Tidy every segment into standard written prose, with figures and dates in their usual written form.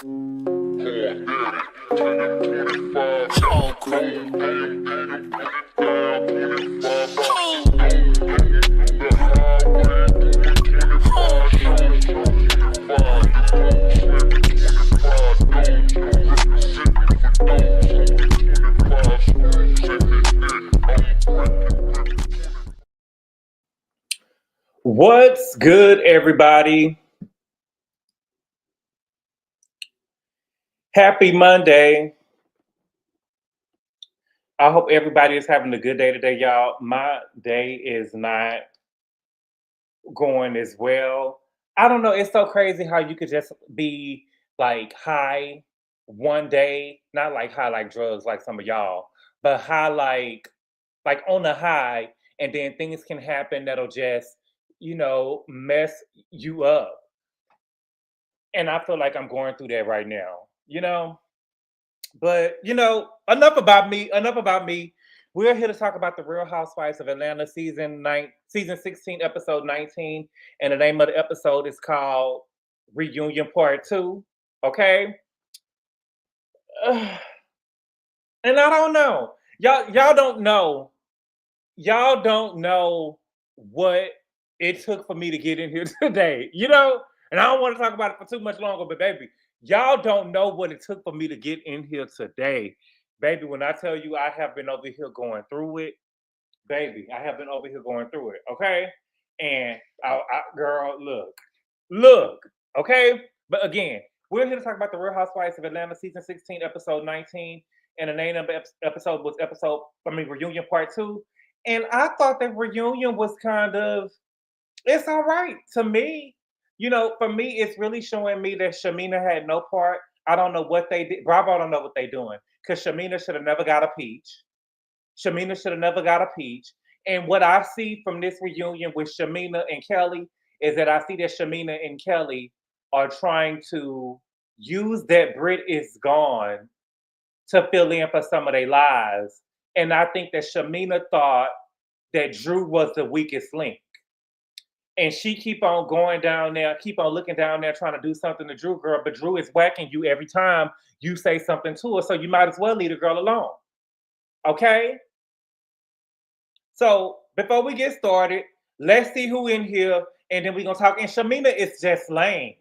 What's good, everybody? Happy Monday. I hope everybody is having a good day today, y'all. My day is not going as well. I don't know. It's so crazy how you could just be like high one day, not like high like drugs like some of y'all, but high like on the high, and then things can happen that'll just, mess you up. And I feel like I'm going through that right now. But enough about me. Enough about me. We're here to talk about the Real Housewives of Atlanta, season 16, episode 19, and the name of the episode is called Reunion Part 2. Okay, and I don't know, y'all don't know, y'all don't know what it took for me to get in here today. And I don't want to talk about it for too much longer, but baby, y'all don't know what it took for me to get in here today. Baby, when I tell you I have been over here going through it, baby, I have been over here going through it, okay? And girl, look, okay? But again, we're here to talk about the Real Housewives of Atlanta, season 16, episode 19. And the name of the episode was Reunion Part 2. And I thought that reunion was it's all right to me. For me, it's really showing me that Shamea had no part. I don't know what they did. Bravo don't know what they're doing. Because Shamea should have never got a peach. Shamea should have never got a peach. And what I see from this reunion with Shamea and Kelly is that I see that Shamea and Kelly are trying to use that Brit is gone to fill in for some of their lies. And I think that Shamea thought that Drew was the weakest link. And she keep on going down there, keep on looking down there, trying to do something to Drew, girl. But Drew is whacking you every time you say something to her. So you might as well leave the girl alone. Okay? So before we get started, let's see who in here, and then we're going to talk. And Shamea is just lame.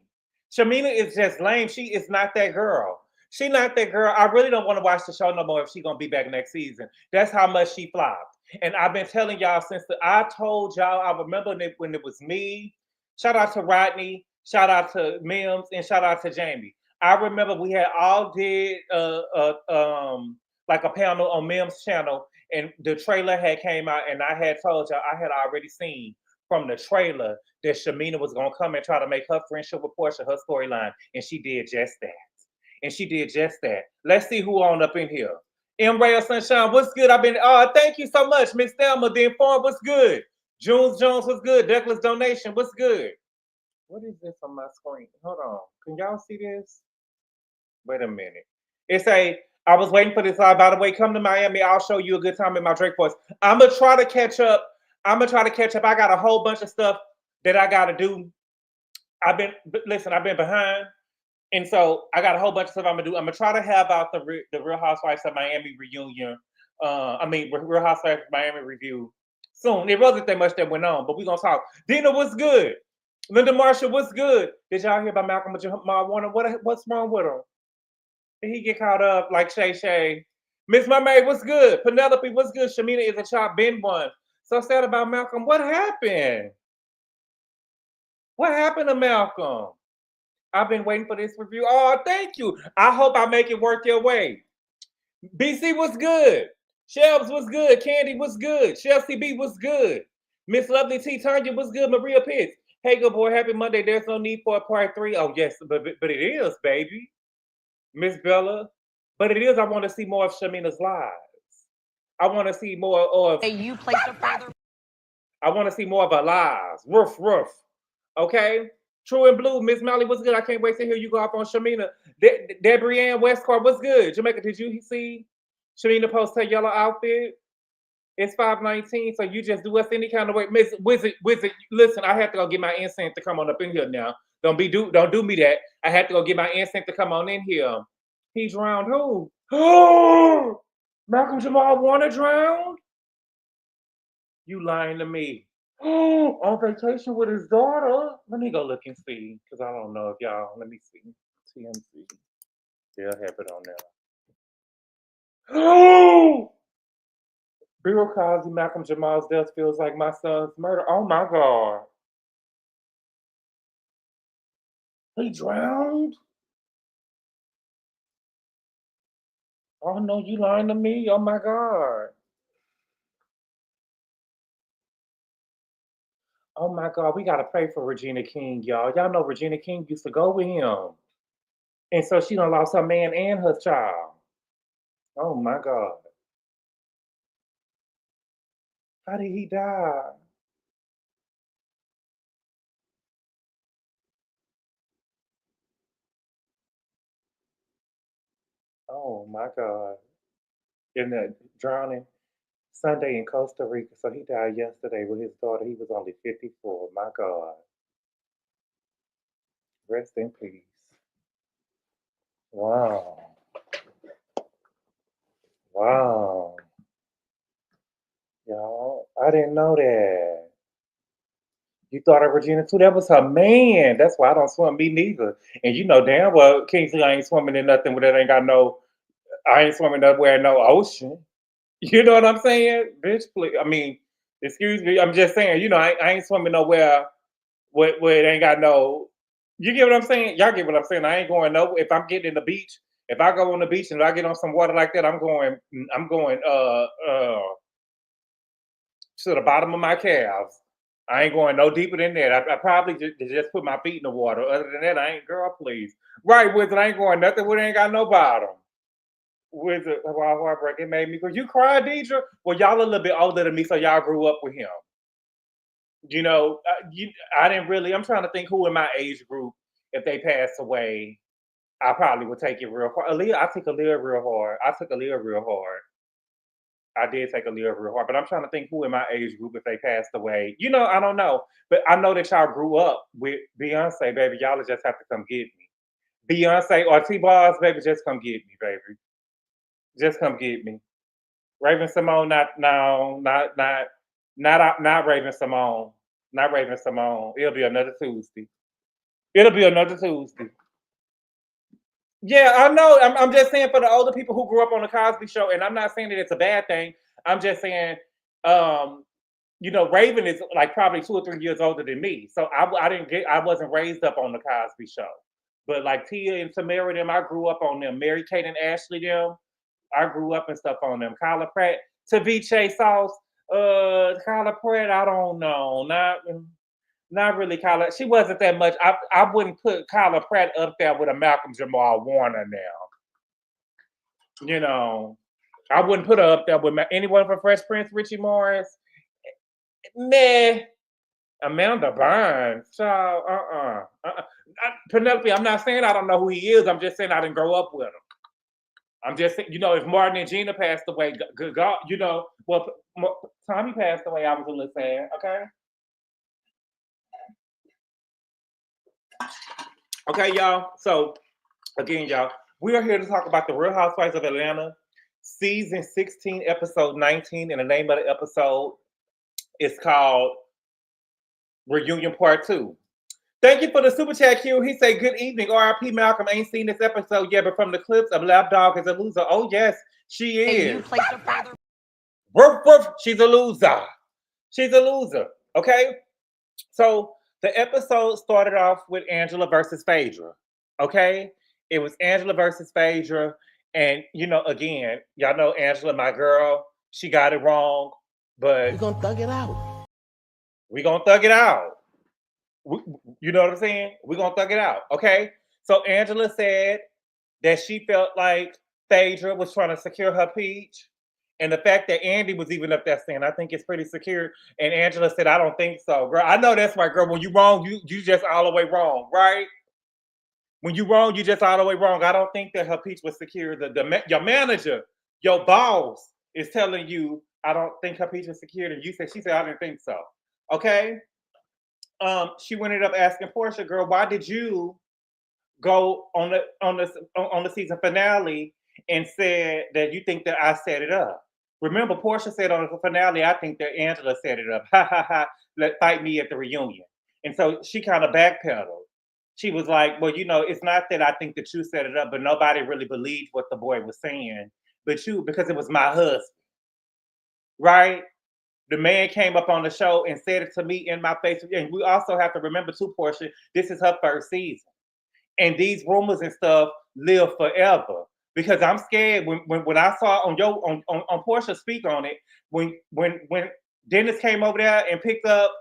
Shamea is just lame. She is not that girl. She not that girl. I really don't want to watch the show no more if she's going to be back next season. That's how much she flopped. And I've been telling y'all I told y'all, I remember when it was me. Shout out to Rodney, shout out to Mims, and shout out to Jamie. I remember we had all did like a panel on Mims' channel, and the trailer had came out, and I had told y'all I had already seen from the trailer that Shamea was gonna come and try to make her friendship with Porsha her storyline, and she did just that. Let's see who on up in here. M. Ray of Sunshine, what's good? Thank you so much, Miss Thelma. The Inform, what's good? Jones, what's good? Douglas Donation, what's good? What is this on my screen? Hold on. Can y'all see this? Wait a minute. I was waiting for this. By the way, come to Miami. I'll show you a good time in my Drake voice. I'm going to try to catch up. I got a whole bunch of stuff that I got to do. I've been behind. And so I got a whole bunch of stuff I'm gonna do. I'm gonna try to have out the Real Housewives of Miami reunion. Real Housewives of Miami review soon. It wasn't that much that went on, but we're gonna talk. Dina, what's good? Linda Marshall, what's good? Did y'all hear about Malcolm Jamal Warner? What's wrong with him? Did he get caught up like Shay? Miss Mermaid, what's good? Penelope, what's good? Shamea is a child, Ben one. So sad about Malcolm. What happened? What happened to Malcolm? I've been waiting for this review. Oh, thank you. I hope I make it work your way. BC, what's good? Shelves, what's good? Candy, what's good? Chelsea B, what's good? Miss Lovely T. Tanya, what's good? Maria Pitts. Hey, good boy. Happy Monday. There's no need for a part 3. Oh, yes, but it is, baby. Miss Bella. But it is. I want to see more of Shamea's lives. I want to see more of... Hey, you placed a further... I want to see more of her lives. Roof. Okay? True and Blue, Miss Molly, what's good? I can't wait to hear you go off on Shamea. Debbie Ann Westcott, what's good? Jamaica, did you see Shamea post her yellow outfit? It's 5:19, so you just do us any kind of way. Miss Wizard, listen, I have to go get my instinct to come on up in here now. Don't do me that. I had to go get my instinct to come on in here. He drowned who? Oh, Malcolm Jamal Warner drowned? You lying to me. Oh, on vacation with his daughter. Let me go look and see, because I don't know if y'all, let me see. TMC. They'll have it on there. Oh! Bill Cosby, Malcolm Jamal's death feels like my son's murder. Oh my God. He drowned? Oh no, you lying to me? Oh my God. Oh my God, we gotta pray for Regina King, y'all. Y'all know Regina King used to go with him. And so she done lost her man and her child. Oh my God. How did he die? Oh my God. In the drowning Sunday in Costa Rica. So he died yesterday with his daughter. He was only 54. My God. Rest in peace. Wow. Wow. Y'all, I didn't know that. You thought of Regina too? That was her man. That's why I don't swim. Me neither. And you know damn well Kingsley I ain't swimming in nothing where that ain't got no. I ain't swimming nowhere in no ocean. You know what I'm saying, bitch? Please. I mean, excuse me. I'm just saying. You know, I ain't swimming nowhere where it ain't got no. You get what I'm saying? Y'all get what I'm saying? I ain't going no. If I'm getting in the beach, if I go on the beach and I get on some water like that, I'm going. I'm going. To the bottom of my calves. I ain't going no deeper than that. I probably just put my feet in the water. Other than that, I ain't, girl, please. Right, Wizard, I ain't going nothing where it ain't got no bottom. Wizard, wow, heartbreak, it made me, because you cried, Deidre? Well, y'all a little bit older than me, so y'all grew up with him. You know, I didn't really, I'm trying to think who in my age group, if they passed away, I probably would take it real hard. Aaliyah, I took Aaliyah real hard. I took Aaliyah real hard. I did take a little real hard, but I'm trying to think who in my age group, if they passed away. You know, I don't know. But I know that y'all grew up with Beyonce, baby. Y'all just have to come get me. Beyonce or T-Boss, baby, just come get me, baby. Just come get me. Raven Simone, not Raven Simone. Not Raven Simone. It'll be another Tuesday. It'll be another Tuesday. Yeah, I know. I'm just saying for the older people who grew up on the Cosby Show, and I'm not saying that it's a bad thing. I'm just saying, um, you know, Raven is like probably 2 or 3 years older than me, so I wasn't raised up on the Cosby Show. But like Tia and Tamara them, I grew up on them. Mary Kate and Ashley them, I grew up and stuff on them. Kyla Pratt, Taviche Sauce, Kyla Pratt, I don't know, not really Kyla. She wasn't that much. I wouldn't put Kyla Pratt up there with a Malcolm Jamal Warner now. You know, I wouldn't put her up there with anyone from Fresh Prince, Richie Morris. Meh. Amanda Bynes. Child, Penelope, I'm not saying I don't know who he is. I'm just saying I didn't grow up with him. I'm just saying, you know, if Martin and Gina passed away, good God, you know, well, Tommy passed away, I was a little sad, okay? Okay, y'all. So, again, y'all, we are here to talk about the Real Housewives of Atlanta, season 16, episode 19, and the name of the episode is called Reunion Part 2. Thank you for the super chat, Q. He said, good evening, RIP Malcolm. Ain't seen this episode yet, but from the clips of Lapdog is a loser. Oh, yes, she is. She's a loser. She's a loser, okay? So the episode started off with Angela versus Phaedra, okay? It was Angela versus Phaedra. And, you know, again, y'all know Angela, my girl, she got it wrong, but... We're going to thug it out. We're going to thug it out. You know what I'm saying? We're going to thug it out, okay? So Angela said that she felt like Phaedra was trying to secure her peach. And the fact that Andy was even up there saying, I think it's pretty secure. And Angela said, I don't think so. Girl, I know that's right, girl. When you wrong, you just all the way wrong, right? When you wrong, you just all the way wrong. I don't think that her peach was secure. Your manager, your boss is telling you I don't think her peach was secured, and she said I didn't think so. Okay. She ended up asking Porsha, girl, why did you go on the season finale and said that you think that I set it up? Remember, Porsha said on the finale, I think that Angela set it up. Ha ha ha. Let fight me at the reunion. And so she kind of backpedaled. She was like, well, it's not that I think that you set it up, but nobody really believed what the boy was saying. But you, because it was my husband, right? The man came up on the show and said it to me in my face. And we also have to remember too, Porsha, this is her first season. And these rumors and stuff live forever. Because I'm scared when I saw on Porsha speak on it, when Dennis came over there and picked up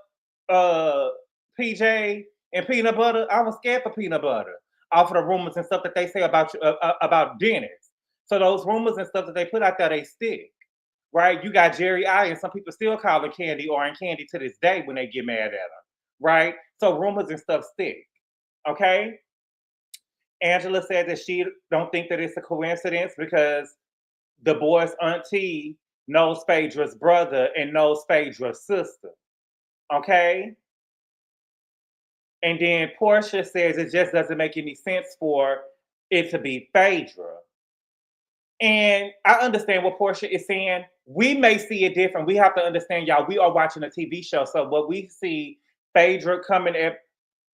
PJ and Peanut Butter, I was scared for Peanut Butter off of the rumors and stuff that they say about Dennis. So those rumors and stuff that they put out there, they stick. Right? You got Jerry I, and some people still call her Candy or Candy to this day when they get mad at her. Right? So rumors and stuff stick. Okay? Angela said that she don't think that it's a coincidence because the boy's auntie knows Phaedra's brother and knows Phaedra's sister. Okay? And then Porsha says it just doesn't make any sense for it to be Phaedra. And I understand what Porsha is saying. We may see it different. We have to understand, y'all, we are watching a TV show. So what we see Phaedra coming at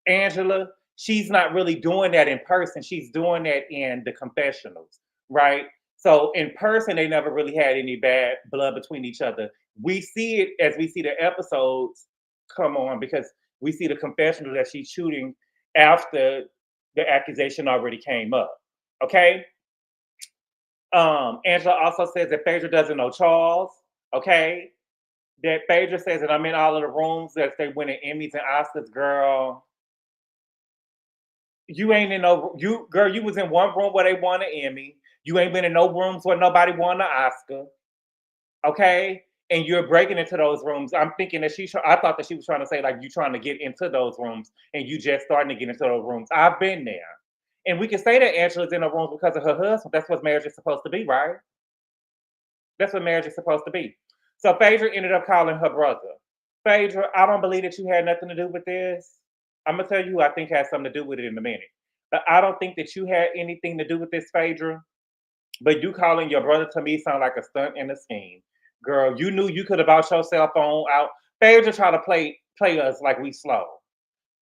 Angela, she's not really doing that in person. She's doing that in the confessionals, right? So in person, they never really had any bad blood between each other. We see it as we see the episodes come on because we see the confessional that she's shooting after the accusation already came up, okay? Angela also says that Phaedra doesn't know Charles, okay? That Phaedra says that I'm in all of the rooms that they winning Emmys and Oscars, girl. You ain't in you was in one room where they won an Emmy. You ain't been in no rooms where nobody won an Oscar, okay? And you're breaking into those rooms. I'm thinking that I thought that she was trying to say like you trying to get into those rooms and you just starting to get into those rooms. I've been there. And we can say that Angela's in the rooms because of her husband. That's what marriage is supposed to be, right? That's what marriage is supposed to be. So Phaedra ended up calling her brother. Phaedra, I don't believe that you had nothing to do with this. I'm going to tell you who I think has something to do with it in a minute. But I don't think that you had anything to do with this, Phaedra. But you calling your brother to me sound like a stunt and a scheme. Girl, you knew you could have bought your cell phone out. Phaedra tried to play us like we slow.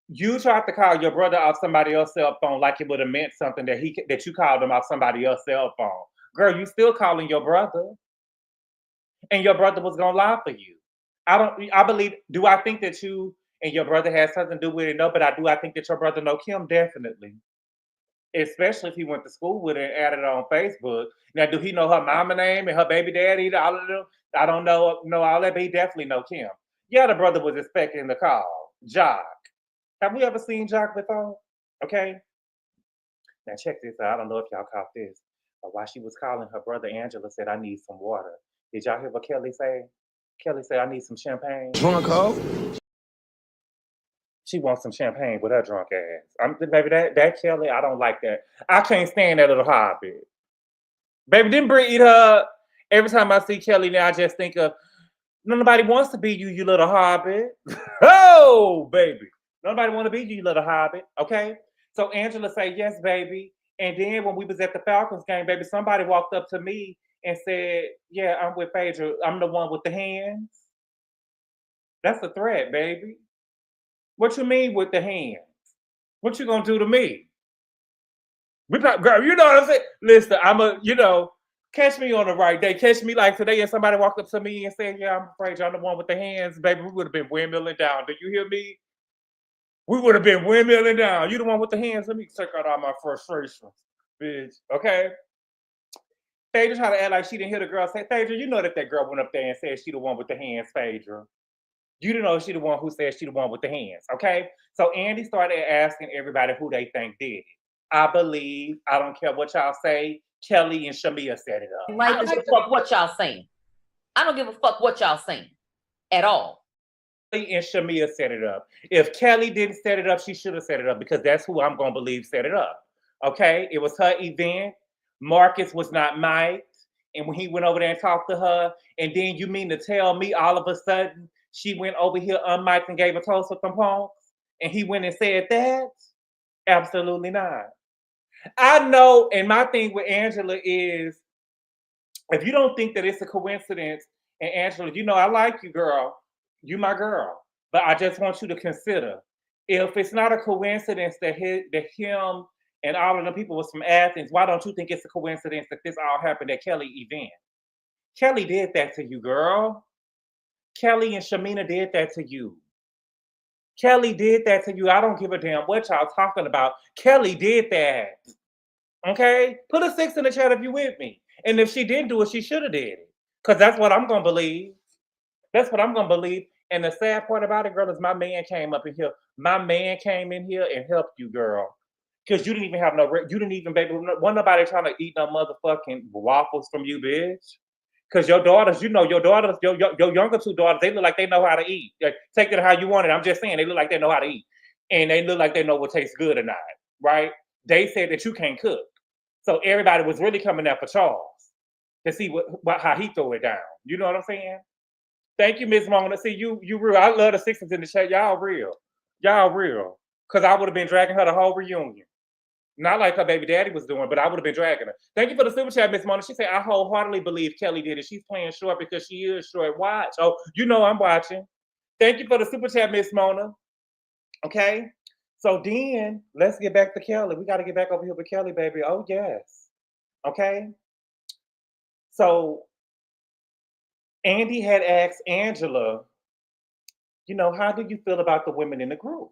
You tried to call your brother off somebody else's cell phone like it would have meant something that you called him off somebody else's cell phone. Girl, you still calling your brother. And your brother was gonna lie for you. Do I think that you and your brother had something to do with it? No, but I think that your brother know Kim, definitely. Especially if he went to school with her and added it on Facebook. Now, do he know her mama name and her baby daddy? All of them? I don't know all that, but he definitely know Kim. Yeah, the brother was expecting the call. Jock. Have we ever seen Jock before? Okay. Now check this out. I don't know if y'all caught this. But while she was calling her brother, Angela said, I need some water. Did y'all hear what Kelly say? Kelly said, I need some champagne. Drunk hoe? She wants some champagne with her drunk ass. Baby, that Kelly, I don't like that. I can't stand that little hobbit. Baby, didn't Brie eat her? Every time I see Kelly now, I just think of, nobody wants to be you, you little hobbit. Oh, baby. Nobody want to be you, little hobbit. Okay? So Angela say, yes, baby. And then when we was at the Falcons game, baby, somebody walked up to me and said, yeah, I'm with Phaedra. I'm the one with the hands. That's a threat, baby. What you mean with the hands? What you gonna do to me? Girl, you know what I'm saying? Listen, catch me on the right day. Catch me like today and somebody walked up to me and said, yeah, I'm afraid I'm the one with the hands. Baby, we would have been windmilling down. Do you hear me? We would have been windmilling down. You the one with the hands? Let me check out all my frustrations, bitch. Okay? Phaedra tried to act like she didn't hear the girl say, Phaedra, you know that girl went up there and said she the one with the hands, Phaedra. You didn't know she the one who said she the one with the hands, okay? So Andy started asking everybody who they think did it. I believe, I don't care what y'all say, Kelly and Shamea set it up. I don't give a fuck what y'all saying. I don't give a fuck what y'all saying at all. Kelly and Shamea set it up. If Kelly didn't set it up, she should have set it up because that's who I'm going to believe set it up, okay? It was her event. Marcus was not mic'd. And when he went over there and talked to her, and then you mean to tell me all of a sudden she went over here unmiked and gave a toast with them punks? And he went and said that? Absolutely not. I know, and my thing with Angela is if you don't think that it's a coincidence, and Angela, you know I like you, girl. You my girl. But I just want you to consider if it's not a coincidence that him and all of the people was from Athens, why don't you think it's a coincidence that this all happened at Kelly event? Kelly did that to you, girl. Kelly and Shamea did that to you. Kelly did that to you. I don't give a damn what y'all talking about. Kelly did that. Okay? Put a 6 in the chat if you with me. And if she didn't do it, she should have did it. Because that's what I'm gonna believe. That's what I'm gonna believe. And the sad part about it, girl, is my man came up in here. My man came in here and helped you, girl. Because you didn't even have you didn't even, baby, wasn't nobody trying to eat no motherfucking waffles from you, bitch. Because your daughters, your younger two daughters, they look like they know how to eat. Like, take it how you want it. I'm just saying, they look like they know how to eat. And they look like they know what tastes good or not, right? They said that you can't cook. So everybody was really coming out for Charles to see how he throw it down. You know what I'm saying? Thank you, Miss Mona. See, you real. I love the 6s in the chat. Y'all real. Y'all real. Because I would have been dragging her the whole reunion. Not like her baby daddy was doing, but I would have been dragging her. Thank you for the super chat, Miss Mona. She said, I wholeheartedly believe Kelly did it. She's playing short because she is short. Watch. Oh, you know I'm watching. Thank you for the super chat, Miss Mona. Okay? So then, let's get back to Kelly. We got to get back over here with Kelly, baby. Oh, yes. Okay? So, Andy had asked Angela, you know, how do you feel about the women in the group?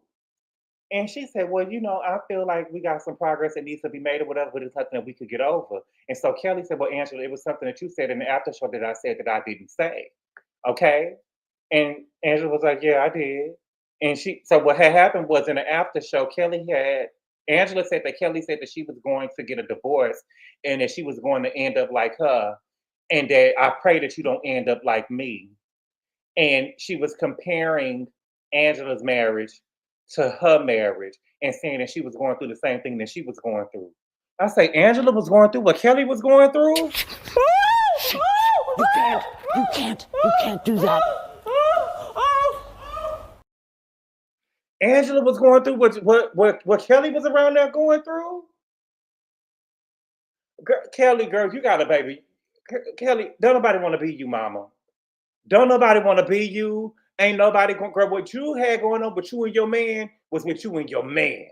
And she said, well, you know, I feel like we got some progress that needs to be made or whatever, but it's something that we could get over. And so Kelly said, well, Angela, it was something that you said in the after show that I said that I didn't say. Okay? And Angela was like, yeah, I did. And so what had happened was in the after show, Angela said that Kelly said that she was going to get a divorce and that she was going to end up like her. And that I pray that you don't end up like me. And she was comparing Angela's marriage to her marriage and saying that she was going through the same thing that she was going through. I say Angela was going through what Kelly was going through. You can't do that. Angela was going through what Kelly was around there going through. Kelly, girl, you got a baby. Kelly, don't nobody want to be you, mama. Don't nobody want to be you. Ain't nobody going, girl. What you had going on with you and your man was with you and your man.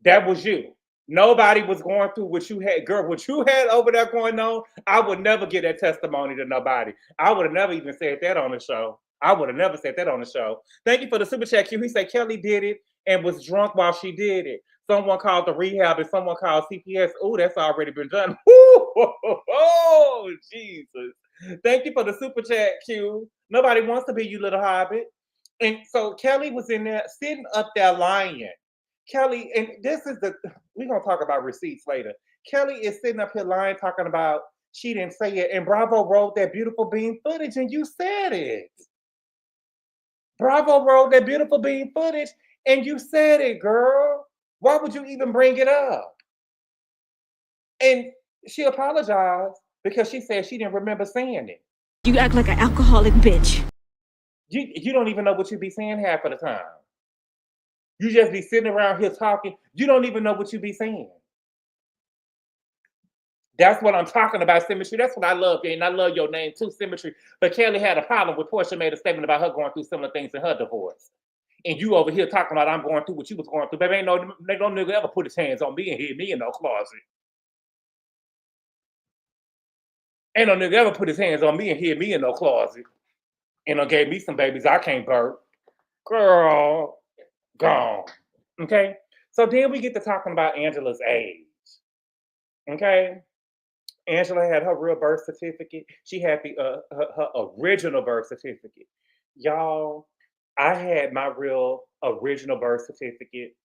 That was you. Nobody was going through what you had, girl. What you had over there going on, I would never give that testimony to nobody. I would have never even said that on the show. I would have never said that on the show. Thank you for the super chat, Q. He said Kelly did it and was drunk while she did it. Someone called the rehab and someone called CPS. Oh, that's already been done. Oh, Jesus. Thank you for the super chat, Q. Nobody wants to be you, little hobbit. And so Kelly was in there, sitting up there lying. Kelly, and we're going to talk about receipts later. Kelly is sitting up here lying, talking about she didn't say it. And Bravo rolled that beautiful beam footage and you said it. Bravo rolled that beautiful beam footage and you said it, girl. Why would you even bring it up? And she apologized because she said she didn't remember saying it. You act like an alcoholic bitch. You don't even know what you be saying half of the time. You just be sitting around here talking. You don't even know what you be saying. That's what I'm talking about, Symmetry. That's what I love. And I love your name too, Symmetry. But Kelly had a problem with Porsha made a statement about her going through similar things in her divorce. And you over here talking about I'm going through what you was going through. Baby, ain't no nigga ever put his hands on me and hid me in no closet. Ain't no nigga ever put his hands on me and hid me in no closet. And gave me some babies I can't birth. Girl, gone. Okay? So then we get to talking about Angela's age. Okay? Angela had her real birth certificate. She had her original birth certificate. Y'all, I had my real original birth certificate.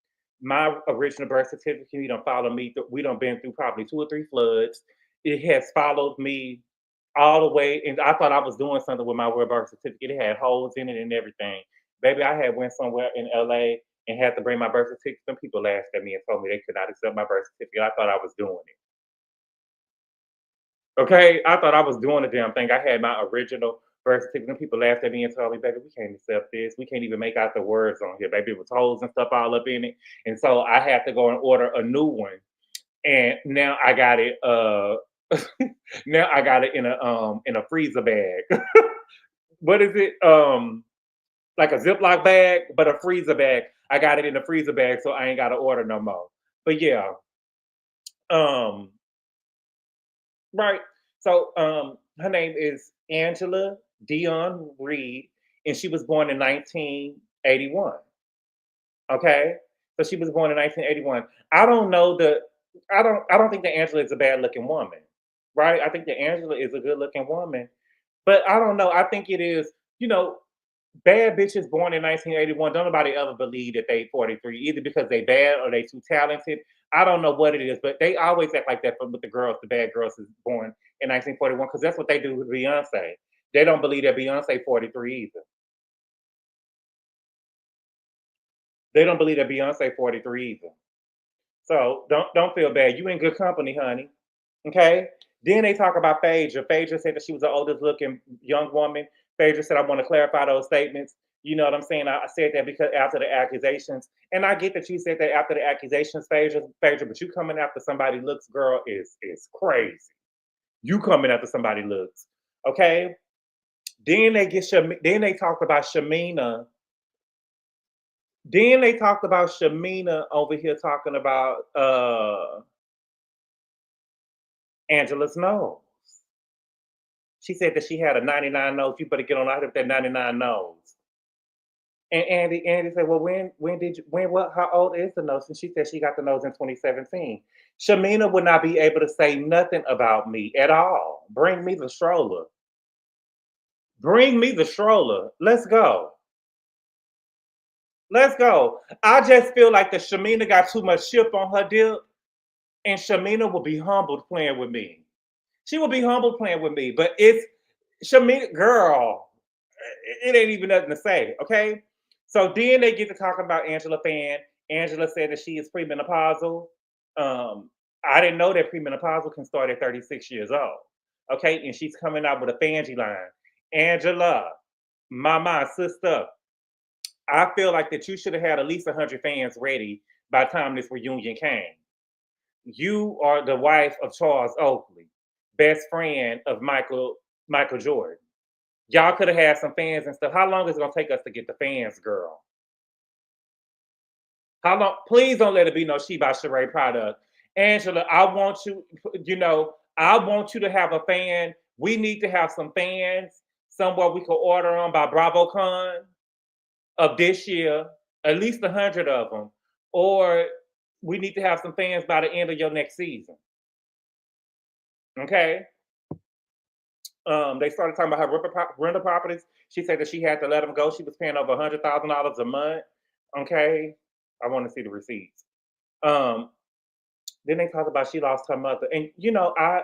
My original birth certificate, you don't follow me. We done been through probably 2 or 3 floods. It has followed me all the way, and I thought I was doing something with my real birth certificate. It had holes in it and everything. Baby, I had went somewhere in LA and had to bring my birth certificate. Some people laughed at me and told me they could not accept my birth certificate. I thought I was doing it. Okay, I thought I was doing the damn thing. I had my original birth certificate. People laughed at me and told me, "Baby, we can't accept this. We can't even make out the words on here, baby. It was holes and stuff all up in it." And so I had to go and order a new one. And now I got it. Now I got it in a freezer bag. What is it? Like a Ziploc bag, but a freezer bag. I got it in a freezer bag, so I ain't got to order no more. But yeah, um, right. So her name is Angela Dion Reed, and she was born in 1981. Okay, so she was born in 1981. I don't know the. I don't think that Angela is a bad looking woman, right? I think that Angela is a good looking woman, but I don't know. I think it is. You know, bad bitches born in 1981, don't nobody ever believe that they 43, either because they bad or they too talented. I don't know what it is, but they always act like that with the girls, the bad girls is born in 1941, because that's what they do with Beyonce. They don't believe that Beyonce 43 either. They don't believe that Beyonce 43 either. So don't feel bad. You in good company, honey. Okay. Then they talk about Phaedra. Phaedra said that she was the oldest looking young woman. Phaedra said, I want to clarify those statements. You know what I'm saying? I said that because after the accusations, and I get that you said that after the accusations, Phaedra, but you coming after somebody looks, girl, is crazy. You coming after somebody looks. Okay. Then then they talked about Shamina. Then they talked about Shamina over here talking about Angela's nose. She said that she had a 99 nose. You better get on out of that 99 nose. And Andy said, well, how old is the nose? And she said she got the nose in 2017. Shamina would not be able to say nothing about me at all. Bring me the stroller. Bring me the stroller. Let's go. Let's go. I just feel like the Shamina got too much chip on her dip, and Shamina will be humbled playing with me. She will be humble playing with me, but it's Shamina, girl, it ain't even nothing to say, okay? So then they get to talking about Angela Fan. Angela said that she is premenopausal. I didn't know that premenopausal can start at 36 years old, okay? And she's coming out with a Fangy line. Angela, my sister, I feel like that you should have had at least 100 fans ready by the time this reunion came. You are the wife of Charles Oakley, best friend of Michael Jordan. Y'all could have had some fans and stuff. How long is it gonna take us to get the fans, girl? How long? Please don't let it be no She by Sheree product. Angela, I want you, I want you to have a fan. We need to have some fans somewhere we can order them by BravoCon of this year, at least 100 of them. Or we need to have some fans by the end of your next season. Okay? They started talking about her rental properties. She said that she had to let them go. She was paying over $100,000 a month. Okay? I want to see the receipts. Then they talked about she lost her mother. And,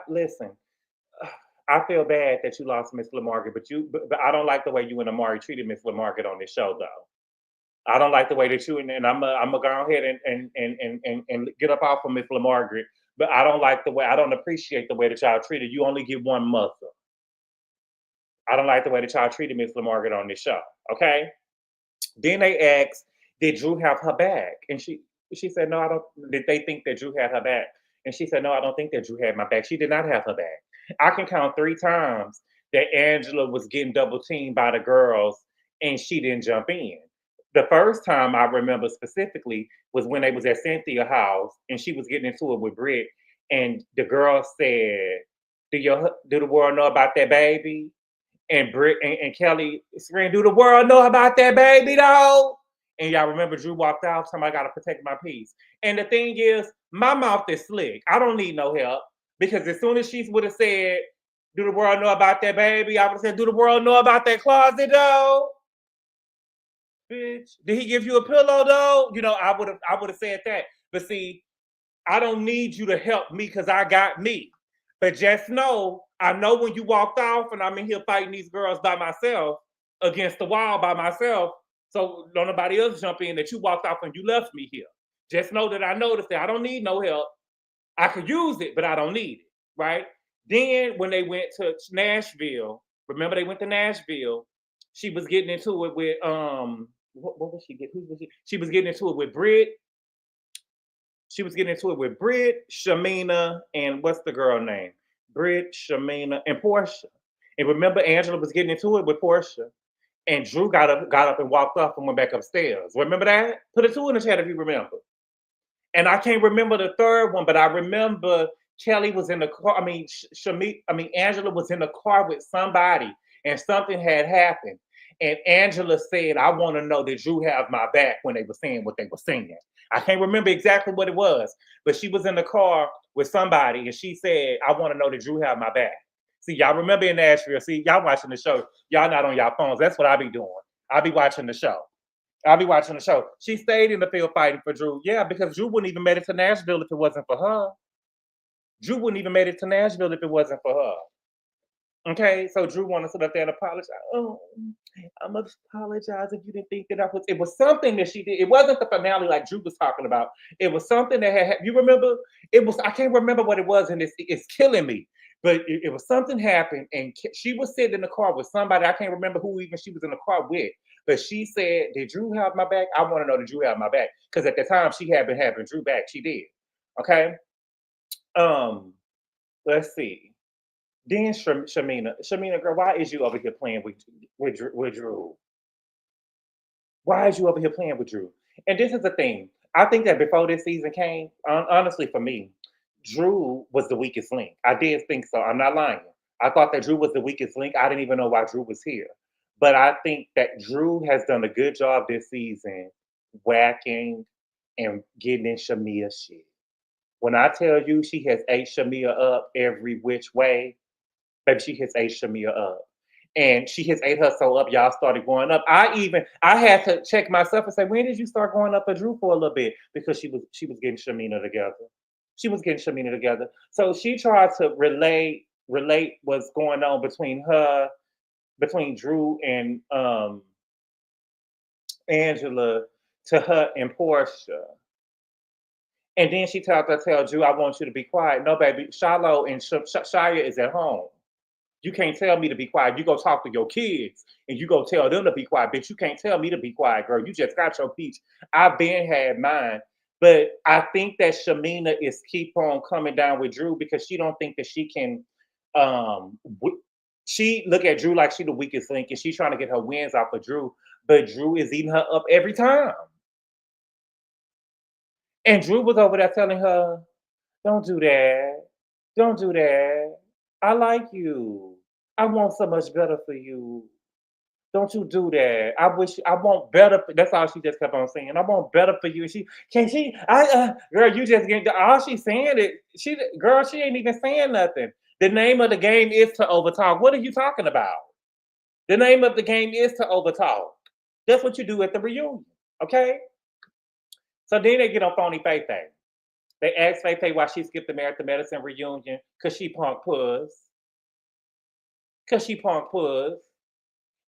listen, I feel bad that you lost Miss LaMargaret, but I don't like the way you and Amari treated Miss LaMargaret on this show, though. I don't like the way that you and I'm gonna go ahead and get up off of Miss LaMargaret, but I don't appreciate the way that y'all treated. You only get one mother. I don't like the way that y'all treated Miss LaMargaret on this show. Okay. Then they asked, did Drew have her back? And she said, no, I don't. Did they think that Drew had her back? And she said, no, I don't think that Drew had my back. She did not have her back. I can count 3 times that Angela was getting double teamed by the girls and she didn't jump in. The first time I remember specifically was when they was at Cynthia's house and she was getting into it with Britt, and the girl said, do the world know about that baby? And Britt and Kelly screamed, do the world know about that baby though? And y'all remember Drew walked out, somebody got to protect my peace. And the thing is, my mouth is slick. I don't need no help, because as soon as she would have said, do the world know about that baby? I would have said, do the world know about that closet though? Bitch, did he give you a pillow though? I would have said that. But see, I don't need you to help me because I got me. But just know, I know when you walked off and I'm in here fighting these girls by myself, against the wall by myself, so don't nobody else jump in, that you walked off and you left me here. Just know that I noticed that I don't need no help. I could use it, but I don't need it, right? Then when they went to Nashville, remember they went to Nashville, she was getting into it with what was she get? Who was she? She was getting into it with Britt. She was getting into it with Britt, Shamea, and what's the girl name? Britt, Shamea, and Porsha. And remember, Angela was getting into it with Porsha, and Drew got up and walked off and went back upstairs. Remember that? Put a two in the chat if you remember. And I can't remember the third one, but I remember Kelly was in the car. Angela was in the car with somebody, and something had happened. And Angela said, "I want to know that Drew have my back," when they were saying what they were saying. I can't remember exactly what it was, but she was in the car with somebody, and she said, "I want to know that Drew have my back." See, y'all remember in Nashville? See, y'all watching the show. Y'all not on y'all phones. That's what I be doing. I be watching the show. I'll be watching the show. She stayed in the field fighting for Drew. Yeah, because Drew wouldn't even made it to Nashville if it wasn't for her. Drew wouldn't even made it to Nashville if it wasn't for her. Okay, so Drew wanted to sit up there and apologize. Oh, I must apologize if you didn't think that I was. It was something that she did. It wasn't the finale like Drew was talking about. It was something that had. You remember? It was. I can't remember what it was, and it's killing me. But it was something happened, and she was sitting in the car with somebody. I can't remember who even she was in the car with. But she said, "Did Drew have my back? I want to know, did Drew have my back?" Because at the time she had been having Drew back. She did. Okay. Let's see. Then Shamea, girl, why is you over here playing with Drew? Why is you over here playing with Drew? And this is the thing. I think that before this season came, honestly, for me, Drew was the weakest link. I did think so. I'm not lying. I thought that Drew was the weakest link. I didn't even know why Drew was here. But I think that Drew has done a good job this season whacking and getting in Shamea's shit. When I tell you she has ate Shamea up every which way, baby, she has ate Shamea up. And she has ate her so up, y'all started going up. I had to check myself and say, when did you start going up for Drew for a little bit? Because she was getting Shamea together. She was getting Shamea together. So she tried to relate what's going on between Drew and Angela to her and Porsha. And then she tried to tell Drew, "I want you to be quiet." No, baby, Shiloh and Shia is at home. You can't tell me to be quiet. You go talk to your kids and you go tell them to be quiet. Bitch, you can't tell me to be quiet, girl. You just got your peach. I've been had mine. But I think that Shamea is keep on coming down with Drew because she don't think that she can she look at Drew like she the weakest link and she's trying to get her wins off of Drew, but Drew is eating her up every time. And Drew was over there telling her, "Don't do that. Don't do that. I like you. I want so much better for you. Don't you do that. I want better." That's all she just kept on saying. "I want better for you." And girl, you just getting all she's saying it. She ain't even saying nothing. The name of the game is to overtalk. What are you talking about? The name of the game is to overtalk. That's what you do at the reunion. Okay? So then they get on phony Faye. They asked Faye why she skipped the Merit to Medicine reunion because she punk puss.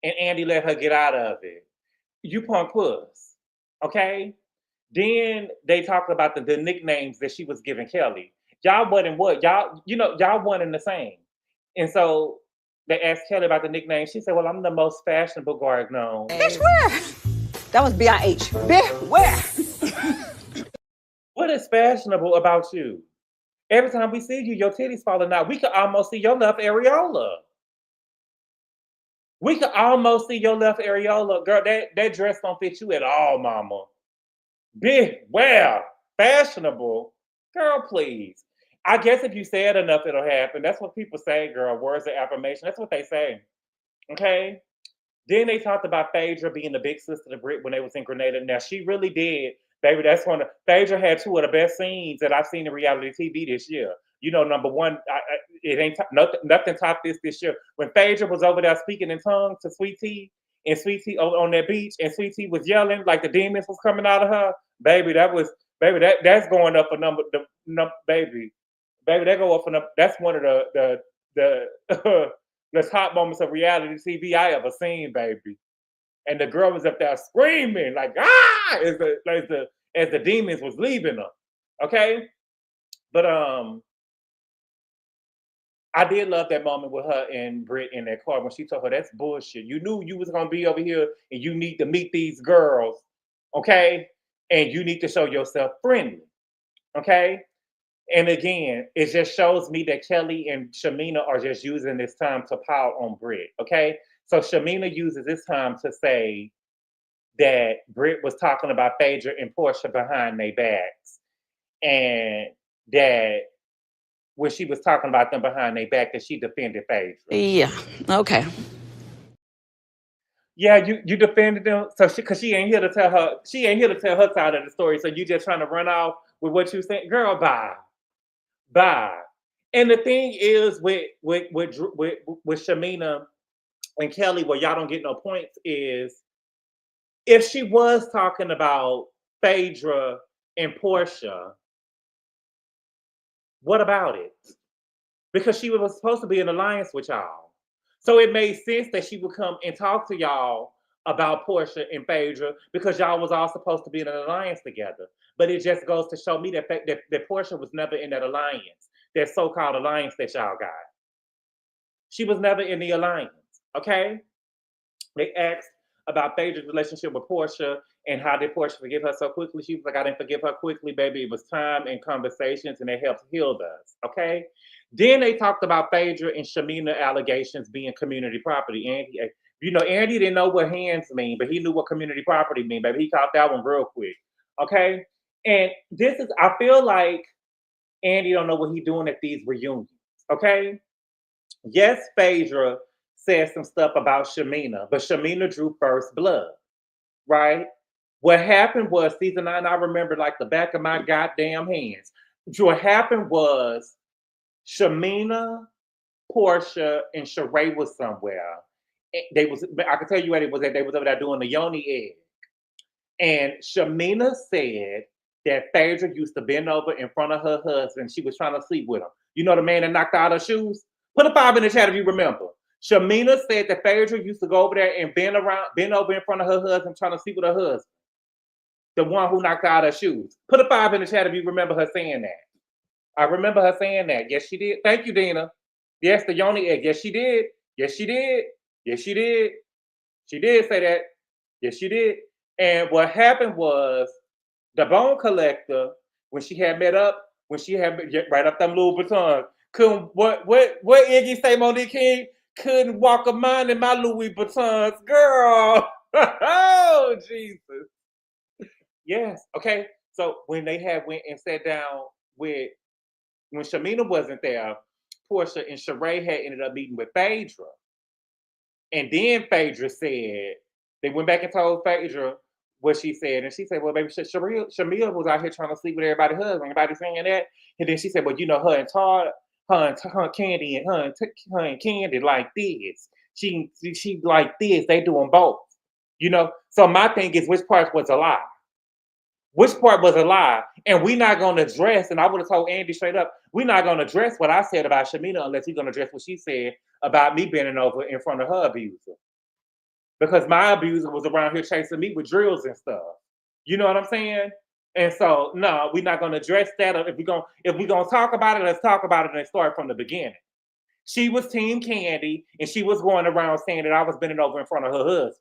And Andy let her get out of it. You punk puss. Okay? Then they talked about the nicknames that she was giving Kelly. Y'all wasn't what? Y'all wasn't the same. And so they asked Kelly about the nickname. She said, "Well, I'm the most fashionable guard known." Bitch, where? That was B-I-H. Bitch, where? What is fashionable about you? Every time we see you, your titties falling out. We could almost see your left areola. Girl, that dress don't fit you at all, mama. Big, well, fashionable. Girl, please. I guess if you say it enough, it'll happen. That's what people say, girl. Words of affirmation. That's what they say. Okay? Then they talked about Phaedra being the big sister to Britt when they was in Grenada. Now, she really did. Baby, that's one of Phaedra had two of the best scenes that I've seen in reality TV this year. You know, number one, it ain't nothing topped this year. When Phaedra was over there speaking in tongues to Sweet Tea, and Sweet Tea on that beach, and Sweet Tea was yelling like the demons was coming out of her. Baby, that's going up a number. Baby, that go up a. That's one of the the top moments of reality TV I ever seen, baby. And the girl was up there screaming like as the demons was leaving her. Okay, but I did love that moment with her and Britt in that car when she told her that's bullshit. You knew you was gonna be over here and you need to meet these girls, okay? And you need to show yourself friendly, okay? And again, it just shows me that Kelly and Shamea are just using this time to pile on Britt, okay? So Shamea uses this time to say that Britt was talking about Phaedra and Porsha behind their backs, and that when she was talking about them behind their back, that she defended Phaedra. Yeah. Okay. Yeah, you defended them, so because she ain't here to tell her side of the story. So you just trying to run off with what you think, girl? Bye. And the thing is with Shamea and Kelly, where y'all don't get no points is if she was talking about Phaedra and Porsha, what about it? Because she was supposed to be in alliance with y'all. So it made sense that she would come and talk to y'all about Porsha and Phaedra because y'all was all supposed to be in an alliance together. But it just goes to show me that Porsha was never in that alliance, that so-called alliance that y'all got. She was never in the alliance, okay? They asked about Phaedra's relationship with Porsha and how did Porsha forgive her so quickly. She was like, I didn't forgive her quickly, baby. It was time and conversations, and it helped heal us, okay? Then they talked about Phaedra and Shamea allegations being community property. And Andy didn't know what hands mean, but he knew what community property mean, baby. He caught that one real quick, okay? And I feel like Andy don't know what he's doing at these reunions, okay? Yes, Phaedra said some stuff about Shamea, but Shamea drew first blood, right? What happened was season 9, I remember like the back of my goddamn hands. What happened was Shamea, Porsha, and Sheree was somewhere. I can tell you where they was at. They was over there doing the yoni egg. And Shamea said that Phaedra used to bend over in front of her husband. She was trying to sleep with him. You know the man that knocked out her shoes? Put a 5 in the chat if you remember. Shamea said that Phaedra used to go over there and bend over in front of her husband, trying to sleep with her husband. The one who knocked out her shoes. Put a 5 in the chat if you remember her saying that. I remember her saying that. Yes, she did. Thank you, Dina. Yes, the yoni egg. Yes, she did. Yes, she did. Yes, she did. She did say that. Yes, she did. And what happened was the bone collector, when she had right up them Louis Vuitton, what Iggy say, Monique King? Couldn't walk a mile in my Louis Vuittons, girl. Oh, Jesus. Yes. Okay. So when they went and sat down when Shamea wasn't there, Porsha and Sheree had ended up meeting with Phaedra. And then Phaedra said, they went back and told Phaedra what she said. And she said, well, baby, Shamea was out here trying to sleep with everybody's husband. Anybody saying that? And then she said, well, her and Todd, her and Candy and Candy like this. She like this. They doing both. So my thing is, which part was a lie? Which part was a lie? And we're not going to address, and I would have told Andy straight up, we're not going to address what I said about Shamea unless he's going to address what she said about me bending over in front of her abuser. Because my abuser was around here chasing me with drills and stuff. You know what I'm saying? And so, no, we're not going to address that. If we're going to talk about it, let's talk about it and start from the beginning. She was Team Candy, and she was going around saying that I was bending over in front of her husband.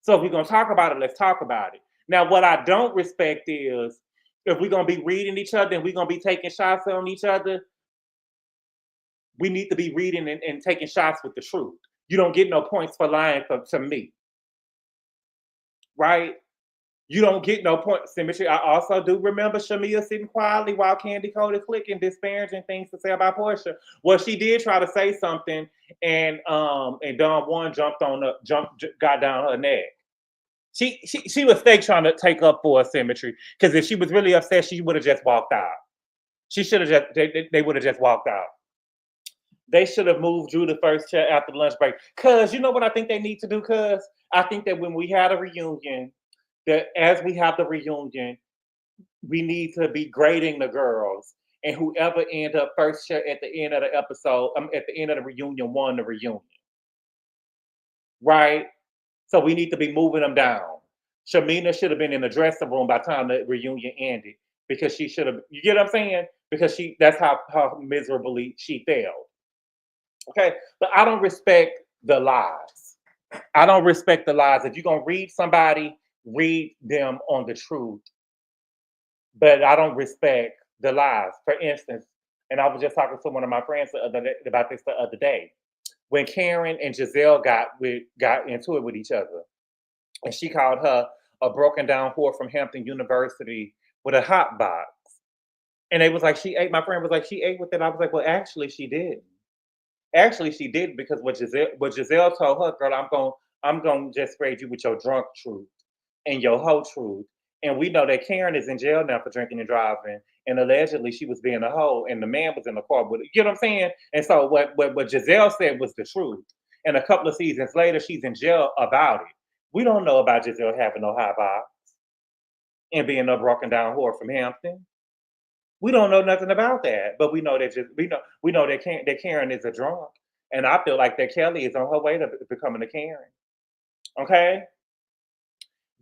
So if we're going to talk about it, let's talk about it. Now, what I don't respect is if we're going to be reading each other and we're going to be taking shots on each other, we need to be reading and taking shots with the truth. You don't get no points for lying to me. Right? You don't get no points. Symmetry. I also do remember Shamea sitting quietly while Candy coded clicking, disparaging things to say about Porsha. Well, she did try to say something, and Don Juan got down her neck. She was fake trying to take up for Symmetry, because if she was really upset, she would have just walked out. She should have they would have just walked out. They should have moved Drew the first chair after the lunch break. Cause you know what I think they need to do? Cause I think that when we had a reunion, that as we have the reunion, we need to be grading the girls, and whoever end up first chair at the end of the episode, at the end of the reunion, won the reunion. Right? So we need to be moving them down. Shamea should have been in the dressing room by the time the reunion ended, because she should have, you get what I'm saying? Because that's how miserably she failed. Okay, but I don't respect the lies. I don't respect the lies. If you're gonna read somebody, read them on the truth. But I don't respect the lies. For instance, and I was just talking to one of my friends about this the other day. When Karen and Giselle got into it with each other, and she called her a broken down whore from Hampton University with a hot box. And it was like she ate. My friend was like, she ate with it. I was like, well, actually, she did. Actually, she did because what Giselle told her, girl, I'm gonna just sprayed you with your drunk truth and your hoe truth. And we know that Karen is in jail now for drinking and driving, and allegedly she was being a hoe, and the man was in the car with it. You know what I'm saying? And so what Giselle said was the truth. And a couple of seasons later, she's in jail about it. We don't know about Giselle having no high box and being a broken down whore from Hampton. We don't know nothing about that, but we know that that Karen is a drunk, and I feel like that Kelly is on her way to becoming a Karen. Okay.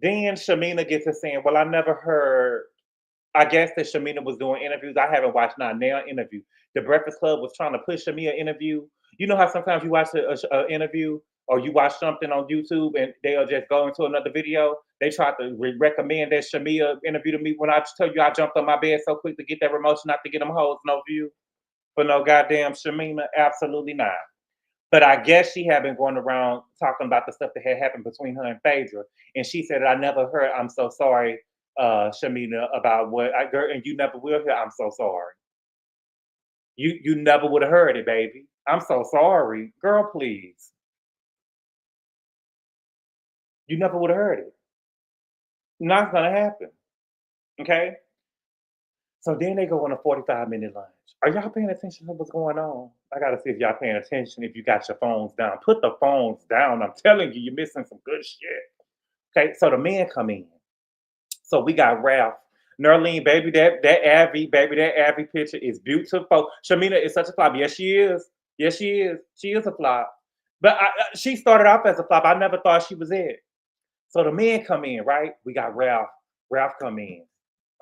Then Shamina gets to saying, "Well, I never heard." I guess that Shamina was doing interviews. I haven't watched not now interview. The Breakfast Club was trying to push Shamina interview. You know how sometimes you watch a interview or you watch something on YouTube and they'll just go into another video. They tried to recommend that Shamia interview to me when I tell you I jumped on my bed so quick to get that remote not to get them hoes no view for no goddamn Shamina. Absolutely not. But I guess she had been going around talking about the stuff that had happened between her and Phaedra. And she said, I never heard, I'm so sorry, Shamina, about what I girl, and you never will hear, I'm so sorry. You never would have heard it, baby. I'm so sorry. Girl, please. You never would have heard it. Not gonna happen. Okay? So then they go on a 45-minute lunch. Are y'all paying attention to what's going on? I gotta see if y'all paying attention if you got your phones down. Put the phones down. I'm telling you, you're missing some good shit. Okay, so the men come in. So we got Ralph. Nerlene, baby, that Abby picture is beautiful. Shamina is such a flop. Yes, she is. Yes, she is. She is a flop. But she started off as a flop. I never thought she was it. So the men come in, right? We got Ralph. Ralph come in.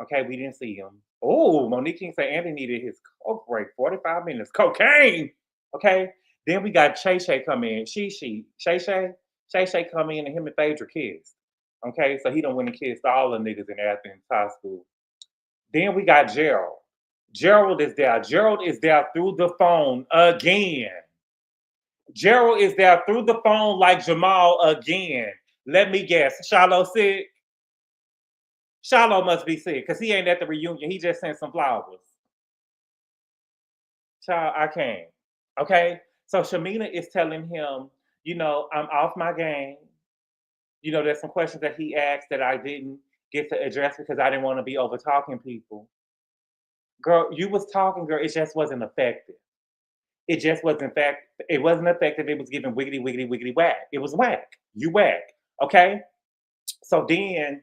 Okay, we didn't see him. Oh, Monique King said Andy needed his coke break, 45 minutes. Cocaine. Okay. Then we got Shay Shay come in. Shay Shay come in and him and Phaedra kissed. Okay, so he done went and kissed all the niggas in Athens High School. Then we got Gerald. Gerald is there. Gerald is there through the phone again. Gerald is there through the phone like Jamal again. Let me guess. Shiloh sick? Shiloh must be sick because he ain't at the reunion. He just sent some flowers. Child, I can't. Okay? So Shamina is telling him, I'm off my game. There's some questions that he asked that I didn't get to address because I didn't want to be over talking people. Girl, you was talking, girl. It just wasn't effective. It just wasn't it wasn't effective. It was giving wiggity, wiggity, wiggity whack. It was whack. You whack. Okay? So then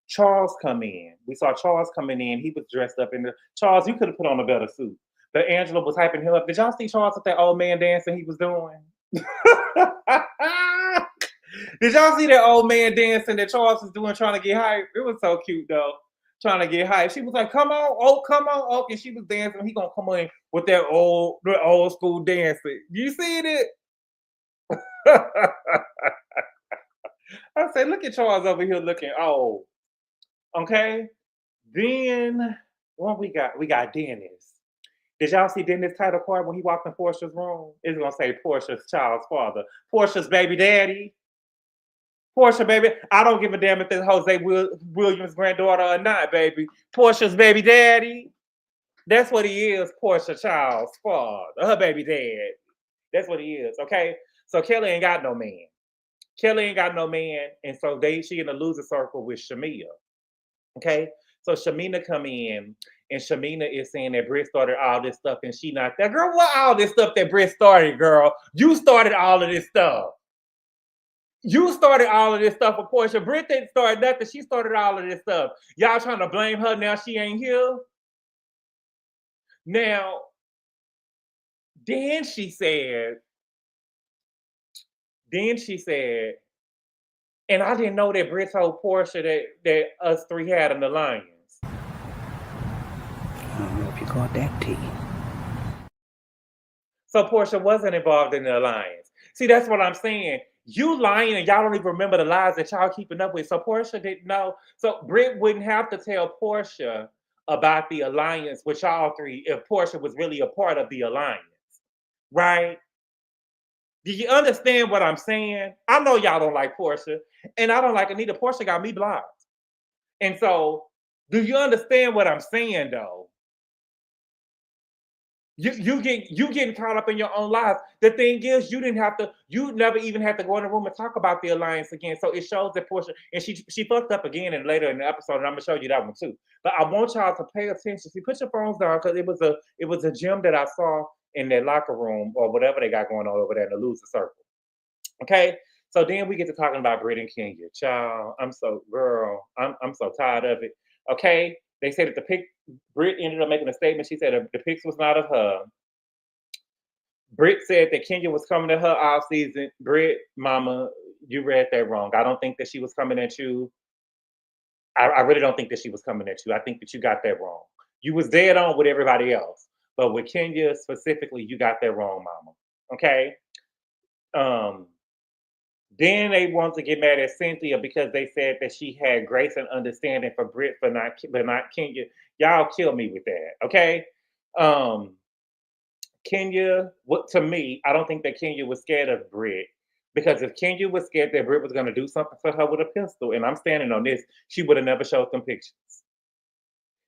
Charles come in. We saw Charles coming in. He was dressed up in Charles, you could have put on a better suit. But Angela was hyping him up. Did y'all see Charles with that old man dancing he was doing? Did y'all see that old man dancing that Charles was doing trying to get hype? It was so cute though. Trying to get hype. She was like, come on, oh, and she was dancing. He gonna come in with that old school dancing. You seen it? I said, look at Charles over here looking old. Okay. Then what we got? We got Dennis. Did y'all see Dennis' title card when he walked in Porsha's room? It's gonna say Porsha's child's father. Porsha's baby daddy. Porsha, baby. I don't give a damn if it's Jose Williams' granddaughter or not, baby. Porsha's baby daddy. That's what he is, Porsha child's father. Her baby dad. That's what he is, okay? So Kelly ain't got no man. And so she in the loser circle with Shamea. Okay? So Shamina come in, and Shamina is saying that Britt started all this stuff, and she not that. Girl, what all this stuff that Britt started, girl? You started all of this stuff. You started all of this stuff for Porsha. Britt didn't start nothing. She started all of this stuff. Y'all trying to blame her now she ain't here? Now, then she said, and I didn't know that Britt told Porsha that us three had an alliance. I don't know if you caught that tea. So Porsha wasn't involved in the alliance. See, that's what I'm saying. You lying and y'all don't even remember the lies that y'all keeping up with. So Porsha didn't know. So Britt wouldn't have to tell Porsha about the alliance with y'all three if Porsha was really a part of the alliance. Right? Do you understand what I'm saying? I know y'all don't like Porsha, and I don't like Anita. Porsha got me blocked. And so, do you understand what I'm saying though? You getting caught up in your own lies. The thing is, you never even had to go in the room and talk about the alliance again. So it shows that Porsha, and she fucked up again and later in the episode, and I'm gonna show you that one too. But I want y'all to pay attention. See, put your phones down because it was a gem that I saw in their locker room or whatever they got going on over there in the loser circle. Okay. So then we get to talking about Britt and Kenya. Child, I'm so tired of it. Okay. They said that Britt ended up making a statement. She said the pics was not of her. Britt said that Kenya was coming to her all season. Britt, mama, you read that wrong. I don't think that she was coming at you. I really don't think that she was coming at you. I think that you got that wrong. You was dead on with everybody else. But with Kenya specifically, you got that wrong, mama. Okay? Then they want to get mad at Cynthia because they said that she had grace and understanding for Britt, but not Kenya. Y'all kill me with that, okay? Kenya, to me, I don't think that Kenya was scared of Britt because if Kenya was scared that Britt was going to do something for her with a pistol, and I'm standing on this, she would have never showed them pictures.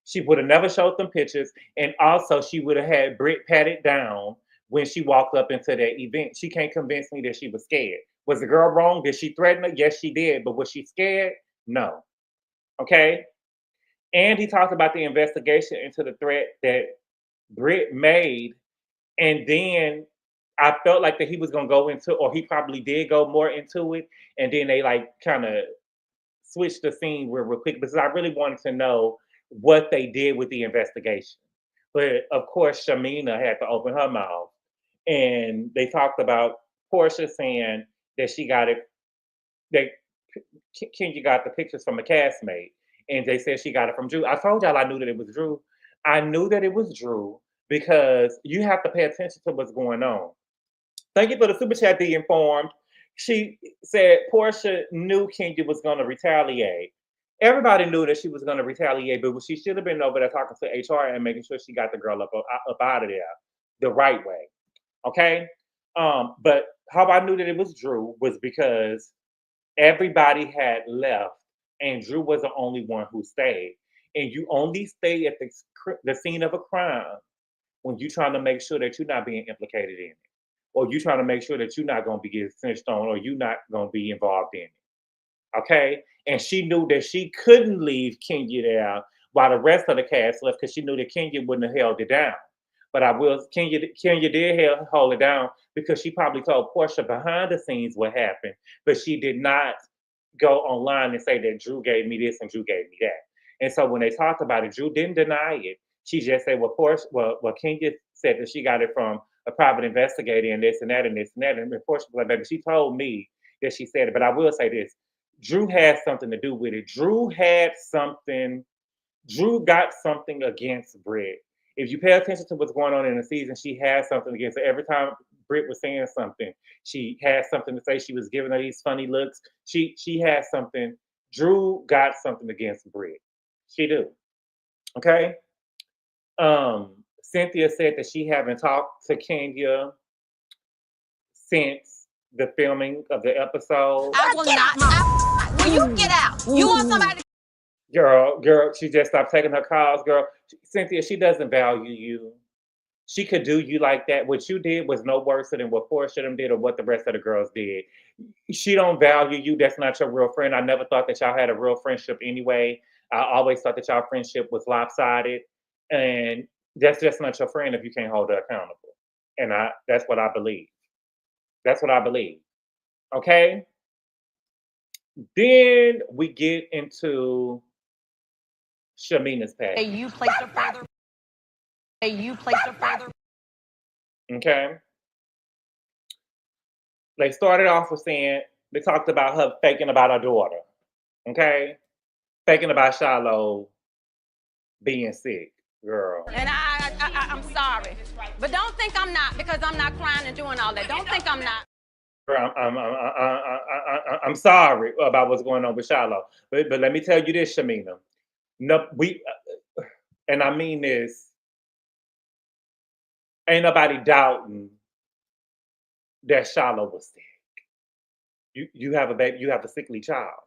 She would have never showed them pictures, and also she would have had Britt patted down when she walked up into that event. She can't convince me that she was scared. Was the girl wrong? Did she threaten her? Yes, she did. But was she scared? No. Okay? And he talked about the investigation into the threat that Britt made. And then I felt like that he was going to go into, or he probably did go more into it. And then they like kind of switched the scene real quick because I really wanted to know what they did with the investigation. But of course, Shamea had to open her mouth. And they talked about Porsha saying that she got it, that Kenya got the pictures from a castmate. And they said she got it from Drew. I told y'all I knew that it was Drew. I knew that it was Drew because you have to pay attention to what's going on. Thank you for the super chat, The Informed. She said Porsha knew Kenya was going to retaliate. Everybody knew that she was going to retaliate, but she should have been over there talking to HR and making sure she got the girl up out of there the right way. Okay? But how I knew that it was Drew was because everybody had left and Drew was the only one who stayed. And you only stay at the scene of a crime when you're trying to make sure that you're not being implicated in it. Or you're trying to make sure that you're not going to be getting snitched on or you're not going to be involved in it. Okay? And she knew that she couldn't leave Kenya there while the rest of the cast left because she knew that Kenya wouldn't have held it down. But Kenya did hold it down because she probably told Porsha behind the scenes what happened, but she did not go online and say that Drew gave me this and Drew gave me that. And so when they talked about it, Drew didn't deny it. She just said, Kenya said that she got it from a private investigator and this and that and this and that. And Porsha was like, baby, she told me that she said it. But I will say this, Drew had something to do with it. Drew got something against Britt. If you pay attention to what's going on in the season, she has something against her. Every time Britt was saying something, she had something to say. She was giving her these funny looks. She had something. Drew got something against Britt. She do. Okay? Cynthia said that she haven't talked to Kenya since the filming of the episode. I will not. Will you get out? You want somebody? Girl, she just stopped taking her calls, girl. Cynthia, she doesn't value you. She could do you like that. What you did was no worse than what Porsha them did or what the rest of the girls did. She don't value you. That's not your real friend. I never thought that y'all had a real friendship anyway. I always thought that y'all friendship was lopsided. And that's just not your friend if you can't hold her accountable. And that's what I believe. That's what I believe. Okay? Then we get into Shamina's past. You placed her further. Okay. They started off with saying they talked about her faking about her daughter. Okay. Faking about Shiloh being sick, girl. And I I'm sorry. But don't think I'm not, because I'm not crying and doing all that. Don't think I'm not. I'm sorry about what's going on with Shiloh, but let me tell you this, Shamina. No, and I mean this. Ain't nobody doubting that Shiloh was sick. You have a baby, you have a sickly child,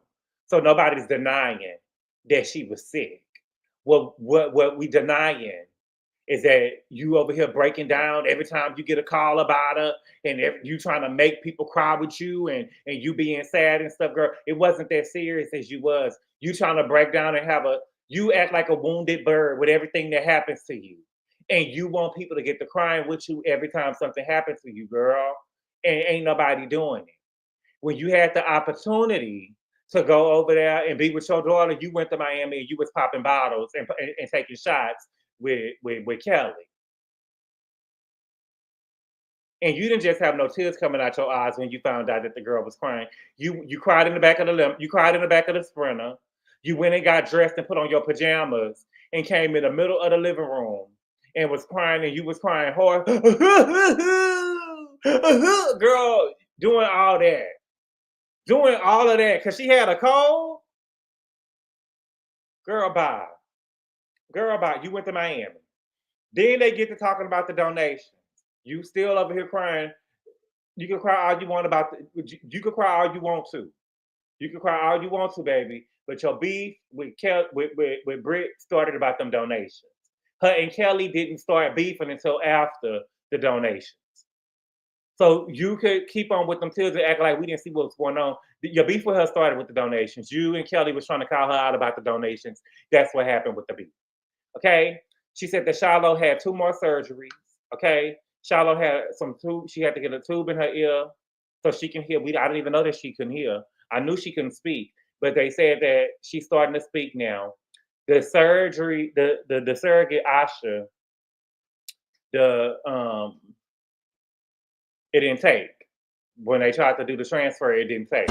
so nobody's denying that she was sick. What we denying is that you over here breaking down every time you get a call about her, and you trying to make people cry with you, and you being sad and stuff, girl. It wasn't that serious as you was. You trying to break down and you act like a wounded bird with everything that happens to you. And you want people to get to crying with you every time something happens to you, girl. And ain't nobody doing it. When you had the opportunity to go over there and be with your daughter, you went to Miami and you was popping bottles and taking shots with Kelly. And you didn't just have no tears coming out your eyes when you found out that the girl was crying. You cried in the back of you cried in the back of the Sprinter. You went and got dressed and put on your pajamas and came in the middle of the living room and was crying, and you was crying hard. Girl, doing all that. Doing all of that because she had a cold. Girl, bye. Girl, bye. You went to Miami. Then they get to talking about the donations. You still over here crying. You can cry all you want you can cry all you want to. You can cry all you want to, baby. But your beef with Britt started about them donations. Her and Kelly didn't start beefing until after the donations. So you could keep on with them tears and act like we didn't see what was going on. Your beef with her started with the donations. You and Kelly was trying to call her out about the donations. That's what happened with the beef. Okay? She said that Shiloh had 2 more surgeries. Okay? Shiloh had she had to get a tube in her ear so she can hear. I didn't even know that she couldn't hear. I knew she couldn't speak, but they said that she's starting to speak now. The surgery, the surrogate Asha, it didn't take. When they tried to do the transfer, it didn't take.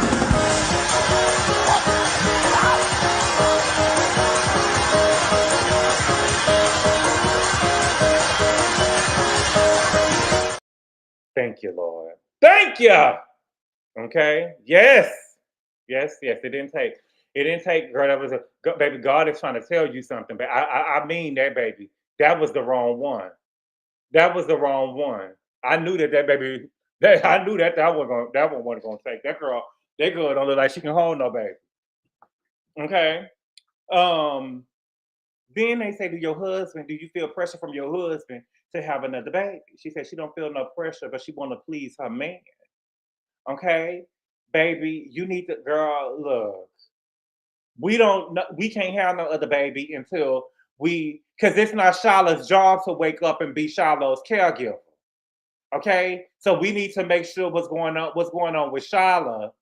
Thank you, Lord. Thank you. Okay. Yes. Yes. Yes. It didn't take. It didn't take, girl. That was baby. God is trying to tell you something, but I mean that, baby. That was the wrong one. That was the wrong one. I knew that baby. I knew that one wasn't gonna take. That girl don't look like she can hold no baby. Okay. Then they say to your husband, do you feel pressure from your husband to have another baby? She said she don't feel no pressure, but she want to please her man. Okay, baby, you need to, girl, look. We can't have no other baby until because it's not Shiloh's job to wake up and be Shiloh's caregiver. Okay, so we need to make sure what's going on with Shiloh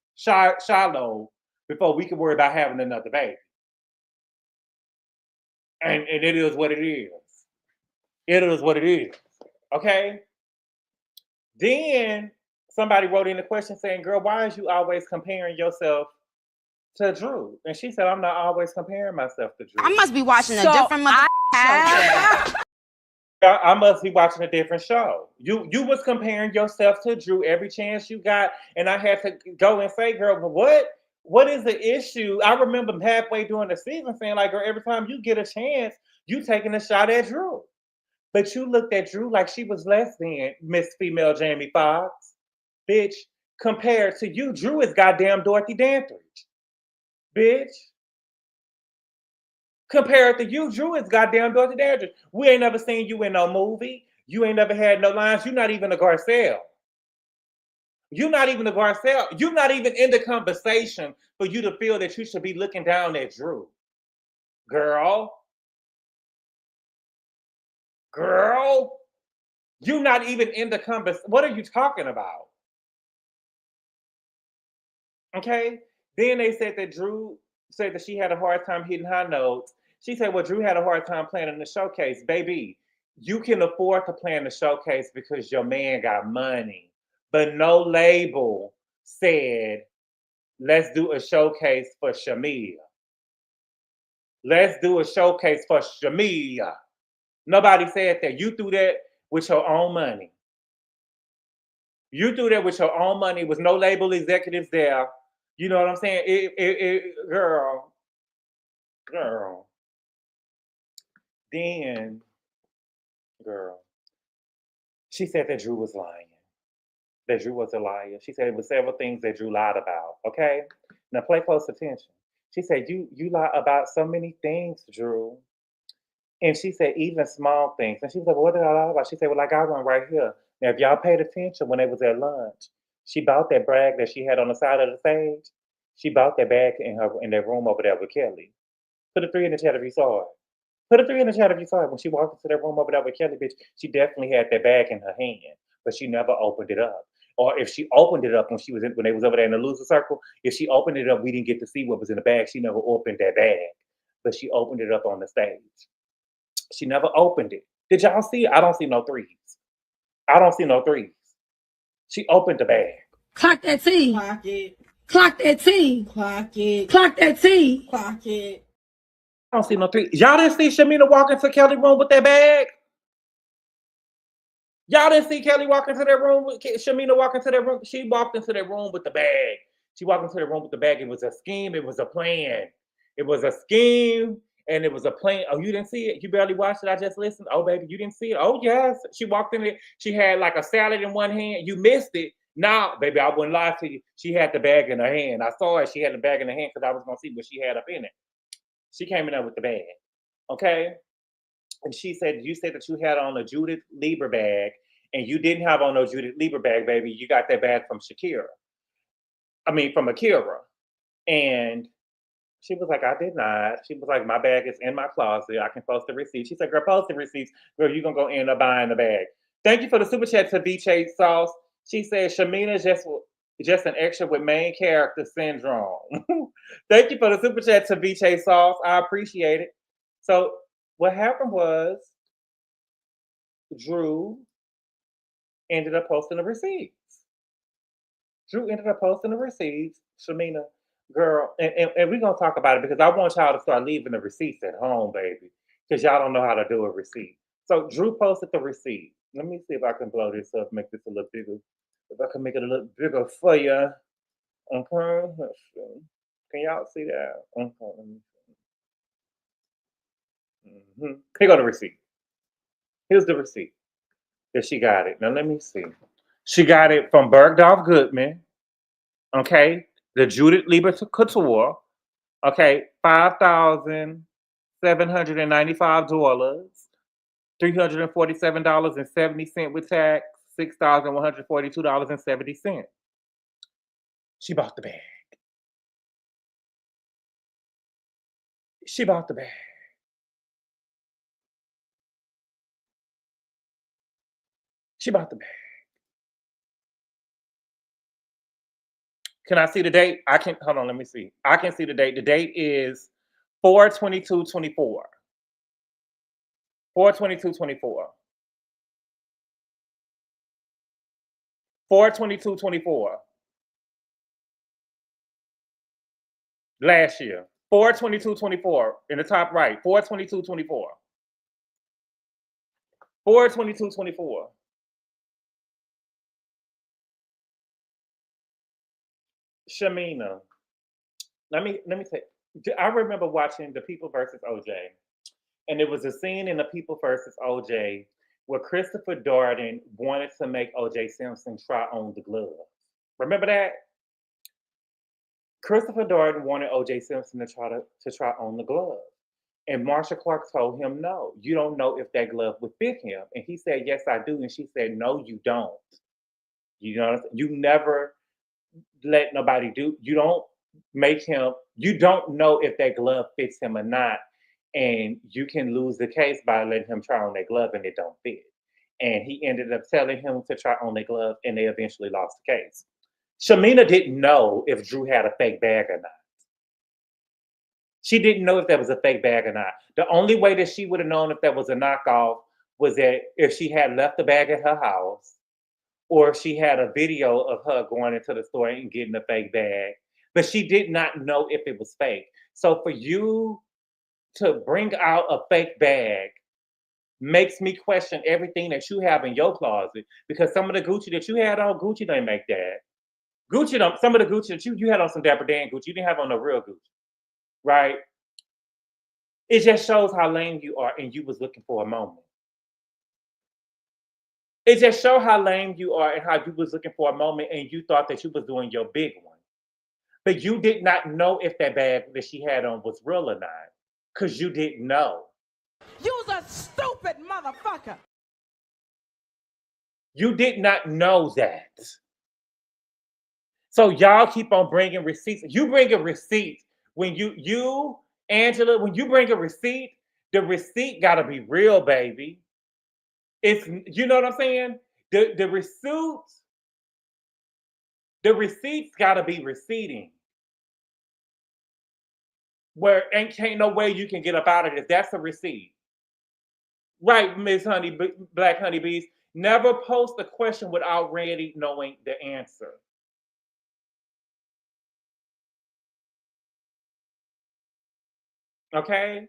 before we can worry about having another baby. And it is what it is. It is what it is. Okay. Then somebody wrote in the question saying, "Girl, why is you always comparing yourself to Drew?" And she said, "I'm not always comparing myself to Drew. I must be watching a different show. I must be watching a different show. You was comparing yourself to Drew every chance you got, and I had to go and say, girl, what is the issue?" I remember halfway during the season saying, like, girl, every time you get a chance, you taking a shot at Drew. But you looked at Drew like she was less than Miss Female Jamie Foxx. Bitch, compared to you, Drew is goddamn Dorothy Dandridge. Bitch. Compared to you, Drew is goddamn Dorothy Dandridge. We ain't never seen you in no movie. You ain't never had no lines. You're not even a Garcelle. You're not even a Garcelle. You're not even in the conversation for you to feel that you should be looking down at Drew. Girl, you're not even in the conversation. What are you talking about? Okay. Then they said that Drew said that she had a hard time hitting high notes. She said, well, Drew had a hard time planning the showcase. Baby, you can afford to plan the showcase because your man got money. But no label said, let's do a showcase for Shamea. Let's do a showcase for Shamea. Nobody said that. You threw that with your own money. You threw that with your own money. With no label executives there. You know what I'm saying? Girl. Then, girl, she said that Drew was lying. That Drew was a liar. She said it was several things that Drew lied about. Okay? Now play close attention. She said, you lie about so many things, Drew. And she said, even small things. And she was like, well, what did I lie about? She said, well, I got one right here. Now, if y'all paid attention when they was at lunch, she bought that bag that she had on the side of the stage. She bought that bag in that room over there with Kelly. Put a 3 in the chat if you saw it. Put a 3 in the chat if you saw it. When she walked into that room over there with Kelly, bitch, she definitely had that bag in her hand, but she never opened it up. Or if she opened it up when they was over there in the loser circle, if she opened it up, we didn't get to see what was in the bag. She never opened that bag, but she opened it up on the stage. She never opened it. Did y'all see it? I don't see no 3s. I don't see no 3s. She opened the bag. Clock that T. Clock it. Clock that T. Clock it. Clock that T. Clock it. I don't see no 3. Y'all didn't see Shamea walk into Kelly's room with that bag? Y'all didn't see Kelly walk into that room with Shamea walk into that room? She walked into that room with the bag. She walked into the room with the bag. It was a scheme. It was a plan. It was a scheme. And it was a plan. Oh, you didn't see it? You barely watched it? I just listened. Oh, baby, you didn't see it? Oh, yes. She walked in there. She had like a salad in one hand. You missed it. Nah, baby, I wouldn't lie to you. She had the bag in her hand. I saw it. She had the bag in her hand because I was going to see what she had up in it. She came in there with the bag. Okay? And she said, you said that you had on a Judith Lieber bag, and you didn't have on no Judith Lieber bag, baby. You got that bag from from Akira. And she was like, I did not. She was like, my bag is in my closet. I can post the receipt. She said, girl, post the receipts. Girl, you're going to go end up buying the bag. Thank you for the super chat to VJ Sauce. She said, Shamea is just an extra with main character syndrome. Thank you for the super chat to VJ Sauce. I appreciate it. So what happened was Drew ended up posting the receipts. Shamea, girl, and we're going to talk about it because I want y'all to start leaving the receipts at home, baby, because y'all don't know how to do a receipt. So Drew posted the receipt. Let me see if I can blow this up, make this a little bigger. If I can make it a little bigger for you. Okay, let's see. Can y'all see that? Okay, let me see. Here go the receipt. Here's the receipt that she got it. Now let me see. She got it from Bergdorf Goodman. Okay, the Judith Lieber Couture. Okay, $5,795, $347.70 with tax, $6,142.70. She bought the bag. She bought the bag. She bought the bag. Can I see the date? I can, hold on, let me see. I can see the date. The date is 4/22/24. 4/22/24. 4/22/24. Last year. 4/22/24 in the top right. 4/22/24. 4/22/24. Shamea, let me say, I remember watching The People versus OJ, and it was a scene in The People versus OJ where Christopher Darden wanted to make OJ Simpson try on the glove. Remember that? Christopher Darden wanted OJ Simpson to try on the glove. And Marsha Clark told him, no, you don't know if that glove would fit him. And he said, yes, I do. And she said, no, you don't. You know, you never let nobody do. You don't make him, you don't know if that glove fits him or not. And you can lose the case by letting him try on that glove and it don't fit. And he ended up telling him to try on that glove and they eventually lost the case. Shamea didn't know if Drew had a fake bag or not. She didn't know if that was a fake bag or not. The only way that she would have known if that was a knockoff was that if she had left the bag at her house or if she had a video of her going into the store and getting a fake bag. But she did not know if it was fake. So for you to bring out a fake bag, makes me question everything that you have in your closet, because some of the Gucci that you had on, Gucci didn't make that. Gucci don't. Some of the Gucci that you had on some Dapper Dan Gucci, you didn't have on the real Gucci, right? It just shows how lame you are, and you was looking for a moment. It just shows how lame you are and how you was looking for a moment, and you thought that you was doing your big one. But you did not know if that bag that she had on was real or not, because you didn't know. You's a stupid motherfucker. You did not know that. So y'all keep on bringing receipts. You bring a receipt when you, Angela, when you bring a receipt, the receipt gotta be real, baby. It's, you know what I'm saying? The receipts gotta be receipting. Where ain't no way you can get up out of this. That's a receipt. Right, Miss Honey, Black Honeybees. Never post a question without already knowing the answer. Okay?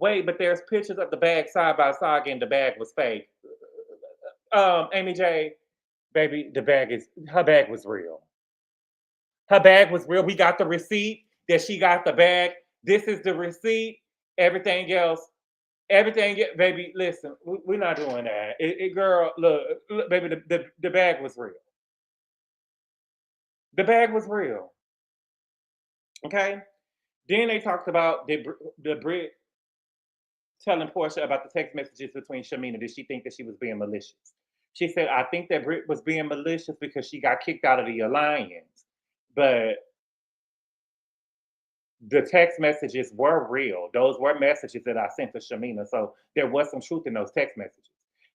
Wait, but there's pictures of the bag side by side and the bag was fake. Amy J, baby, her bag was real. Her bag was real. We got the receipt that she got the bag. This is the receipt. Everything else, baby, listen, we're not doing that. Girl, look, baby, the bag was real. The bag was real. Okay? Then they talked about the Brit telling Porsha about the text messages between Shamea. Did she think that she was being malicious? She said, I think that Brit was being malicious because she got kicked out of the alliance. But the text messages were real. Those were messages that I sent to Shamea. So there was some truth in those text messages.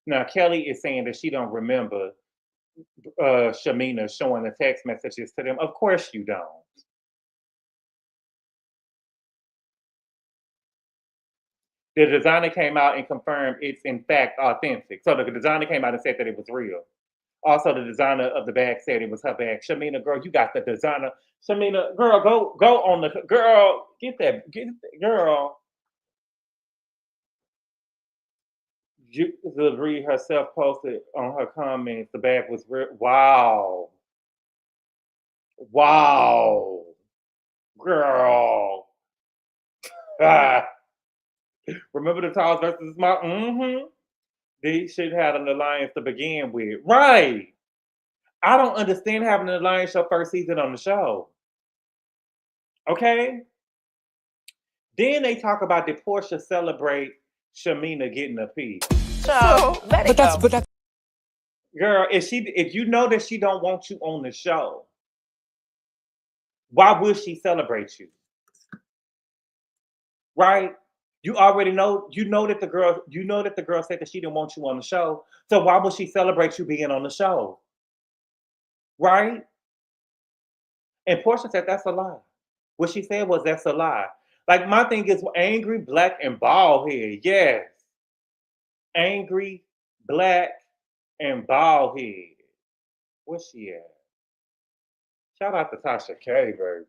Now, Kelly is saying that she don't remember Shamea showing the text messages to them. Of course you don't. The designer came out and confirmed it's in fact authentic. So the designer came out and said that it was real. Also, the designer of the bag said it was her bag. Shamea, girl, you got the designer. Shamea, girl, go on the girl. Get that girl. Julie herself posted on her comments. The bag was real. Wow, girl. Remember the Tallest versus the Small? Mm-hmm. They should have an alliance to begin with. Right. I don't understand having an alliance your first season on the show. Okay? Then they talk about did Porsha celebrate Shamea getting a piece. So let it go. Girl, if you know that she don't want you on the show, why would she celebrate you? Right? You already know, you know that the girl said that she didn't want you on the show. So why would she celebrate you being on the show? Right? And Porsha said that's a lie. What she said was that's a lie. Like, my thing is angry, black, and bald head. Yes. Angry, black, and bald head. Where's she at? Shout out to Tasha K, baby.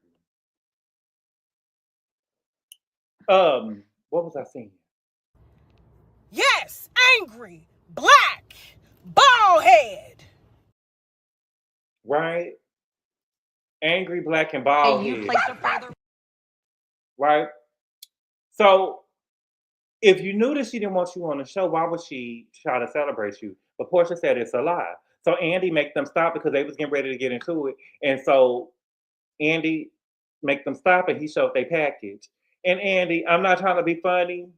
What was I saying? Yes, angry, black, bald head. Right? Angry, black, and bald head. Right? So, if you knew that she didn't want you on the show, why would she try to celebrate you? But Porsha said it's a lie. So Andy make them stop because they was getting ready to get into it. And so Andy make them stop and he showed their package. And Andy, I'm not trying to be funny.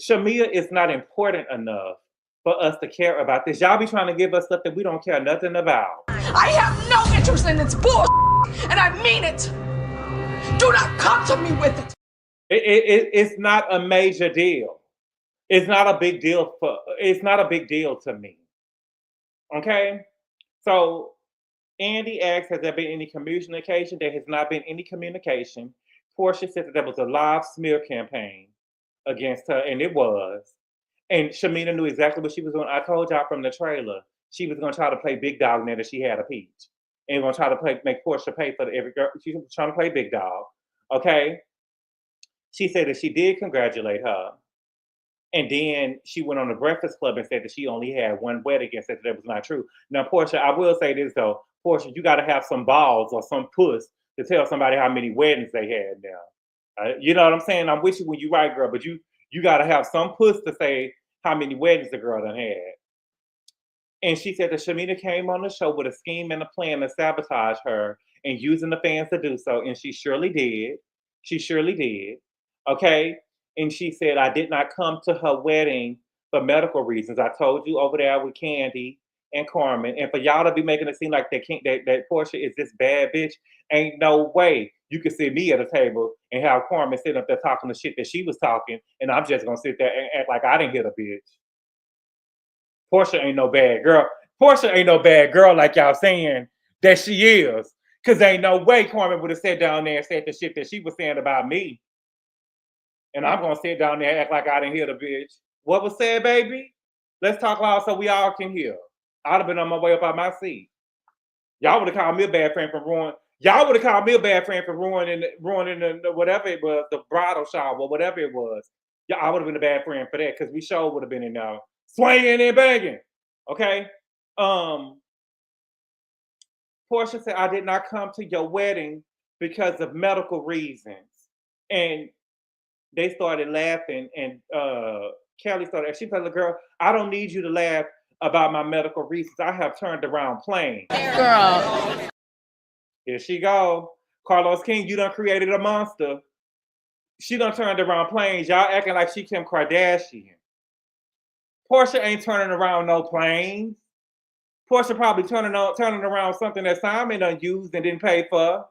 Shamea is not important enough for us to care about this. Y'all be trying to give us stuff that we don't care nothing about. I have no interest in this bullshit, and I mean it. Do not come to me with it. It's not a major deal. It's not a big deal to me. Okay? So Andy asks, has there been any communication? There has not been any communication. Porsha said that there was a live smear campaign against her, and it was. And Shamea knew exactly what she was doing. I told y'all from the trailer, she was going to try to play big dog now that she had a peach. And going to try to make Porsha pay for every girl. She was trying to play big dog. Okay? She said that she did congratulate her. And then she went on the Breakfast Club and said that she only had one wedding and said that was not true. Now, Porsha, I will say this though. Porsha, you got to have some balls or some puss to tell somebody how many weddings they had now. You know what I'm saying? I'm with you when you right, girl, but you got to have some puss to say how many weddings the girl done had. And she said that Shamea came on the show with a scheme and a plan to sabotage her and using the fans to do so. And she surely did. She surely did. Okay. And she said, I did not come to her wedding for medical reasons. I told you over there with Candy and Carmen. And for y'all to be making it seem like that Porsha is this bad bitch, ain't no way you could see me at a table and have Carmen sitting up there talking the shit that she was talking. And I'm just going to sit there and act like I didn't hit a bitch. Porsha ain't no bad girl. Porsha ain't no bad girl like y'all saying that she is. Because ain't no way Carmen would have sat down there and said the shit that she was saying about me. And I'm going to sit down there and act like I didn't hear the bitch. What was said, baby? Let's talk loud so we all can hear. I'd have been on my way up out my seat. Y'all would have called me a bad friend for ruining. Y'all would have called me a bad friend for ruining the whatever it was, the bridal shower, whatever it was. Yeah, I would have been a bad friend for that because we sure would have been in there swinging and banging. Okay. Porsha said, I did not come to your wedding because of medical reasons. And they started laughing, and Kelly started, she said, girl, I don't need you to laugh about my medical reasons. I have turned around planes. Girl. Here she go. Carlos King, you done created a monster. She done turned around planes. Y'all acting like she Kim Kardashian. Porsha ain't turning around no planes. Porsha probably turning around something that Simon done used and didn't pay for.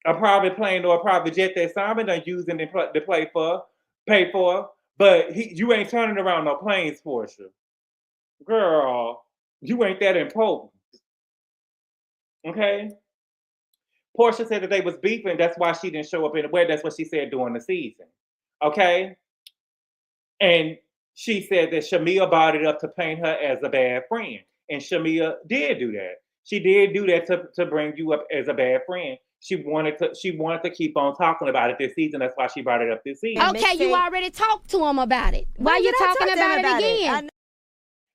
A private plane or a private jet that Simon done used and didn't pay for. But you ain't turning around no planes, Porsha. Girl, you ain't that important. Okay? Porsha said that they was beefing. That's why she didn't show up in the wedding. That's what she said during the season. Okay? And she said that Shamea brought it up to paint her as a bad friend. And Shamea did do that. She did do that to bring you up as a bad friend. She wanted to keep on talking about it this season. That's why she brought it up this season. Okay, you already talked to him about it. Why you talking about it again?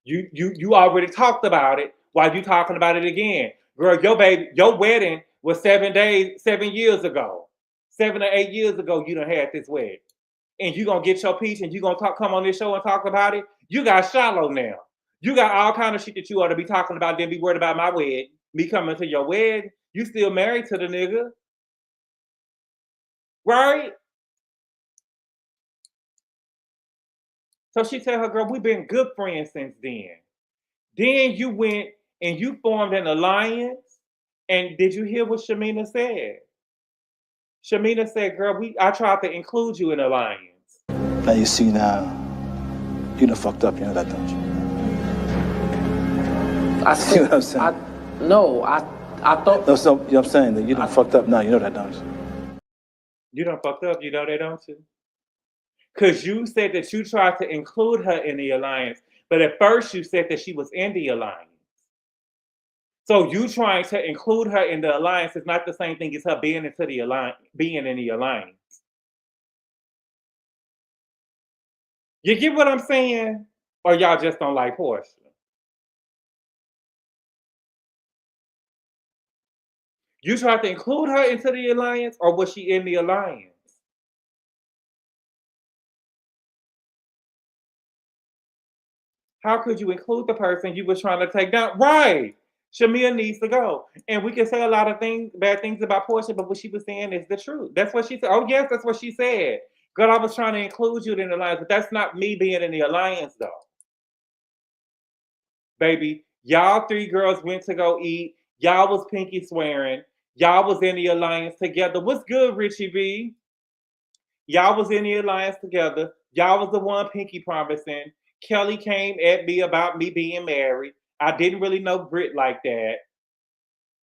You already talked about it. Why you talking about it again? Girl, your wedding was 7 years ago. 7 or 8 years ago, you done had this wedding. And you gonna get your piece and you gonna come on this show and talk about it. You got shallow now. You got all kind of shit that you ought to be talking about, then be worried about my wedding. Me coming to your wedding. You still married to the nigga. Right? So she tell her, girl, we've been good friends since then. Then you went and you formed an alliance. And did you hear what Shamea said? Shamea said, girl, I tried to include you in an alliance. Now you see now, you done fucked up, you know that, don't you? I see what I'm saying? I thought... No, so, you know what I'm saying? That you done fucked up now, you know that, don't you? You done fucked up, you know that, don't you? Because you said that you tried to include her in the alliance, but at first you said that she was in the alliance. So you trying to include her in the alliance is not the same thing as her being in the alliance. You get what I'm saying? Or y'all just don't like Porsha? You tried to include her into the alliance, or was she in the alliance? How could you include the person you were trying to take down? Right. Shamea needs to go. And we can say a lot of bad things about Porsha, but what she was saying is the truth. That's what she said. Oh, yes, that's what she said. Girl, I was trying to include you in the alliance, but that's not me being in the alliance, though. Baby, y'all three girls went to go eat. Y'all was pinky swearing. Y'all was in the alliance together. What's good, Richie B? Y'all was in the alliance together. Y'all was the one pinky promising. Kelly came at me about me being married. I didn't really know Brit like that,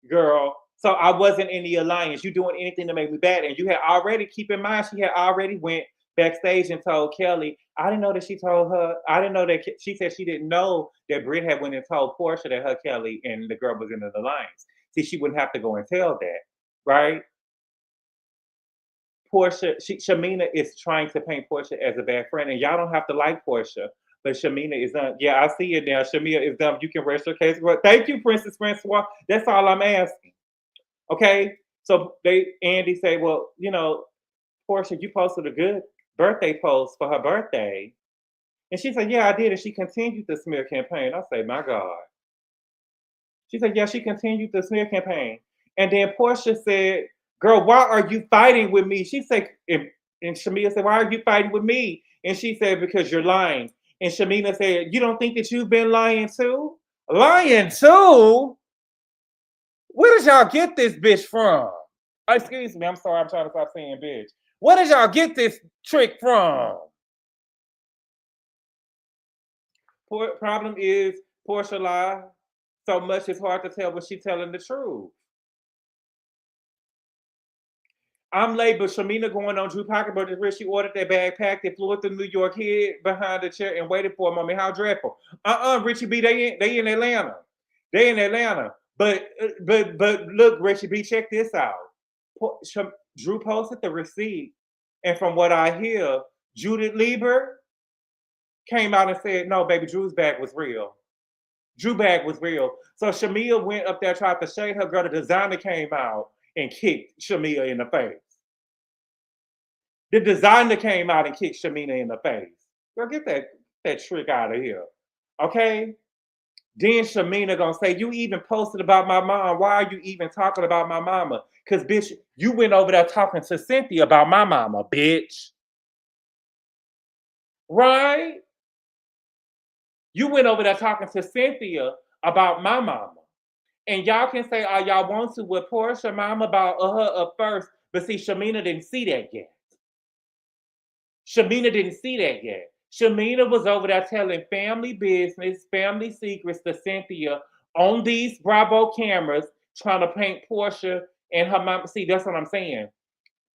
girl. So I wasn't in the alliance. You doing anything to make me bad. And you had already, keep in mind, she had already went backstage and told Kelly. I didn't know that she told her. I didn't know that she said she didn't know that Brit had went and told Porsha that her Kelly and the girl was in the alliance. See, she wouldn't have to go and tell that, right? Porsha, Shamina is trying to paint Porsha as a bad friend, and y'all don't have to like Porsha, but Shamina is done. Yeah, I see it now. Shamina is done. You can rest your case. Well, thank you, Princess Francois. That's all I'm asking. Okay, so Andy say, well, Porsha, you posted a good birthday post for her birthday, and she said, yeah, I did, and she continued the smear campaign. I say, my God. She said, yeah, she continued the smear campaign. And then Porsha said, girl, why are you fighting with me? She said, and Shamia said, why are you fighting with me? And she said, because you're lying. And Shamina said, you don't think that you've been lying too? Lying too? Where did y'all get this bitch from? Excuse me, I'm sorry, I'm trying to stop saying bitch. Where did y'all get this trick from? Problem is, Porsha lie so much it's hard to tell when she's telling the truth. I'm late, but Shamina going on Drew Pocketbook is where she ordered that bag packed and flew it to New York, hid behind the chair and waited for a moment. How dreadful. Richie B, they in Atlanta. They in Atlanta. But look, Richie B, check this out. Drew posted the receipt, and from what I hear, Judith Lieber came out and said, no, baby, Drew's bag was real. Drew bag was real. So Shamia went up there, tried to shade her girl. The designer came out and kicked Shamia in the face. The designer came out and kicked Shamina in the face. Girl, get that trick out of here. Okay? Then Shamina gonna say, you even posted about my mom. Why are you even talking about my mama? Because, bitch, you went over there talking to Cynthia about my mama, bitch. Right? You went over there talking to Cynthia about my mama. And y'all can say all y'all want to with Porsha mama about her up first, but see, Shamina didn't see that yet. Shamina didn't see that yet. Shamina was over there telling family business, family secrets to Cynthia on these Bravo cameras, trying to paint Porsha and her mama. See, that's what I'm saying.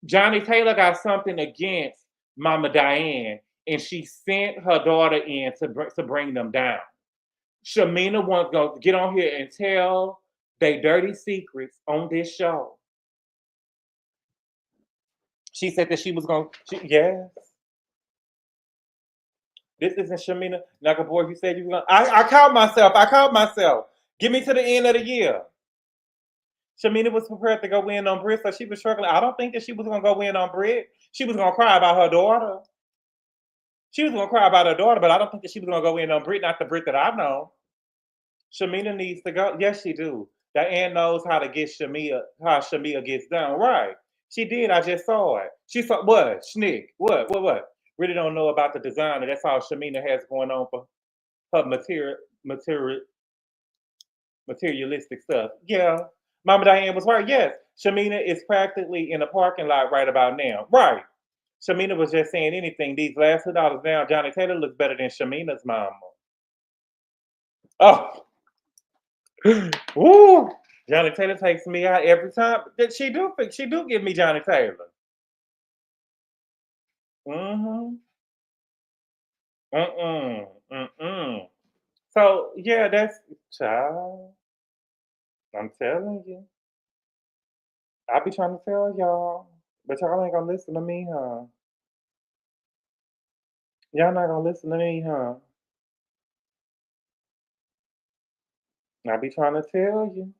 Johnny Taylor got something against Mama Diane, and she sent her daughter in to bring them down. Shamina wants to get on here and tell they dirty secrets on this show. She said that she was going to, yes. This isn't Shamina. Like a boy, you said you were going to, I caught myself. Get me to the end of the year. Shamina was prepared to go in on Britt, so she was struggling. I don't think that she was going to go in on Britt. She was going to cry about her daughter. She was going to cry about her daughter, but I don't think that she was going to go in on Britt, not the Britt that I know. Shamina needs to go. Yes, she do. Diane knows how to get Shamia, how Shamia gets down. Right. She did. I just saw it. She saw what? Schnick. What? Really don't know about the designer. That's all Shamina has going on for her materialistic stuff. Yeah. Mama Diane was right. Yes. Shamina is practically in the parking lot right about now. Right. Shamina was just saying anything. These last $2 down, Johnny Taylor looks better than Shamina's mama. Oh. Woo! Johnny Taylor takes me out every time. She do give me Johnny Taylor. So yeah, that's child. I'm telling you. I be trying to tell y'all, but y'all ain't gonna listen to me, huh? Y'all not gonna listen to me, huh? I be trying to tell you.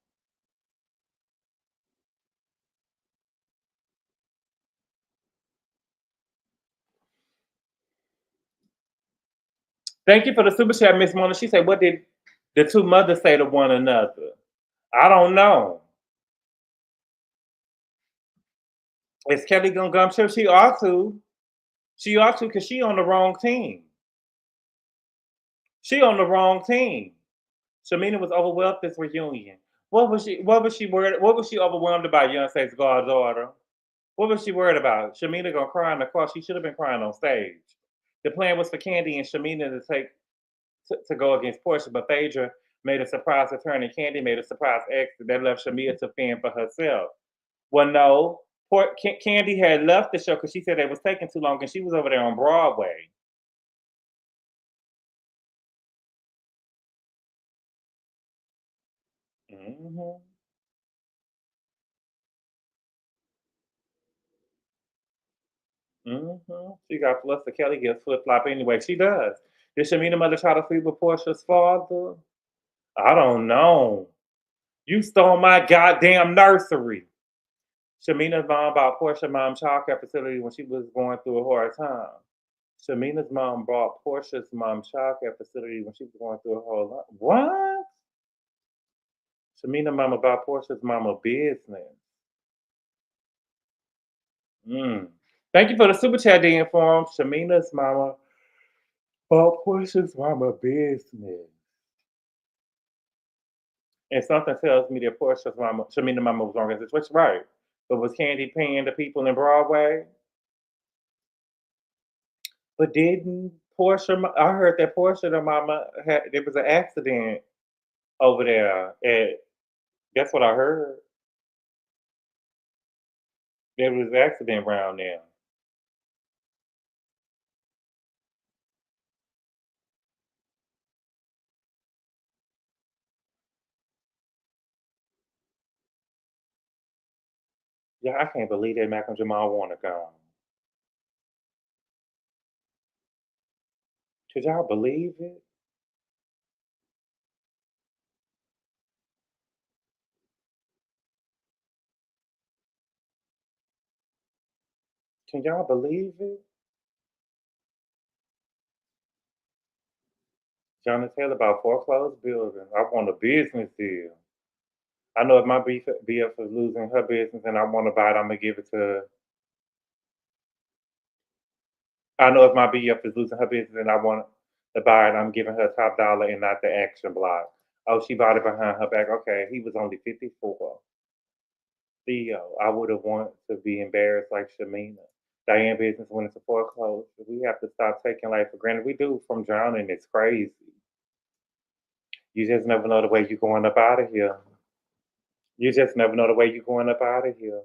Thank you for the super chat, Miss Mona. She said, what did the two mothers say to one another? I don't know. Is Kelly gonna come to? She ought to. She ought to, because she on the wrong team. She on the wrong team. Shamina was overwhelmed this reunion. What was she worried? What was she overwhelmed about Beyonce's goddaughter? What was she worried about? Shamina gonna cry on the cross. She should have been crying on stage. The plan was for Candy and Shamina to go against Porsha, but Phaedra made a surprise return and Candy made a surprise exit that left Shamia to fend for herself. Well, no, Candy had left the show because she said it was taking too long and she was over there on Broadway. She got Fluster Kelly gets flip flop anyway. She does. Did Shamina mother try to sleep with Portia's father? I don't know. You stole my goddamn nursery. Shamina's mom bought Porsha mom child care facility when she was going through a hard time. Shamina's mom bought Portia's mom child care facility when she was going through a whole lot. What? Shamina mama bought Portia's mama business. Thank you for the super chat, Dan Forum. Shamina's mama bought Portia's mama business. And something tells me that Portia's mama, Shamina mama was wrong in this situation. Right. But was Candy paying the people in Broadway? But didn't Portia, I heard that Portia, the mama, there was an accident over there. That's what I heard. There was an accident around there. Yeah, I can't believe that Malcolm Jamal Warner gone. Could y'all believe it? Can y'all believe it? Johnny Taylor about foreclosed building. I want a business deal. I know if my BF is losing her business and I want to buy it, I'm gonna give it to. I know if my BF is losing her business and I want to buy it, I'm giving her top dollar and not the action block. Oh, she bought it behind her back. Okay, he was only 54. Theo, I would have wanted to be embarrassed like Shamina. Diane business went into foreclosure. We have to stop taking life for granted. We do from drowning. It's crazy. You just never know the way you're going up out of here. You just never know the way you're going up out of here.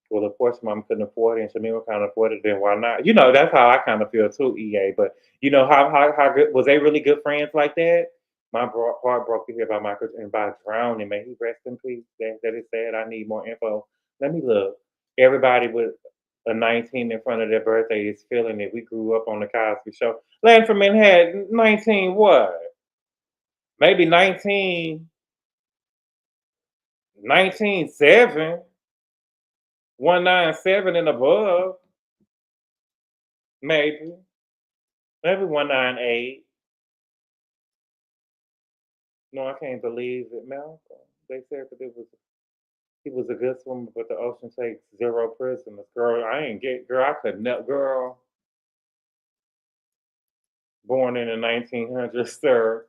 Well, of course, mom couldn't afford it, and Shamima can't afford it. Then why not? You know, that's how I kind of feel too, EA. But you know, how good was they really good friends like that? My heart broke to hear about Michael and by drowning. May he rest in peace. That is sad. I need more info. Let me look. Everybody with a 19 in front of their birthday is feeling it. We grew up on the Cosby Show. Lanford had 19 what? Maybe 19.7. 197 and above. Maybe 198. No, I can't believe it, Malcolm. They said that he was a good swimmer, but the ocean takes 0 prisoners. Girl, I could never, girl. Born in the 1900s, sir.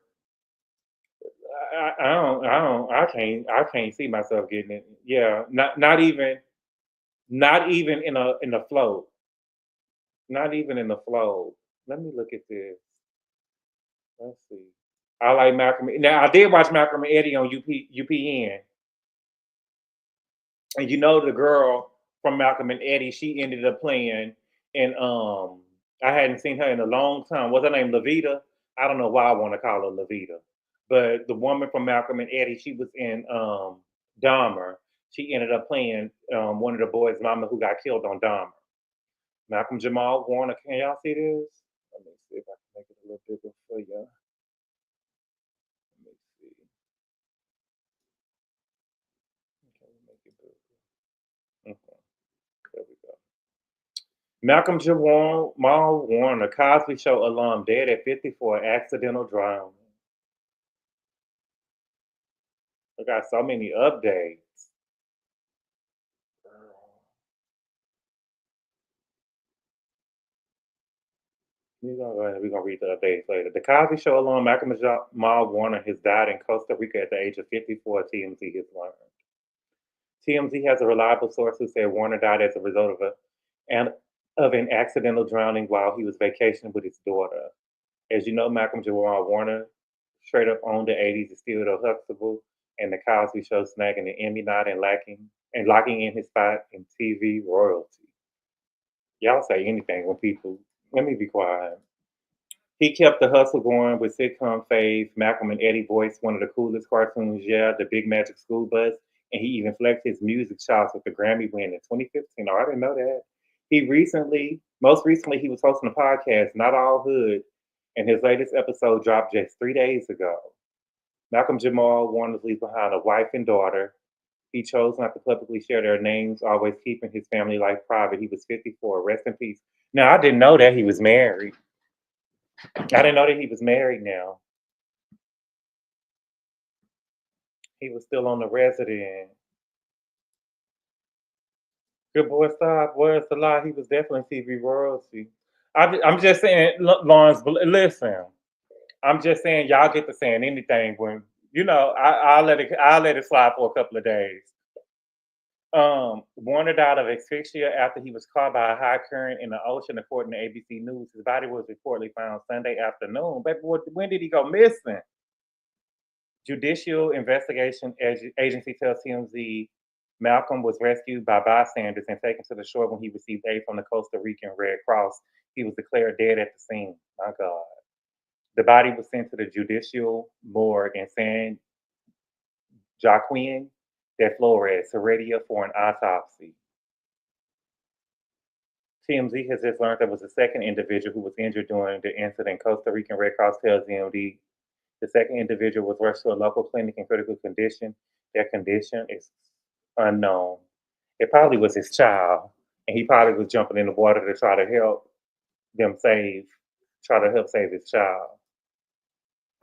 I can't see myself getting it. Yeah, not even in a float. Not even in the float. Let me look at this. Let's see. I like Malcolm. Now I did watch Malcolm and Eddie on UPN, and you know the girl from Malcolm and Eddie. She ended up playing, and I hadn't seen her in a long time. What's her name? Levita. I don't know why I want to call her Levita, but the woman from Malcolm and Eddie. She was in Dahmer. She ended up playing one of the boys' mama who got killed on Dahmer. Malcolm Jamal Warner. Can y'all see this? Let me see if I can make it a little bigger for you. Let me see. Okay, make it bigger. Okay, there we go. Malcolm Jamal Warner, Cosby Show alum, dead at 54, accidental drowning. I got so many updates. We're gonna read the updates later. The Cosby Show alum Malcolm Jamal Warner has died in Costa Rica at the age of 54. TMZ has learned. TMZ has a reliable source who said Warner died as a result of an accidental drowning while he was vacationing with his daughter. As you know, Malcolm Jamal Warner straight up owned the 80s as Theodore Huxtable and the Cosby Show, snagging an Emmy nod and locking in his spot in TV royalty. Y'all say anything when people. Let me be quiet. He kept the hustle going with sitcom faves. Malcolm and Eddie voiced one of the coolest cartoons, The Big Magic School Bus. and he even flexed his music chops with the Grammy win in 2015. Oh, I didn't know that. Most recently, he was hosting a podcast, Not All Hood, and his latest episode dropped just 3 days ago. Malcolm Jamal Warner leaves behind a wife and daughter. He chose not to publicly share their names, always keeping his family life private. He was 54. Rest in peace. Now, I didn't know that he was married. I didn't know that he was married now. He was still on the resident. Good boy, stop. Where's the lie? He was definitely TV royalty. I'm just saying, Lawrence, listen. I'm just saying, y'all get to saying anything when I'll let it slide for a couple of days. Warner died of asphyxia after he was caught by a high current in the ocean, according to ABC News. His body was reportedly found Sunday afternoon. But when did he go missing? Judicial Investigation Agency tells TMZ Malcolm was rescued by bystanders and taken to the shore when he received aid from the Costa Rican Red Cross. He was declared dead at the scene. My God. The body was sent to the judicial morgue in San Joaquin de Flores, Heredia, for an autopsy. TMZ has just learned there was a second individual who was injured during the incident. Costa Rican Red Cross tells TMZ the second individual was rushed to a local clinic in critical condition. Their condition is unknown. It probably was his child, and he probably was jumping in the water to try to help save his child.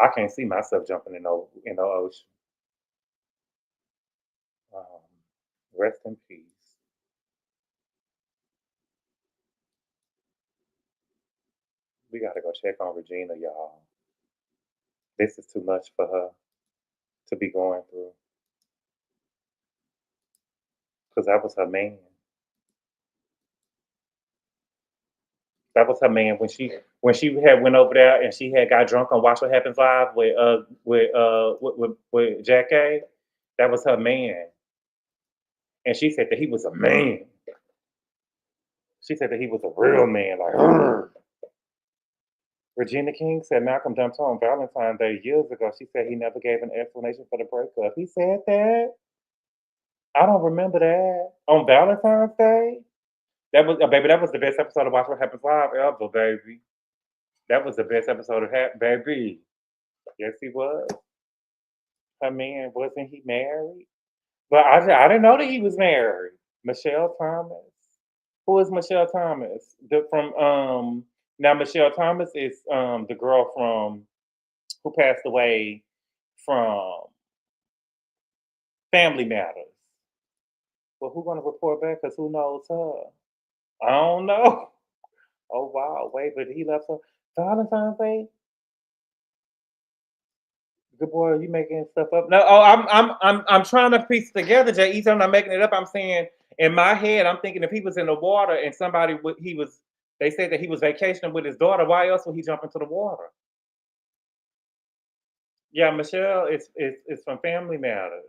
I can't see myself jumping in the ocean. Rest in peace. We gotta go check on Regina, y'all. This is too much for her to be going through. Because that was her man. That was her man when she had went over there and she had got drunk on Watch What Happens Live with Jack A. That was her man, and she said that he was a man. She said that he was a real man, like her. Regina King said Malcolm dumped her on Valentine's Day years ago. She said he never gave an explanation for the breakup. He said that. I don't remember that on Valentine's Day. That was baby. That was the best episode of Watch What Happens Live ever, baby. That was the best episode of baby. Yes, he was. Her man, wasn't he married? But I didn't know that he was married. Michelle Thomas. Who is Michelle Thomas? Now Michelle Thomas is the girl who passed away from Family Matters. Well, who's gonna report back? Cause who knows her? I don't know. Oh wow, wait, but he left her Valentine's Day. Good boy, are you making stuff up? No, I'm trying to piece it together, Jay. I'm not making it up. I'm saying in my head, I'm thinking if he was in the water and they said that he was vacationing with his daughter. Why else would he jump into the water? Yeah, Michelle is from Family Matters.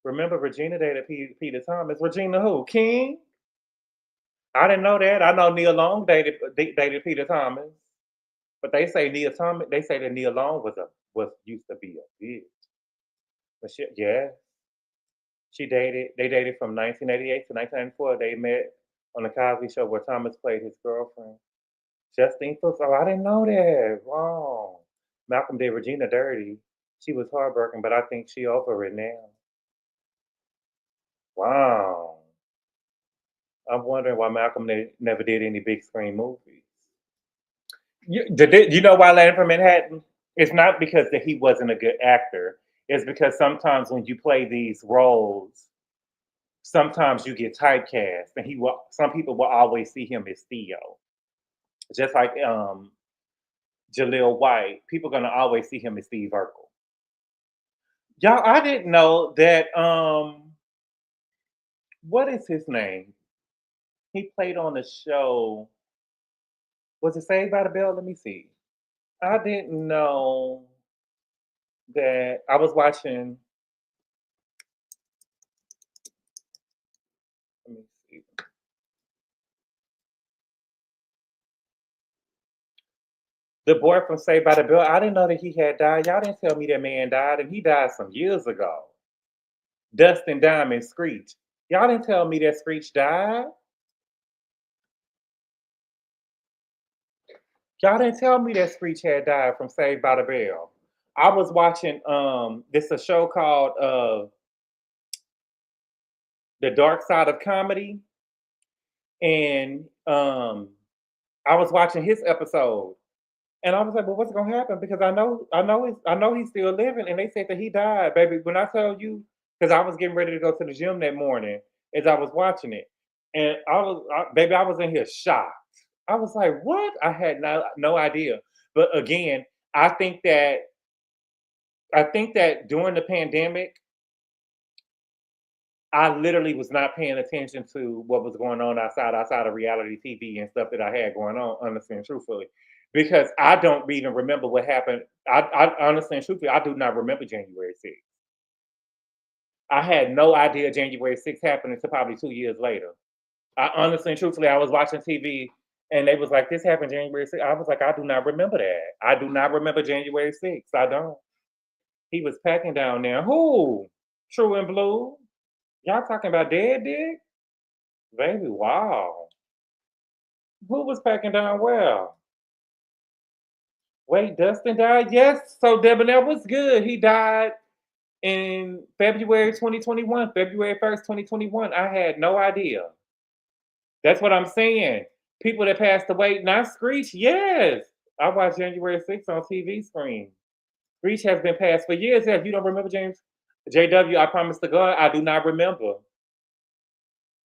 Remember, Regina dated Peter Thomas. Regina who? King? I didn't know that. I know Neil Long dated Peter Thomas, but they say that Neil Long used to be a bitch. Michelle, yeah, they dated from 1988 to 1994. They met on the Cosby Show where Thomas played his girlfriend. Justine Fuchs. Oh, I didn't know that. Wrong. Malcolm did Regina dirty. She was heartbroken, but I think she over it now. Wow. I'm wondering why Malcolm never did any big screen movies. You know why Land from Manhattan? It's not because that he wasn't a good actor. It's because sometimes when you play these roles, sometimes you get typecast, and some people will always see him as Theo. Just like Jaleel White, people are gonna always see him as Steve Urkel. Y'all, I didn't know that. What is his name? He played on the show. Was it Saved by the Bell? Let me see. I didn't know that. I was watching. Let me see. The boy from Saved by the Bell. I didn't know that he had died. Y'all didn't tell me that man died, and he died some years ago. Dustin Diamond, Screech. Y'all didn't tell me that Screech died. Y'all didn't tell me that Screech had died from Saved by the Bell. I was watching this a show called The Dark Side of Comedy, and I was watching his episode, and I was like, "Well, what's gonna happen?" Because I know he's still living, and they said that he died, baby. When I tell you, because I was getting ready to go to the gym that morning as I was watching it, and baby, I was in here shocked. I was like, "What?" I had no idea. But again, I think that during the pandemic, I literally was not paying attention to what was going on outside of reality TV and stuff that I had going on, honestly and truthfully, because I don't even remember what happened. I honestly and truthfully, I do not remember January 6th. I had no idea January 6th happened until probably 2 years later. I honestly and truthfully, I was watching TV and they was like, "This happened January 6th." I was like, "I do not remember that. I do not remember January 6th. I don't." He was packing down there. Who? True and Blue? Y'all talking about Dead Dick? Baby, wow. Who was packing down well? Wait, Dustin died? Yes. So Debonair was good. He died in February 2021, February 1st, 2021. I had no idea. That's what I'm saying. People that passed away, not Screech, yes. I watched January 6th on TV screen. Screech has been passed for years. Yes, you don't remember James? JW, I promise to God, I do not remember.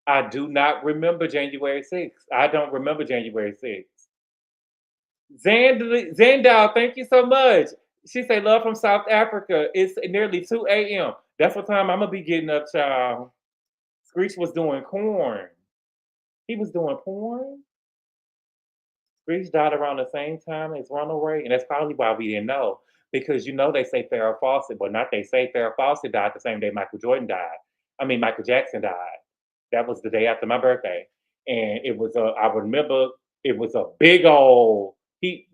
I do not remember January 6th. I don't remember January 6th. Zandal, thank you so much. She say love from South Africa. It's nearly 2 a.m. That's what time I'm gonna be getting up, child. Screech was doing corn. He was doing porn. Screech died around the same time as Ronald Reagan. That's probably why we didn't know. Because they say Farrah Fawcett, but not they say Farrah Fawcett died the same day Michael Jackson died. That was the day after my birthday. And it was I remember it was a big old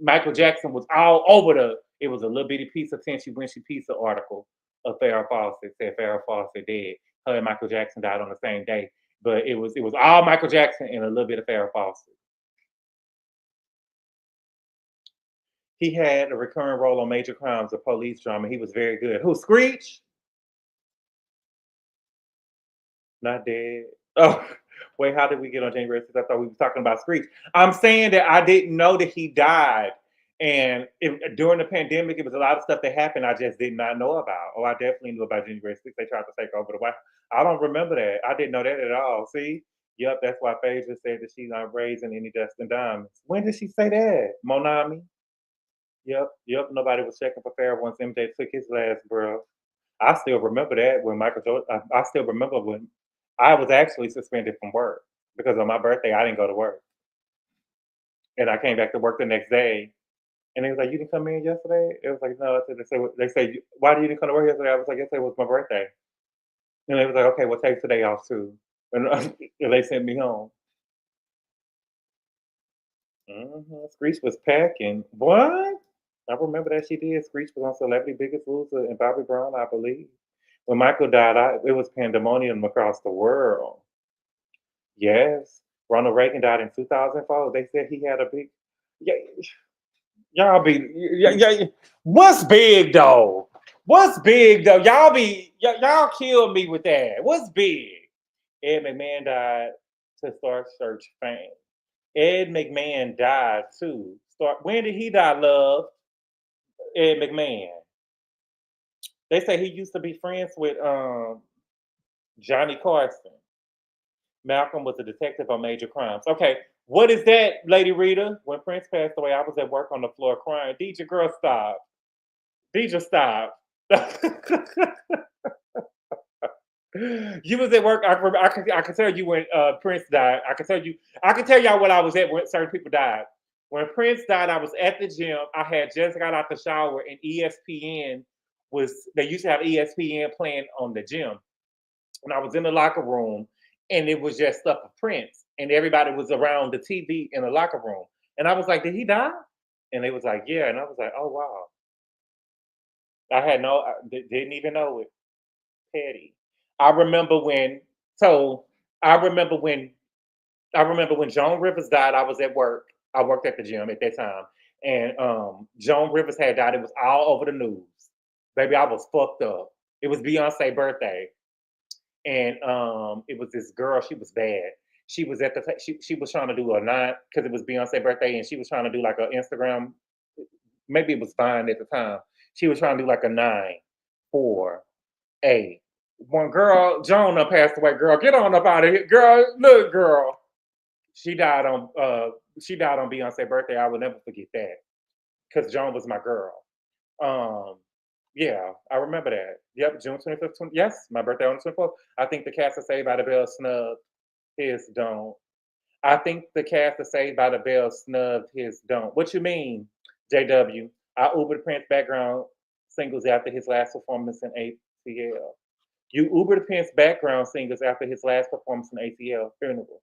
Michael Jackson was all over it was a little bitty piece of Tinchy Winchy piece of article of Farrah Fawcett said Farrah Fawcett dead. Her and Michael Jackson died on the same day. But it was all Michael Jackson and a little bit of Farrah Fawcett. He had a recurring role on Major Crimes, a police drama. He was very good. Who, Screech? Not dead. Oh, wait, how did we get on January 6th? I thought we were talking about Screech. I'm saying that I didn't know that he died. And during the pandemic, it was a lot of stuff that happened I just did not know about. Oh, I definitely knew about January 6th. They tried to take over the White House. I don't remember that. I didn't know that at all. See? Yep, that's why Phaedra said that she's not raising any Dustin Diamonds. When did she say that? Monami? Yep. Nobody was checking for Farrah once MJ took his last breath. I still remember that when Michael Jordan. I still remember when I was actually suspended from work because on my birthday I didn't go to work, and I came back to work the next day. And they was like, "You didn't come in yesterday?" It was like, "No." They say, "Why did you didn't come to work yesterday?" I was like, "Yesterday was my birthday." And they was like, "Okay, we'll take today off too." And they sent me home. Screech was packing. What? I remember that she did. Screech was on Celebrity Biggest Loser and Bobby Brown, I believe. When Michael died, it was pandemonium across the world. Yes. Ronald Reagan died in 2004. They said he had a big. Yeah, what's big though? What's big though? Y'all killed me with that. What's big? Ed McMahon died to start search fame. Ed McMahon died too. When did he die, love? Ed McMahon. They say he used to be friends with Johnny Carson. Malcolm was a detective on Major Crimes. Okay, what is that, Lady Rita? When Prince passed away, I was at work on the floor crying. Deidre, girl, stop. Deidre, stop. You was at work. I can tell you when Prince died. I can tell y'all what I was at when certain people died. When Prince died, I was at the gym. I had just got out the shower, and ESPN they used to have ESPN playing on the gym. And I was in the locker room, and it was just stuff of Prince, and everybody was around the TV in the locker room. And I was like, "Did he die?" And they was like, "Yeah." And I was like, "Oh, wow." I had didn't even know it. Petty. I remember when. So I remember when. I remember when Joan Rivers died. I was at work. I worked at the gym at that time, and Joan Rivers had died. It was all over the news. Baby, I was fucked up. It was Beyonce's birthday, and it was this girl. She was bad. She was at the. She was trying to do a 9 because it was Beyonce's birthday, and she was trying to do like an Instagram. Maybe it was fine at the time. She was trying to do like a 9, 4, 8. One girl, Joan passed away. Girl, get on up out of here. Girl, look, girl. She died on Beyonce's birthday. I will never forget that. Because Joan was my girl. Yeah, I remember that. Yep, June 25th. Yes, my birthday on the 24th. I think the cast of Saved by the Bell snubbed his don't. I think the cast of Saved by the Bell snubbed his don't. What you mean, JW? I Ubered Prince background singles after his last performance in ATL. You Ubered Prince background singles after his last performance in ATL funeral.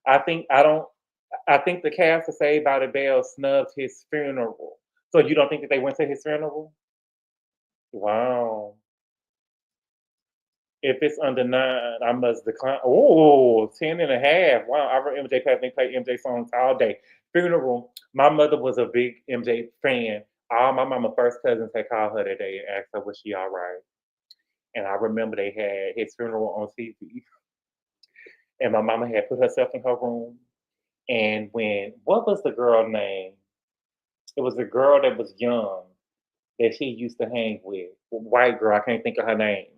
I think the cast of Saved by the Bell snubbed his funeral. So you don't think that they went to his funeral? Wow. If it's under 9, I must decline. Oh, 10 and a half. Wow. I remember MJ Pass, they play MJ songs all day. Funeral. My mother was a big MJ fan. All my mama first cousins had called her that day and asked her, was she all right? And I remember they had his funeral on TV. And my mama had put herself in her room. And what was the girl name? It was a girl that was young that she used to hang with. White girl, I can't think of her name.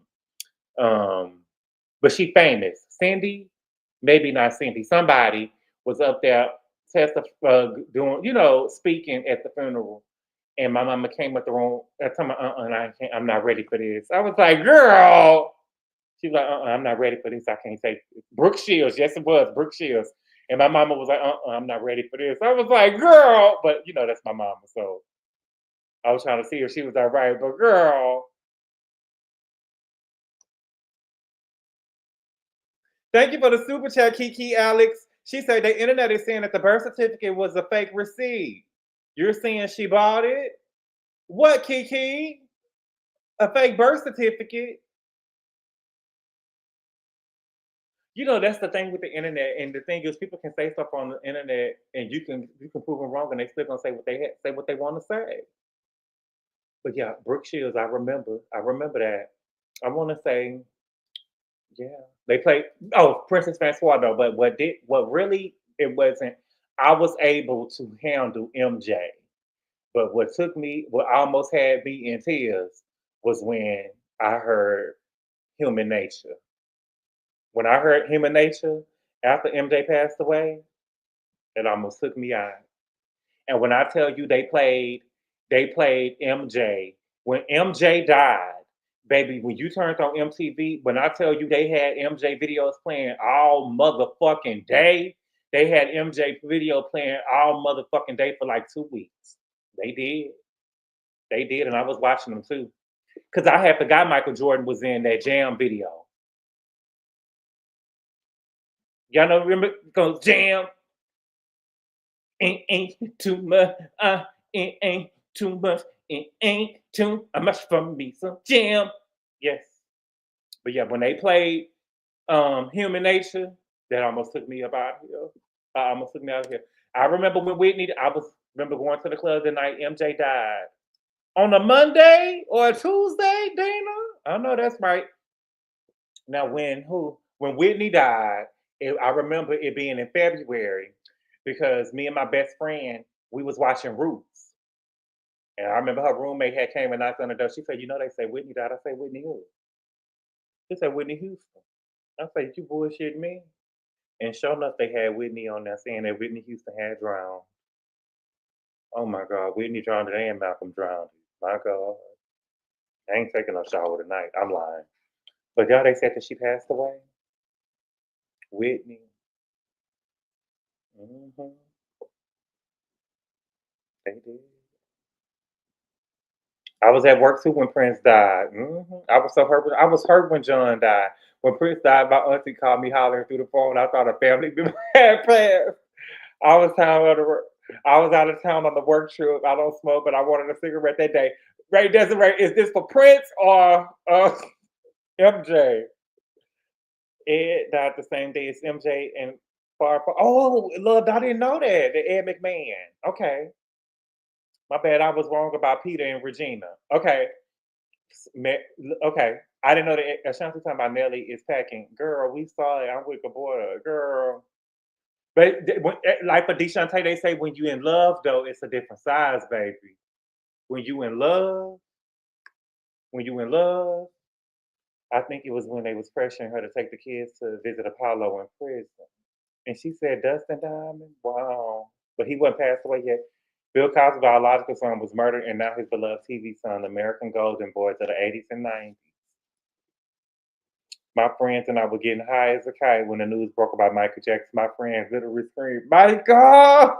But she famous. Cindy, maybe not Cindy. Somebody was up there doing, speaking at the funeral. And my mama came with the room. I told me, I'm not ready for this. I was like, girl. She's like, I'm not ready for this. I can't say Brooke Shields. Yes, it was Brooke Shields. And my mama was like, I'm not ready for this. I was like, girl. But, that's my mama. So I was trying to see if she was all right. But, girl. Thank you for the super chat, Kiki Alex. She said the internet is saying that the birth certificate was a fake receipt. You're saying she bought it? What, Kiki? A fake birth certificate? That's the thing with the internet, and the thing is, people can say stuff on the internet, and you can prove them wrong, and they still gonna say what they want to say. But yeah, Brooke Shields, I remember that. I want to say, yeah, they played. Oh, Princess Francois though, but what really it wasn't. I was able to handle MJ, but what almost had me in tears was when I heard Human Nature. When I heard Human Nature after MJ passed away, it almost took me out. And when I tell you they played MJ. When MJ died, baby, when you turned on MTV, when I tell you they had MJ videos playing all motherfucking day, they had MJ video playing all motherfucking day for like 2 weeks. They did, and I was watching them too. Because I had forgot Michael Jordan was in that Jam video. Y'all know, remember, goes Jam. Ain't too much. It ain't too much. It ain't too much for me. So Jam. Yes. But yeah, when they played Human Nature, that almost took me up out here. Almost took me out of here. I remember when remember going to the club the night MJ died. On a Monday or a Tuesday, Dana? I know that's right. Now when Whitney died, I remember it being in February because me and my best friend, we was watching Roots. And I remember her roommate had came and knocked on the door. She said, they say Whitney died. I say, Whitney who? She said, Whitney Houston. I said, you bullshit me? And sure enough, they had Whitney on there saying that Whitney Houston had drowned. Oh my God, Whitney drowned and Malcolm drowned. My God. I ain't taking no shower tonight. I'm lying. But y'all, they said that she passed away. Whitney. Mm-hmm. They did. I was at work too when Prince died. Mm-hmm. I was so hurt. I was hurt when John died. When Prince died, my auntie called me hollering through the phone. I thought a family member had passed. I was out of town on the work trip. I don't smoke, but I wanted a cigarette that day. Desiree, is this for Prince or MJ? Ed died the same day as MJ and Far. Oh, look, I didn't know that. The Ed McMahon. Okay. My bad. I was wrong about Peter and Regina. Okay. Okay. I didn't know that Ashanti talking about Nelly is packing. Girl, we saw it. I'm with the boy. Girl. But like for Deshante, they say when you in love, though, it's a different size, baby. When you in love, I think it was when they was pressuring her to take the kids to visit Apollo in prison. And she said, Dustin Diamond? Wow. But he wasn't passed away yet. Bill Cosby's biological son was murdered, and now his beloved TV son, American Golden Boys of the 80s and 90s. My friends and I were getting high as a kite when the news broke about Michael Jackson. My friends literally screamed, Michael!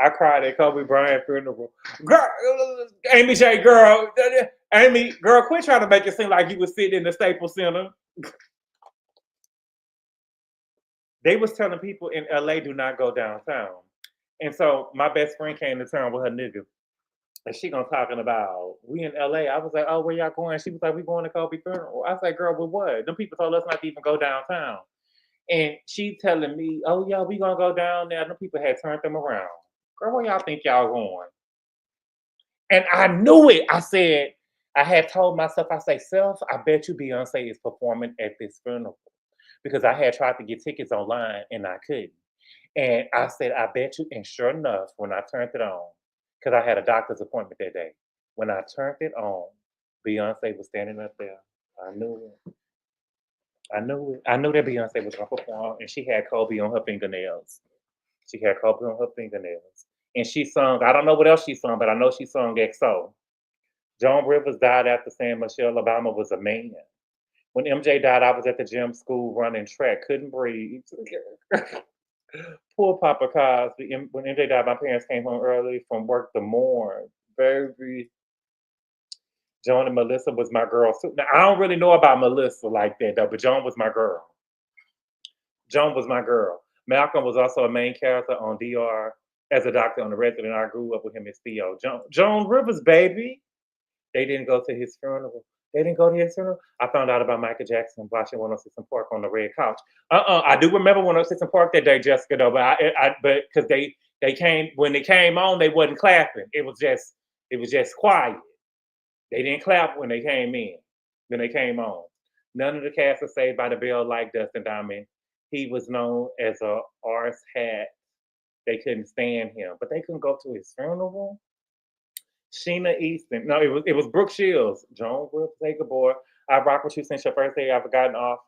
I cried at Kobe Bryant funeral. Girl, Amy J, girl. Amy, girl, quit trying to make it seem like you was sitting in the Staples Center. They was telling people in LA do not go downtown. And so my best friend came to town with her nigga. And she gonna talking about, we in LA. I was like, oh, where y'all going? She was like, we going to Kobe funeral. I was like, girl, with what? Them people told us not to even go downtown. And she telling me, oh, yeah, we gonna go down there. Them people had turned them around. Girl, where y'all think y'all going? And I knew it. I said, I had told myself, I say, self, I bet you Beyonce is performing at this funeral. Because I had tried to get tickets online and I couldn't. And I said, I bet you. And sure enough, when I turned it on, because I had a doctor's appointment that day, when I turned it on, Beyonce was standing up there. I knew it. I knew it. I knew that Beyonce was going to perform, and she had Kobe on her fingernails. And she sung, I don't know what else she sung, but I know she sung XO. Joan Rivers died after saying Michelle Obama was a man. When MJ died, I was at the gym school running track, couldn't breathe. Poor Papa Cosby. When MJ died, my parents came home early from work to mourn. Baby. Joan and Melissa was my girl. Now, I don't really know about Melissa like that, though, but Joan was my girl. Malcolm was also a main character on DR as a doctor on The Resident. I grew up with him as Theo. Joan Rivers, baby. They didn't go to his funeral. I found out about Michael Jackson watching 106 and Park on the red couch. I do remember 106 and Park that day, Jessica, though, but because they came, when they came on, they wasn't clapping. It was just quiet. They didn't clap when they came in. Then they came on. None of the cast was Saved by the Bell like Dustin Diamond. He was known as a arse hat. They couldn't stand him, but they couldn't go to his funeral. Sheena Easton. No, it was Brooke Shields. Joan Brooks, hey, good boy. I rock with you since your first day. I've gotten off.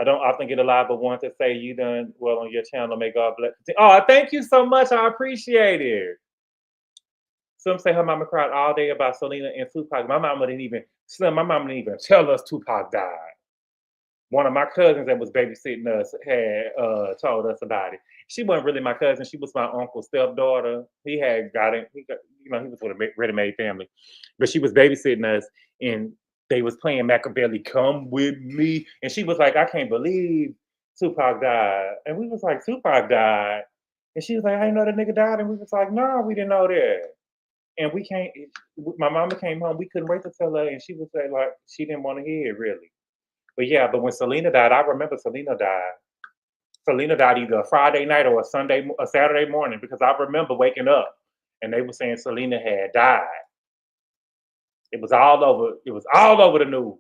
I don't often get a live, but want to say you done well on your channel. May God bless. Oh, thank you so much. I appreciate it. Some say her mama cried all day about Selena and Tupac. My mama didn't even tell us Tupac died. One of my cousins that was babysitting us had told us about it. She wasn't really my cousin. She was my uncle's stepdaughter. He was with a ready-made family. But she was babysitting us, and they was playing Machiavelli, Come With Me. And she was like, I can't believe Tupac died. And we was like, Tupac died? And she was like, I didn't know that nigga died. And we was like, no, we didn't know that. And my mama came home. We couldn't wait to tell her. And she would say, like, she didn't want to hear it, really. But yeah, but when Selena died, I remember Selena died. Selena died either a Friday night or a Saturday morning, because I remember waking up and they were saying Selena had died. It was all over the news.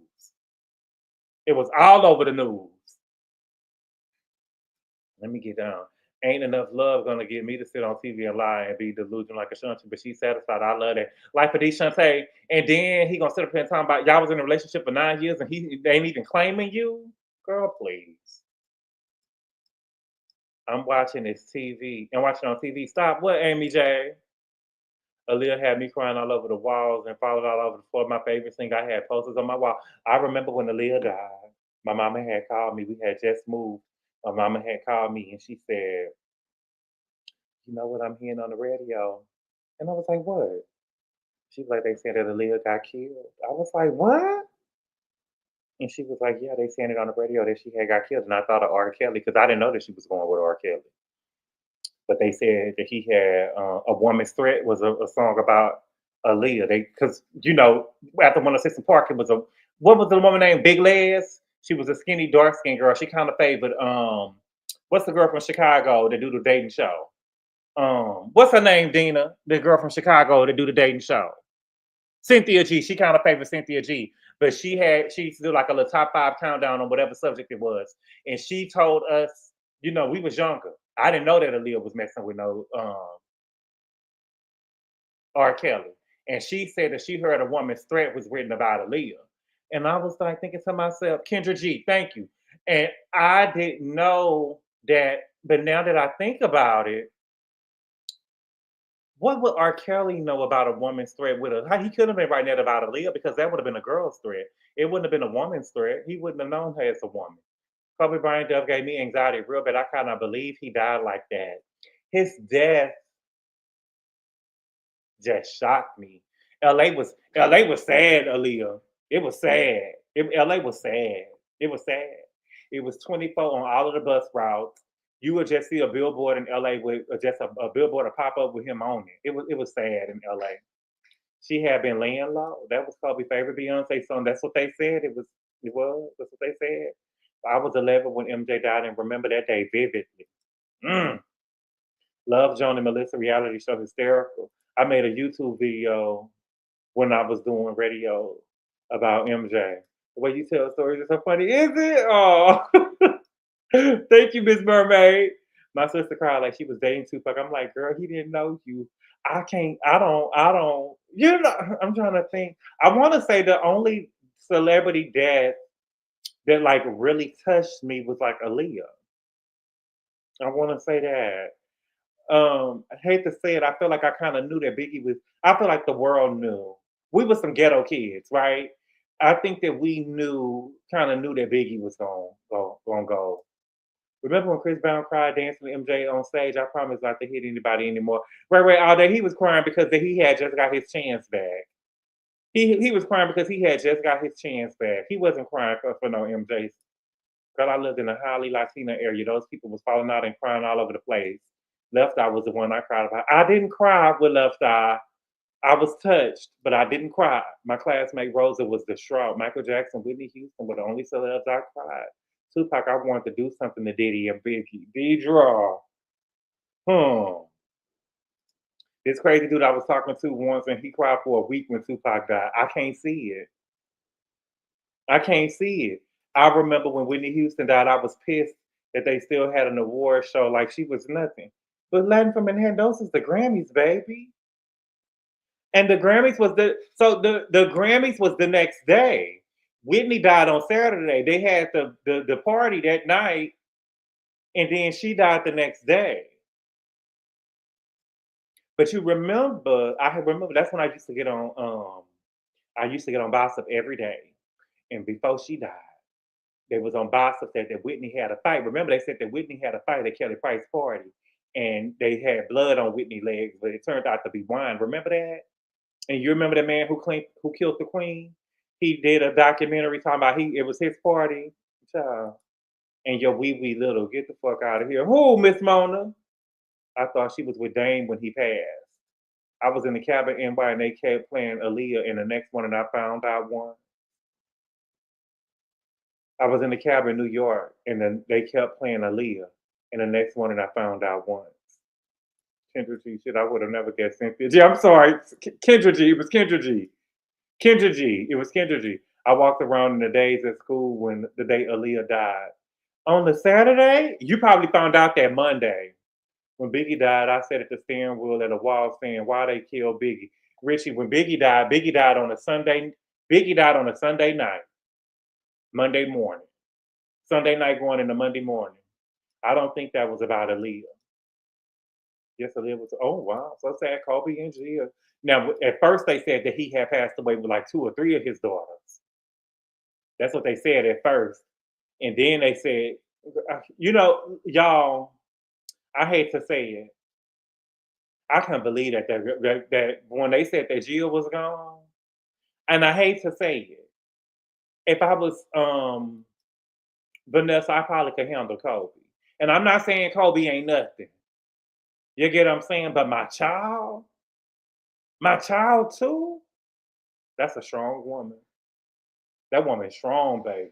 Let me get down. Ain't enough love gonna get me to sit on TV and lie and be delusional like Ashanti, but she's satisfied. I love that. Like for Deshante, and then he gonna sit up here and talk about y'all was in a relationship for 9 years and they ain't even claiming you? Girl, please. I'm watching this TV. I'm watching on TV. Stop. What, Amy J? Aaliyah had me crying all over the walls and falling all over the floor. My favorite thing, I had posters on my wall. I remember when Aaliyah died, my mama had called me. We had just moved. My mama had called me and she said, you know what I'm hearing on the radio? And I was like, what? She was like, they said that Aaliyah got killed. I was like, what? And she was like, yeah, they saying it on the radio that she had got killed. And I thought of R. Kelly, because I didn't know that she was going with R. Kelly. But they said that he had A Woman's Threat was a song about Aaliyah. Because, you know, after 106 and Park, it was what was the woman named? Big Les? She was a skinny, dark-skinned girl. She kind of favored what's the girl from Chicago that do the dating show? What's her name, Dina? The girl from Chicago that do the dating show. Cynthia G. She kind of favored Cynthia G. But she used to do like a little top 5 countdown on whatever subject it was. And she told us, we was younger. I didn't know that Aaliyah was messing with no R. Kelly. And she said that she heard a woman's threat was written about Aaliyah. And I was like thinking to myself, Kendra G, thank you. And I didn't know that, but now that I think about it, what would R. Kelly know about a woman's threat with her? He couldn't have been writing that about Aaliyah because that would have been a girl's threat. It wouldn't have been a woman's threat. He wouldn't have known her as a woman. Kobe Bryant Duff gave me anxiety real bad. I kind of believe he died like that. His death just shocked me. LA was sad, Aaliyah. It was sad. LA was sad. It was sad. It was 24 on all of the bus routes. You would just see a billboard in LA with just a billboard to pop up with him on it. It was sad in LA. She had been laying low. That was Kobe's favorite Beyonce song. That's what they said. That's what they said. I was 11 when MJ died and remember that day vividly. Love Joan and Melissa reality show hysterical. I made a YouTube video when I was doing radio about MJ. The way you tell stories is so funny, is it? Oh, thank you, Miss Mermaid. My sister cried like she was dating Tupac. I'm like, girl, he didn't know you. I don't, I'm trying to think. I want to say the only celebrity death that like really touched me was like Aaliyah. I want to say that. I hate to say it. I feel like I kind of knew that Biggie was. I feel like the world knew. We were some ghetto kids, right? I think that we kind of knew that Biggie was gonna go. Remember when Chris Brown cried dancing with MJ on stage? I promise not to hit anybody anymore. Right, all day he was crying because he had just got his chance back. He was crying because he had just got his chance back. He wasn't crying for no MJ. Girl, I lived in a highly Latino area. Those people was falling out and crying all over the place. Left Eye was the one I cried about. I didn't cry with Left Eye. I was touched, but I didn't cry. My classmate Rosa was distraught. Michael Jackson, Whitney Houston were the only celebs I cried. Tupac, I wanted to do something to Diddy and Biggie. Deidre. This crazy dude I was talking to once and he cried for a week when Tupac died. I can't see it. I can't see it. I remember when Whitney Houston died, I was pissed that they still had an award show like she was nothing. But Latin from Manhattan, those is the Grammys, baby. And the Grammys was the Grammys was the next day. Whitney died on Saturday. They had the party that night, and then she died the next day. But you remember, I remember that's when I used to get on Gossip every day. And before she died, they was on Gossip that Whitney had a fight. Remember, they said that Whitney had a fight at Kelly Price's party, and they had blood on Whitney's legs, but it turned out to be wine. Remember that? And you remember the man who killed the queen? He did a documentary talking about it was his party. Child. And your wee little, get the fuck out of here. Who, Miss Mona? I thought she was with Dame when he passed. I was in the cabin in and they kept playing Aaliyah, and the next one, and I found out one. I was in the cabin in New York, and then they kept playing Aaliyah, and the next one, and I found out once. Kendra G, shit, I would have never guessed Cynthia G. I'm sorry, Kendra G. It was Kendra G. Kendra G. It was Kendra G. I walked around in the days at school when the day Aaliyah died. On the Saturday, you probably found out that Monday. When Biggie died, I sat at the steering wheel at a wall saying, why they killed Biggie? Richie, when Biggie died on a Sunday. Biggie died on a Sunday night. Monday morning. Sunday night going into Monday morning. I don't think that was about Aaliyah. Yes, Aaliyah was, oh wow, so sad, Kobe and Gia. Now, at first they said that he had passed away with like 2 or 3 of his daughters. That's what they said at first. And then they said, y'all, I hate to say it. I can't believe that when they said that Gia was gone, and I hate to say it, if I was Vanessa, I probably could handle Kobe. And I'm not saying Kobe ain't nothing. You get what I'm saying? But my child too, that's a strong woman. That woman's strong, baby.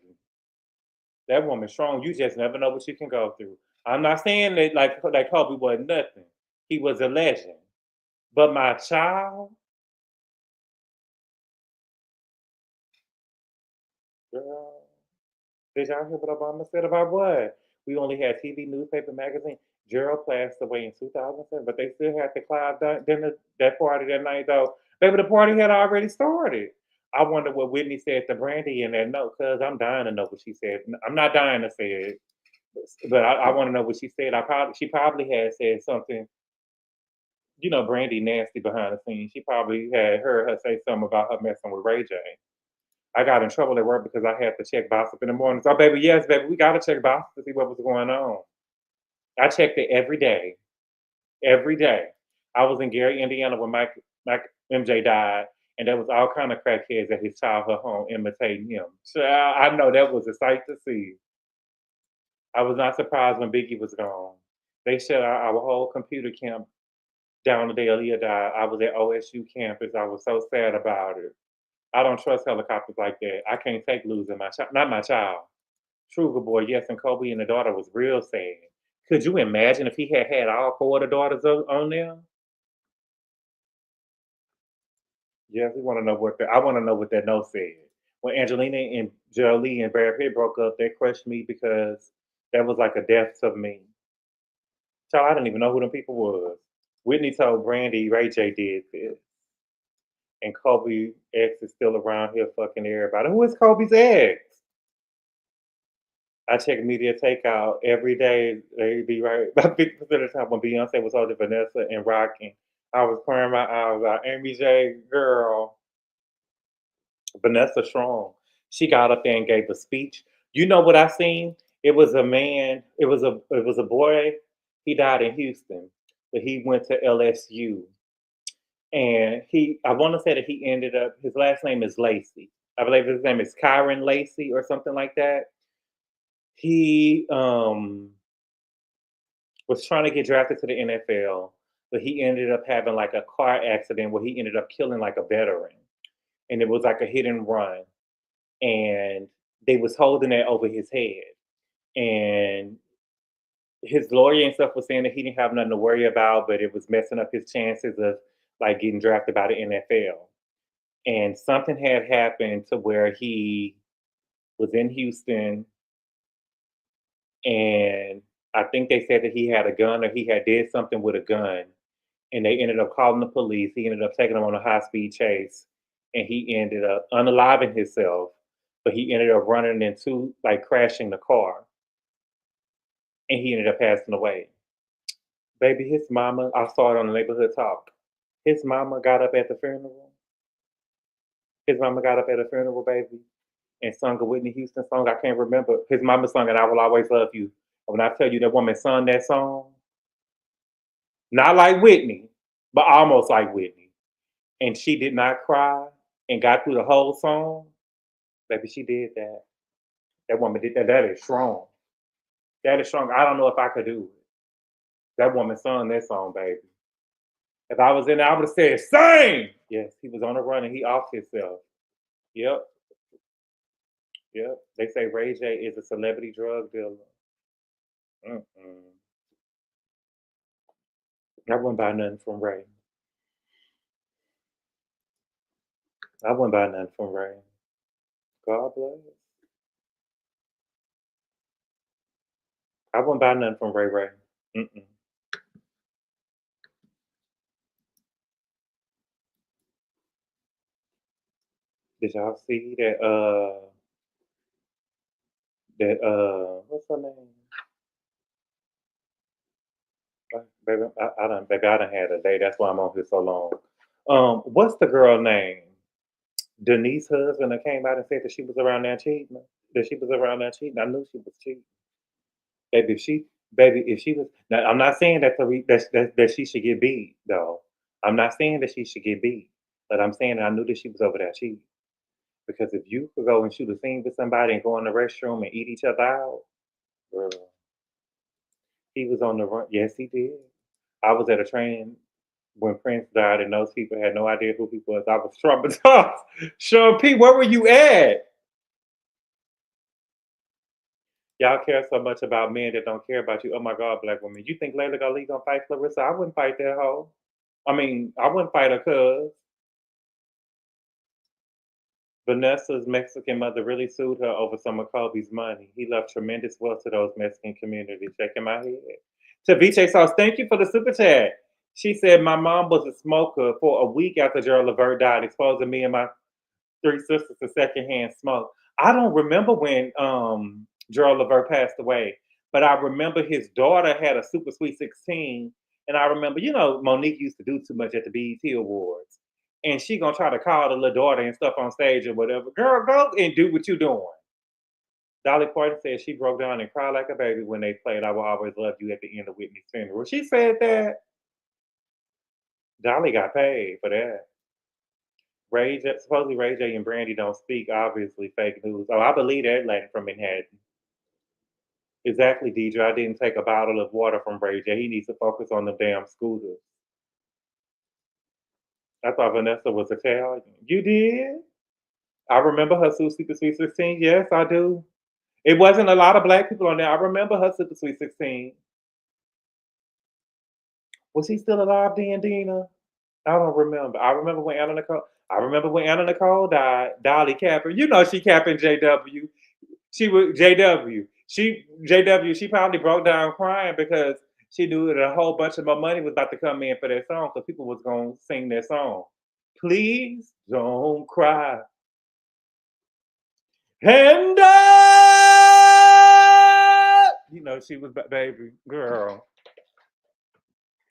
That woman's strong. You just never know what you can go through. I'm not saying that like Kobe wasn't nothing. He was a legend. But my child, girl, did y'all hear what Obama said about what? We only had TV, newspaper, magazine. Gerald passed away in 2007, but they still had the cloud dinner, that party that night, though. Baby, the party had already started. I wonder what Whitney said to Brandy in that note, because I'm dying to know what she said. I'm not dying to say it, but I want to know what she said. She probably had said something. You know, Brandy nasty behind the scenes. She probably had heard her say something about her messing with Ray J. I got in trouble at work because I had to check gossip in the morning. So, baby, yes, baby, we got to check gossip to see what was going on. I checked it every day. Every day. I was in Gary, Indiana when Mike MJ died, and there was all kind of crackheads at his childhood home imitating him. So I know that was a sight to see. I was not surprised when Biggie was gone. They shut our whole computer camp down the day Aaliyah died. I was at OSU campus. I was so sad about it. I don't trust helicopters like that. I can't take losing my child. Not my child. Truger boy, yes, and Kobe and the daughter was real sad. Could you imagine if he had all 4 of the daughters on there? Yes, we want to know I want to know what that note said. When Angelina and Jolie and Brad Pitt broke up, they crushed me because that was like a death to me. Child, I didn't even know who them people was. Whitney told Brandy Ray J did this. And Kobe ex is still around here fucking everybody. Who is Kobe's ex? I check media takeout every day. They be right about 50% of the time when Beyonce was holding Vanessa and rocking. I was crying my eyes out. Amy J, girl. Vanessa Strong. She got up there and gave a speech. You know what I seen? It was a man. It was a boy. He died in Houston, but he went to LSU, and I want to say that he ended up. His last name is Lacey. I believe his name is Kyron Lacey or something like that. He was trying to get drafted to the NFL, but he ended up having like a car accident where he ended up killing like a veteran, and it was like a hit and run, and they was holding that over his head, and his lawyer and stuff was saying that he didn't have nothing to worry about, but it was messing up his chances of like getting drafted by the NFL. And something had happened to where he was in Houston, and I think they said that he had a gun or he had did something with a gun, and they ended up calling the police. He ended up taking him on a high-speed chase, and he ended up unaliving himself, but he ended up running into, like, crashing the car, and he ended up passing away. Baby, his mama, I saw it on the Neighborhood Talk. His mama got up at the funeral. His mama got up at the funeral, baby, and sung a Whitney Houston song. I can't remember. His mama sung it, I Will Always Love You. And when I tell you that woman sung that song, not like Whitney, but almost like Whitney, and she did not cry and got through the whole song, baby, she did that. That woman did that. That is strong. That is strong. I don't know if I could do it. That woman sung that song, baby. If I was in there, I would have said, sing! Yes, he was on the run and he off himself. Yep. Yep. They say Ray J is a celebrity drug dealer. I wouldn't buy nothing from Ray. I wouldn't buy nothing from Ray. God bless. I wouldn't buy nothing from Ray Ray. Did y'all see that what's her name? Baby, I done had a day. That's why I'm on here so long. What's the girl name? Denise's husband that came out and said that she was around there cheating. That she was around there cheating. I knew she was cheating. Baby, if she was. Now, I'm not saying that she should get beat, though. I'm not saying that she should get beat, but I'm saying I knew that she was over there cheating. Because if you could go and shoot a scene with somebody and go in the restroom and eat each other out, girl, he was on the run. Yes, he did. I was at a train when Prince died, and those people had no idea who he was. I was traumatized. Sean P, where were you at? Y'all care so much about men that don't care about you. Oh my God, black women. You think Layla gonna leave gonna fight Clarissa? I wouldn't fight that hoe. I mean, I wouldn't fight her cuz. Vanessa's Mexican mother really sued her over some of Kobe's money. He left tremendous wealth to those Mexican communities. Shaking my head. To VJ Sauce, thank you for the super chat. She said, my mom was a smoker for a week after Gerald Levert died, exposing me and my 3 sisters to secondhand smoke. I don't remember when Gerald Levert passed away, but I remember his daughter had a super sweet 16. And I remember, Monique used to do too much at the BET Awards. And she gonna try to call the little daughter and stuff on stage or whatever. Girl, go and do what you doing. Dolly Parton said she broke down and cried like a baby when they played I Will Always Love You at the end of Whitney's funeral. She said that. Dolly got paid for that. Supposedly Ray J and Brandy don't speak, obviously fake news. Oh, I believe that lady from Manhattan. Exactly, Deidre. I didn't take a bottle of water from Ray J. He needs to focus on the damn scooters. I thought Vanessa was Italian. You did? I remember her Super Sweet 16. Yes, I do. It wasn't a lot of black people on there. I remember her Super Sweet 16. Was he still alive then, Dina? I don't remember. I remember when Anna Nicole died. Dolly capping. She capping JW. She was JW. She probably broke down crying because she knew that a whole bunch of my money was about to come in for that song because people was going to sing that song. Please don't cry. And she was baby girl.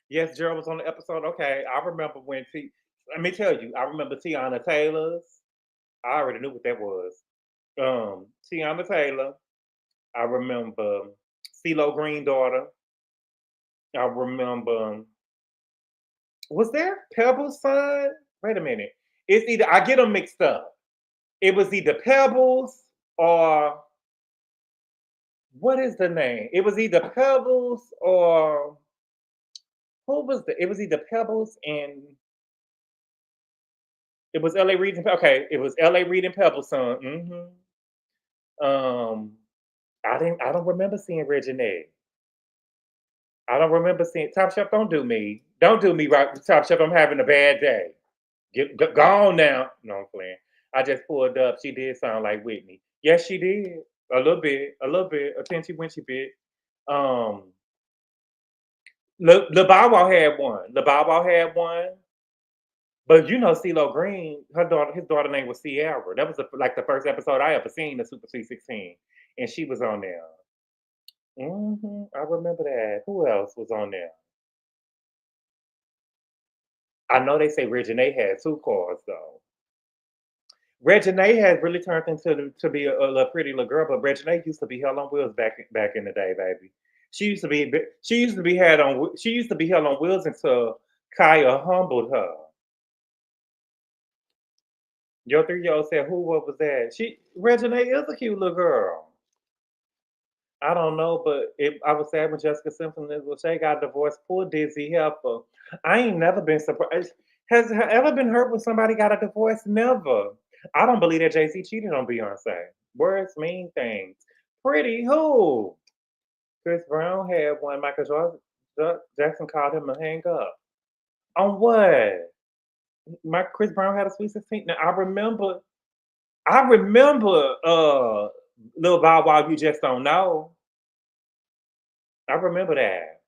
Yes, Gerald was on the episode. Okay, I remember when let me tell you, I remember Tiana Taylor's. I already knew what that was. Tiana Taylor. I remember CeeLo Green daughter. I remember. Was there Pebbles' son? Wait a minute. It's either I get them mixed up. It was either Pebbles or what is the name? It was either Pebbles or who was it was either Pebbles and it was L.A. Reid and it was L.A. Reid and Pebbles' son. I don't remember seeing Reginae. I don't remember seeing Top Chef. Don't do me right, Top Chef. I'm having a bad day. Go on now. No, I'm playing. I just pulled up. She did sound like Whitney. Yes, she did. A little bit. A teensy winchy bit. Le Bow Wow had one. But CeeLo Green, his daughter name was Sierra. That was the first episode I ever seen the Super Sweet 16. And she was on there. I remember that. Who else was on there? I know they say Reginae had 2 cars though. Reginae has really turned into to be a pretty little girl, but Reginae used to be hell on wheels back in the day, baby. She used to be held on wheels until Kaya humbled her. Your 3-year-old said, what was that? Reginae is a cute little girl. I don't know, but I was sad when Jessica Simpson and Lachey got divorced. Poor Dizzy Helper. I ain't never been surprised. Has ever been hurt when somebody got a divorce? Never. I don't believe that Jay-Z cheated on Beyonce. Words mean things. Pretty who? Chris Brown had one. Michael Jackson called him to hang up. On what? Chris Brown had a Sweet 16. Now I remember Lil Bow Wow, You Just Don't Know. I remember that.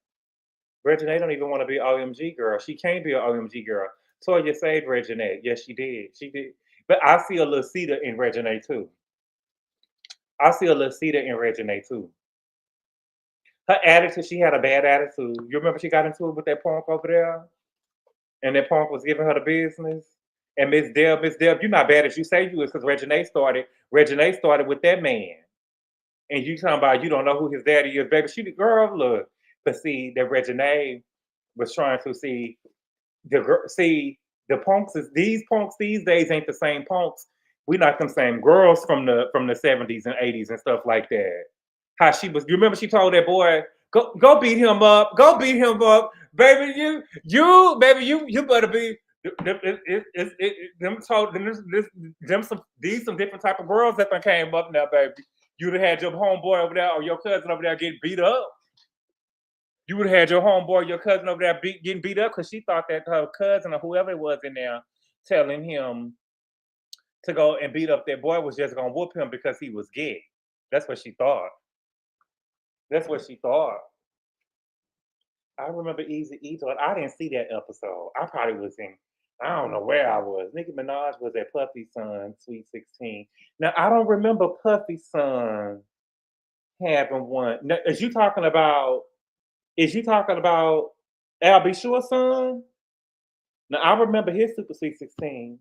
Reginae don't even want to be an OMG girl. She can't be an OMG girl. Toya saved Reginae. Yes, she did. She did. But I see a little Cedar in Reginae too. Her attitude, she had a bad attitude. You remember she got into it with that punk over there? And that punk was giving her the business? And Miss Deb, you're not bad as you say you is because Reginae started with that man. And you talking about you don't know who his daddy is, baby. She the girl, look. But see, that Reginae was trying to see the punks these punks these days ain't the same punks. We not them same girls from the 70s and 80s and stuff like that. How she was, you remember she told that boy, go beat him up, baby. You better be some different type of girls that came up now, baby. you'd have had your homeboy over there or your cousin over there getting beat up. You would have had your homeboy or your cousin over there getting beat up because she thought that her cousin or whoever it was in there telling him to go and beat up that boy was just going to whoop him because he was gay. That's what she thought. That's what she thought. I remember Eazy-E thought, I didn't see that episode. I probably was in, I don't know where I was. Nicki Minaj was at Puffy's son, Sweet 16. Now, I don't remember Puffy's son having one. Now, is you talking about Al B. Sure's son? Now, I remember his Super Sweet 16.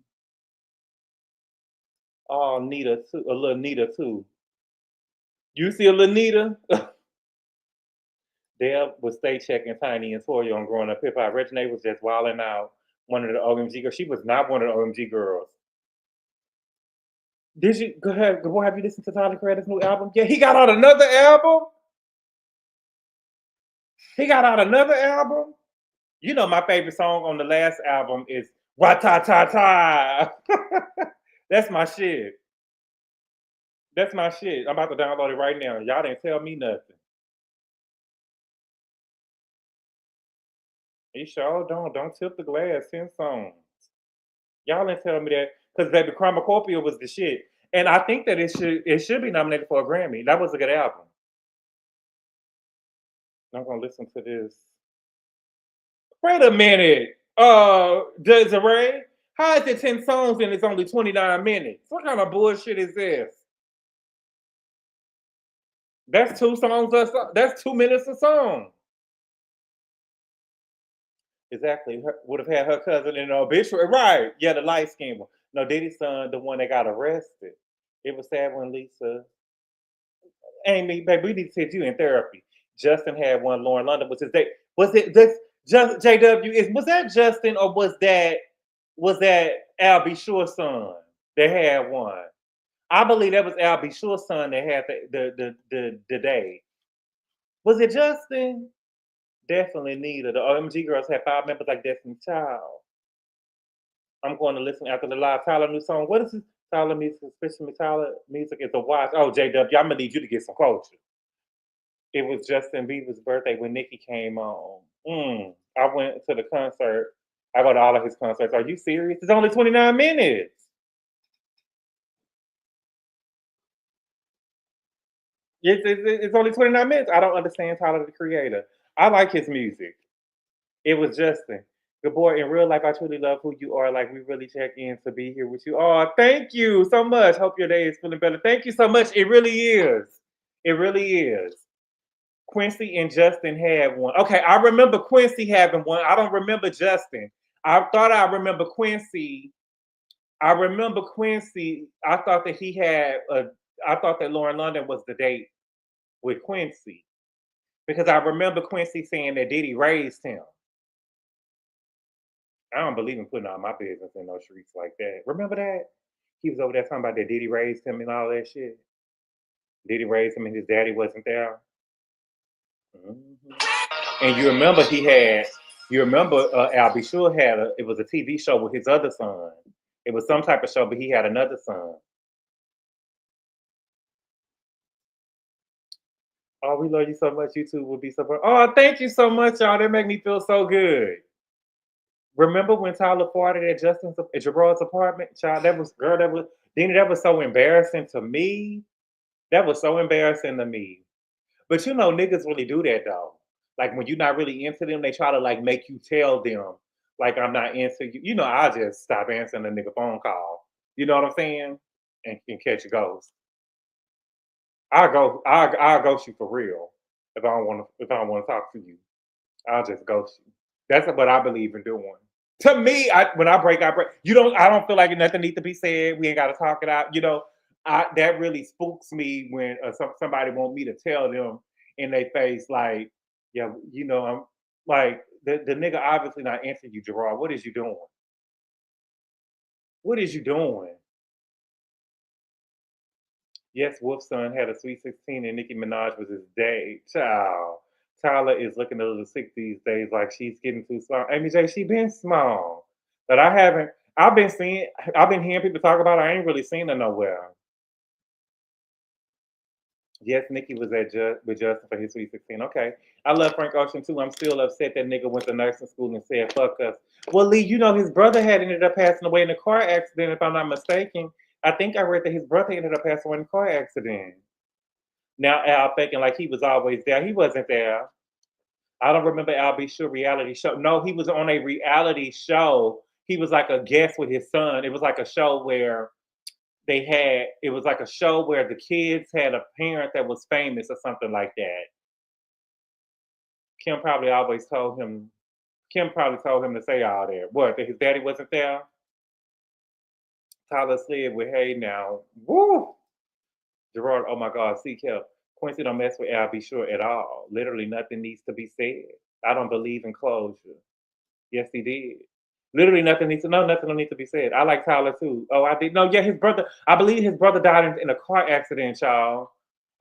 Oh, Nita, too. A little Nita, too. You see a little Nita? Deb was stay checking Tiny and Toya on Growing Up Hip Hop. Reginae was just wilding out. One of the OMG girls. She was not one of the OMG girls. Did you go ahead? Have you listened to Tyler Creator's new album? Yeah, he got out another album. He got out another album. You know, my favorite song on the last album is Wa-ta-ta-ta. That's my shit. That's my shit. I'm about to download it right now. Y'all didn't tell me nothing. You sure don't tip the glass. 10 songs. Y'all didn't tell me that because baby Chromacopia was the shit, and I think that it should be nominated for a Grammy. That was a good album. I'm gonna listen to this. Wait a minute, Desiree. How is it 10 songs and it's only 29 minutes? What kind of bullshit is this? That's 2 songs. That's 2 minutes a song. Exactly. Would have had her cousin in the obituary. Right. Yeah, the light skinned one. No, Diddy's son, the one that got arrested. It was sad when Lisa. Amy, baby, we need to take you in therapy. Justin had one. Lauren London was his date. Was it this just JW? Was that Justin or was that Al B. Sure's son that had one? I believe that was Al B. Sure's son that had the day. Was it Justin? Definitely neither. The OMG girls had 5 members like Destiny's Child. I'm going to listen after the live Tyler new song. What is this? Tyler music, especially Tyler music is a watch. Oh, JW, I'm gonna need you to get some culture. It was Justin Bieber's birthday when Nicki came on. I went to the concert. I go to all of his concerts. Are you serious? It's only 29 minutes. It's only 29 minutes. I don't understand Tyler the Creator. I like his music. It was Justin. Good boy. In real life, I truly love who you are. Like, we really check in to be here with you. Oh, thank you so much. Hope your day is feeling better. Thank you so much. It really is. It really is. Quincy and Justin had one. Okay, I remember Quincy having one. I don't remember Justin. I thought I remember Quincy. I thought that he had I thought that Lauren London was the date with Quincy. Because I remember Quincy saying that Diddy raised him. I don't believe in putting all my business in those streets like that. Remember that? He was over there talking about that Diddy raised him and all that shit. Diddy raised him and his daddy wasn't there. And you remember Al B. Sure had it was a TV show with his other son. It was some type of show, but he had another son. Oh, we love you so much. You two will be so. Oh, thank you so much, y'all. That make me feel so good. Remember when Tyler farted at Gerard's apartment? Child, that was so embarrassing to me. That was so embarrassing to me. But you know, niggas really do that though. Like when you're not really into them, they try to like make you tell them, like I'm not into you. You know, I'll just stop answering a nigga phone call. You know what I'm saying? And catch a ghost. I'll ghost you for real if I don't want to talk to you. I'll just ghost you. That's what I believe in doing. To me, when I break. I don't feel like nothing needs to be said. We ain't got to talk it out. You know, that really spooks me when somebody want me to tell them in their face, like, yeah, you know, I'm like the nigga obviously not answering you, Gerard. What is you doing? What is you doing? Yes, Wolf's son had a Sweet 16 and Nicki Minaj was his date. Child. Tyler is looking a little sick these days, like she's getting too small. Amy J, she been small. But I've been hearing people talk about her. I ain't really seen her nowhere. Yes, Nikki was with Justin for his Sweet 16. Okay. I love Frank Ocean too. I'm still upset that nigga went to nursing school and said, fuck us. Well, Lee, you know his brother had ended up passing away in a car accident, if I'm not mistaken. I think I read that his brother ended up passing away in a car accident. Now Al thinking like he was always there. He wasn't there. I don't remember Al B. Sure reality show. No, he was on a reality show. He was like a guest with his son. It was like a show where it was like a show where the kids had a parent that was famous or something like that. Kim probably always told him, Kim probably told him to say all that. What, that his daddy wasn't there? Tyler slid with, hey now. Woo! Gerard, oh my God, see Kel. Quincy don't mess with Al B. Sure at all. Literally nothing needs to be said. I don't believe in closure. Yes, he did. Literally nothing needs to nothing don't need to be said. I like Tyler too. Oh, I did. No, yeah, his brother. I believe his brother died in a car accident, y'all.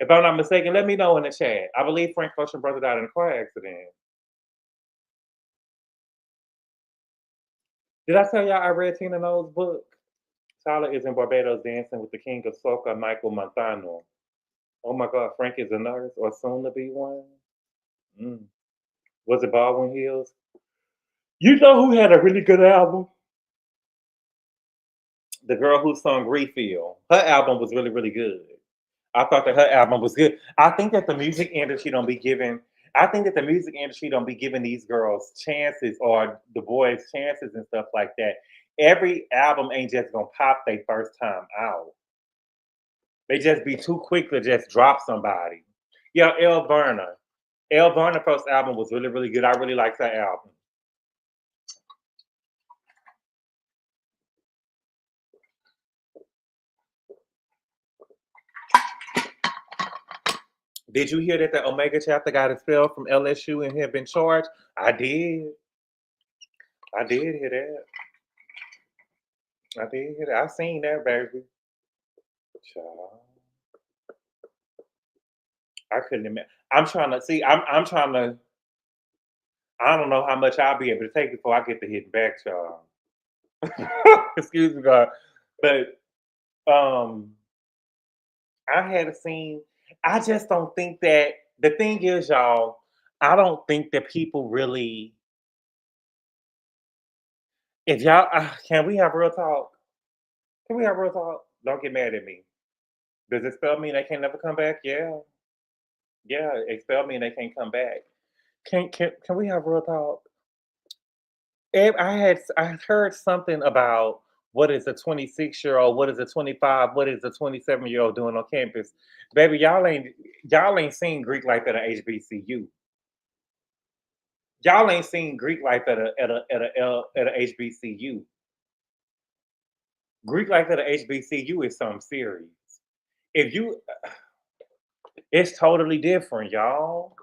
If I'm not mistaken, let me know in the chat. I believe Frank Ocean's brother died in a car accident. Did I tell y'all I read Tina Knowles' book? Tyler is in Barbados dancing with the king of soca, Michael Montano. Oh my God, Frank is a nurse or soon to be one. Was it Baldwin Hills? You know who had a really good album? The girl who sung Refill. Her album was really, really good. I thought that her album was good. I think that the music industry don't be giving. I think that the music industry don't be giving these girls chances or the boys chances and stuff like that. Every album ain't just gonna pop their first time out. They just be too quick to just drop somebody. Yeah, Elle Varner. Elle Varner first album was really, really good. I really liked that album. Did you hear that the Omega chapter got expelled from LSU and have been charged? I did. I did hear that. I did hear that. I seen that, baby. Child. I couldn't imagine. I'm trying to see. I'm trying to. I don't know how much I'll be able to take before I get to hit back, y'all. Excuse me, God. But I had a scene. I just don't think that the thing is, y'all. I don't think that people really. If y'all can we have real talk? Can we have real talk? Don't get mad at me. Does expel mean they can never come back? Yeah. Yeah, expel mean they can't come back. Can we have real talk? I heard something about what is a 26-year-old, what is a 25, what is a 27-year-old doing on campus. Baby, y'all ain't seen Greek life at a HBCU. Y'all ain't seen Greek life at a HBCU. Greek life at a HBCU is something serious. If you It's totally different, y'all.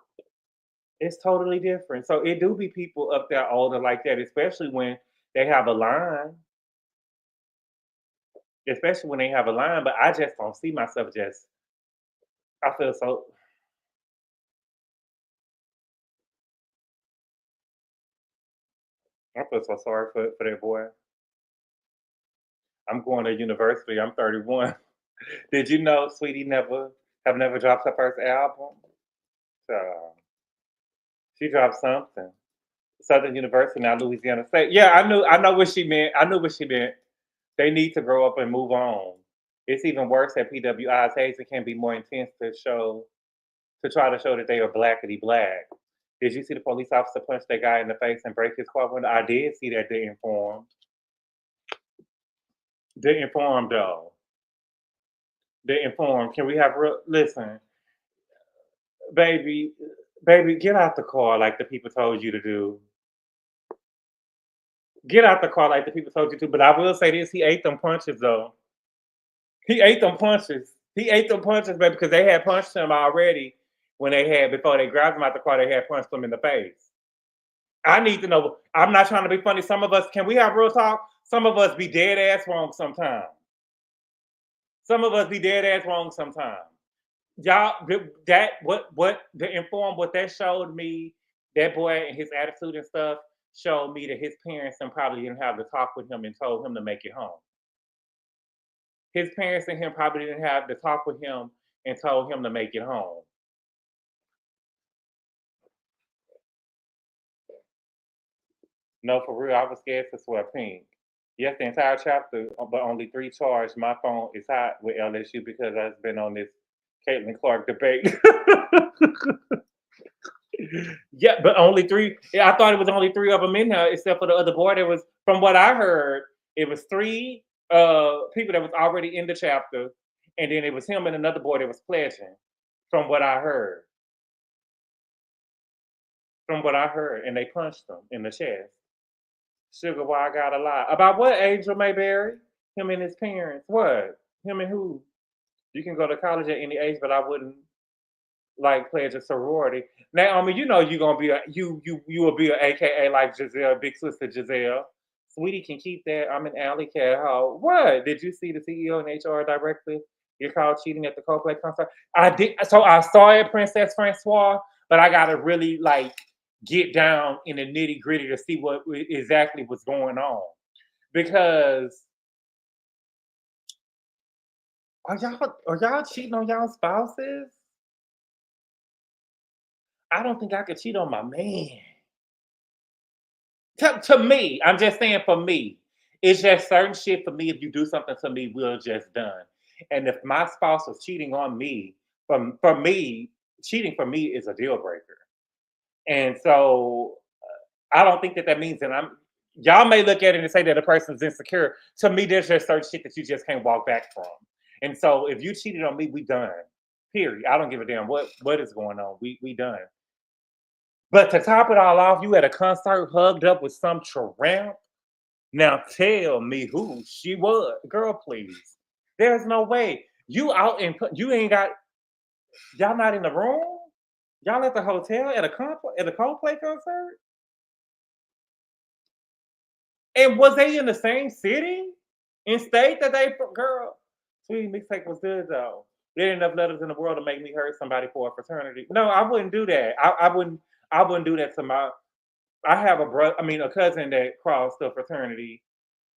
It's totally different. So it do be people up there older like that, especially when they have a line. Especially when they have a line, but I just don't see myself just. I feel so. I feel so sorry for that boy. I'm going to university. I'm 31. Did you know Sweetie never dropped her first album? So she dropped something. Southern University, now Louisiana State. Yeah, I know what she meant. I knew what she meant. They need to grow up and move on. It's even worse at PWIs. Hazing can be more intense to try to show that they are blackity black. Did you see the police officer punch that guy in the face and break his car window? I did see that. They informed. They informed though. They informed. Can we have listen, baby, get out the car like the people told you to do. Get out the car like the people told you to. But I will say this: he ate them punches though. He ate them punches. He ate them punches, baby, because they had punched him already before they grabbed him out the car. They had punched him in the face. I need to know. I'm not trying to be funny. Some of us, can we have real talk? Some of us be dead ass wrong sometimes. Some of us be dead ass wrong sometimes. Y'all, the inform what that showed me, that boy and his attitude and stuff showed me that his parents and probably didn't have to talk with him and told him to make it home. His parents and him probably didn't have to talk with him and told him to make it home. No, for real, I was scared to swear pink. Yes, the entire chapter, but only 3 charged. My phone is hot with LSU because I've been on this Caitlin Clark debate. Yeah, but only 3. Yeah, I thought it was only 3 of them in here, except for the other boy. There was, from what I heard, it was 3 people that was already in the chapter, and then it was him and another boy that was pledging. From what I heard. From what I heard, and they punched him in the chest. Sugar, why I gotta lie about what? Angel Mayberry, him and his parents. What? Him and who? You can go to college at any age, but I wouldn't like pledge a sorority. Now, I mean, you know, you're gonna be you will be an AKA like Giselle, big sister Giselle. Sweetie can keep that. I'm an alley cat hoe. What? Did you see the CEO and HR director get called cheating at the Coldplay concert? I did. So I saw it, Princess Francois, but I gotta really like get down in the nitty gritty to see what exactly was going on, because are y'all cheating on y'all spouses? I don't think I could cheat on my man. To me, I'm just saying for me, it's just certain shit for me. If you do something to me, we're just done. And if my spouse was cheating on me, for me, cheating for me is a deal breaker. And so I don't think that means that y'all may look at it and say that a person's insecure. To me, there's just certain shit that you just can't walk back from. And so if you cheated on me, we done. Period. I don't give a damn what is going on. We done. But to top it all off, you at a concert hugged up with some tramp. Now tell me who she was. Girl, please. There's no way. You out and you ain't got, y'all not in the room? Y'all at the hotel at a Coldplay concert? And was they in the same city and state that they, girl? Sweetie mixtape was good though. There ain't enough letters in the world to make me hurt somebody for a fraternity. No, I wouldn't do that. I wouldn't do that to my. I have a cousin that crossed the fraternity,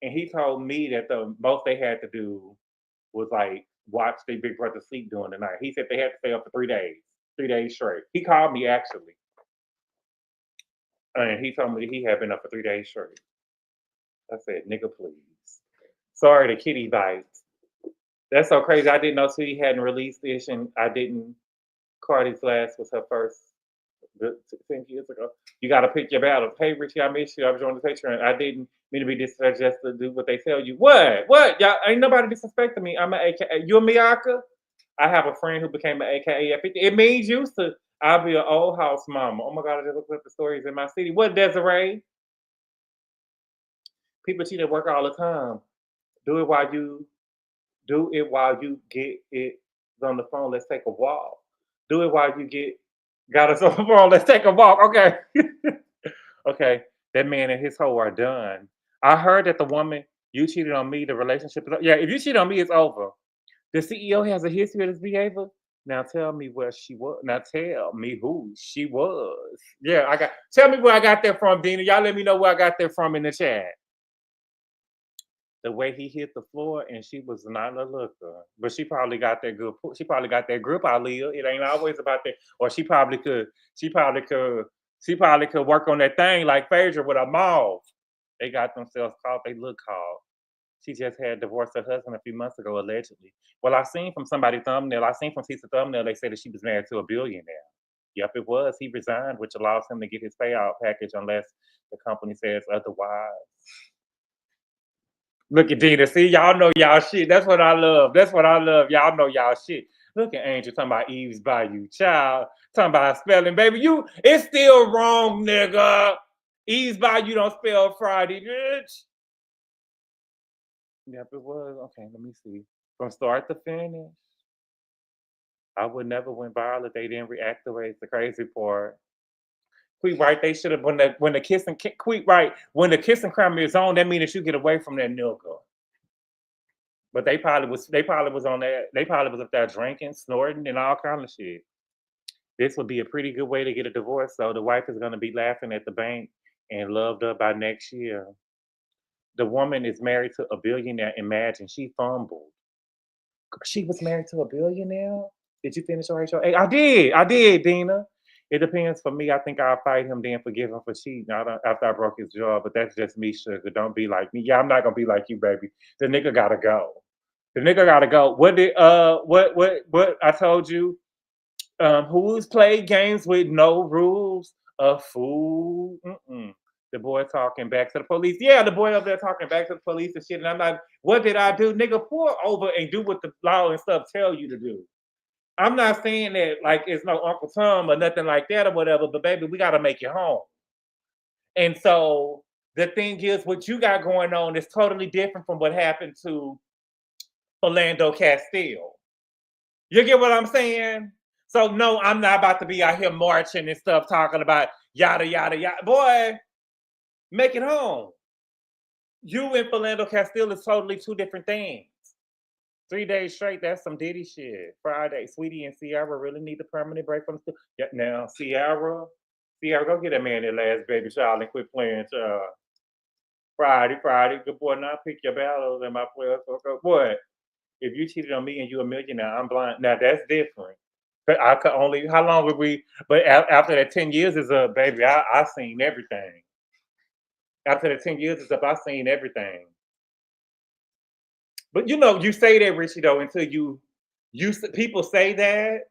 and he told me that the most they had to do was like watch their big brother sleep during the night. He said they had to stay up for 3 days straight. He called me actually, and he told me that he had been up for 3 days straight. I said, nigga, please. Sorry, the kitty bites. That's so crazy. I didn't know Sweetie hadn't released this, and I didn't. Cardi's last was her first 10 years ago. You got to pick your battles. Hey, Richie, I miss you. I was on the Patreon. I didn't mean to be disrespectful, just to do what they tell you. What? Y'all ain't nobody disrespecting me. I'm an AKA. You a Miyaka? I have a friend who became an AKA at 50. It means used to. I'll be an old house mama. Oh my God, I just looked up the stories in my city. What, Desiree? People cheat at work all the time. Do it while you get it on the phone. Let's take a walk. Do it while you got us on the phone. Let's take a walk. Okay. Okay. That man and his hoe are done. I heard that the woman, you cheated on me, the relationship is over. Yeah, if you cheat on me, it's over. The CEO has a history of this behavior. Now tell me where she was. Now tell me who she was. Yeah, tell me where I got that from, Dina. Y'all let me know where I got that from in the chat. The way he hit the floor, and she was not a looker, but she probably got that good. She probably got that grip, Aaliyah. It ain't always about that. Or she probably could work on that thing like Phaedra with a mouth. They got themselves caught. They look caught. She just had divorced her husband a few months ago, allegedly. Well, I seen from somebody's thumbnail. I seen from Tisa thumbnail. They said that she was married to a billionaire. Yep, it was. He resigned, which allows him to get his payout package unless the company says otherwise. Look at Dina. See, y'all know y'all shit. That's what I love. Y'all know y'all shit. Look at Angel talking about Eve's Bayou. Child. Talking about spelling. Baby, it's still wrong, nigga. Eve's Bayou don't spell Friday, bitch. Yep, it was. Okay, let me see. From start to finish. I would never went viral if they didn't reactivate the crazy part. Queen right, they should have when the kissing Queen right when the kissing crime is on. That means that you get away from that nigga. But they probably was on that. They probably was up there drinking, snorting, and all kind of shit. This would be a pretty good way to get a divorce. So the wife is going to be laughing at the bank and loved up by next year. The woman is married to a billionaire. Imagine she fumbled. She was married to a billionaire. Did you finish RHOA? I did, Dina. It depends. For me, I think I'll fight him, then forgive him for cheating after I broke his jaw. But that's just me, sugar. Don't be like me. Yeah, I'm not gonna be like you, baby. The nigga gotta go. The nigga gotta go. What I told you? Who's played games with no rules? A fool. Mm-mm. The boy talking back to the police. Yeah, the boy up there talking back to the police and shit. And I'm like, what did I do? Nigga, pull over and do what the law and stuff tell you to do. I'm not saying that like it's no Uncle Tom or nothing like that or whatever, but baby, we gotta make it home. And so the thing is, what you got going on is totally different from what happened to Orlando Castile. You get what I'm saying? So no, I'm not about to be out here marching and stuff talking about yada yada yada. Boy, make it home. You and Orlando Castile is totally two different things. 3 days straight, that's some Diddy shit. Friday, Sweetie and Ciara really need a permanent break from the yeah, now, Ciara, go get that man that last baby child and quit playing child. Friday, good boy, now pick your battles and my players. Boy, if you cheated on me and you a millionaire, I'm blind. Now that's different. But I could only, how long would we, but after that 10 years is up, baby, I seen everything. After the 10 years is up, I seen everything. But you know, you say that, Richie, though, until you people say that.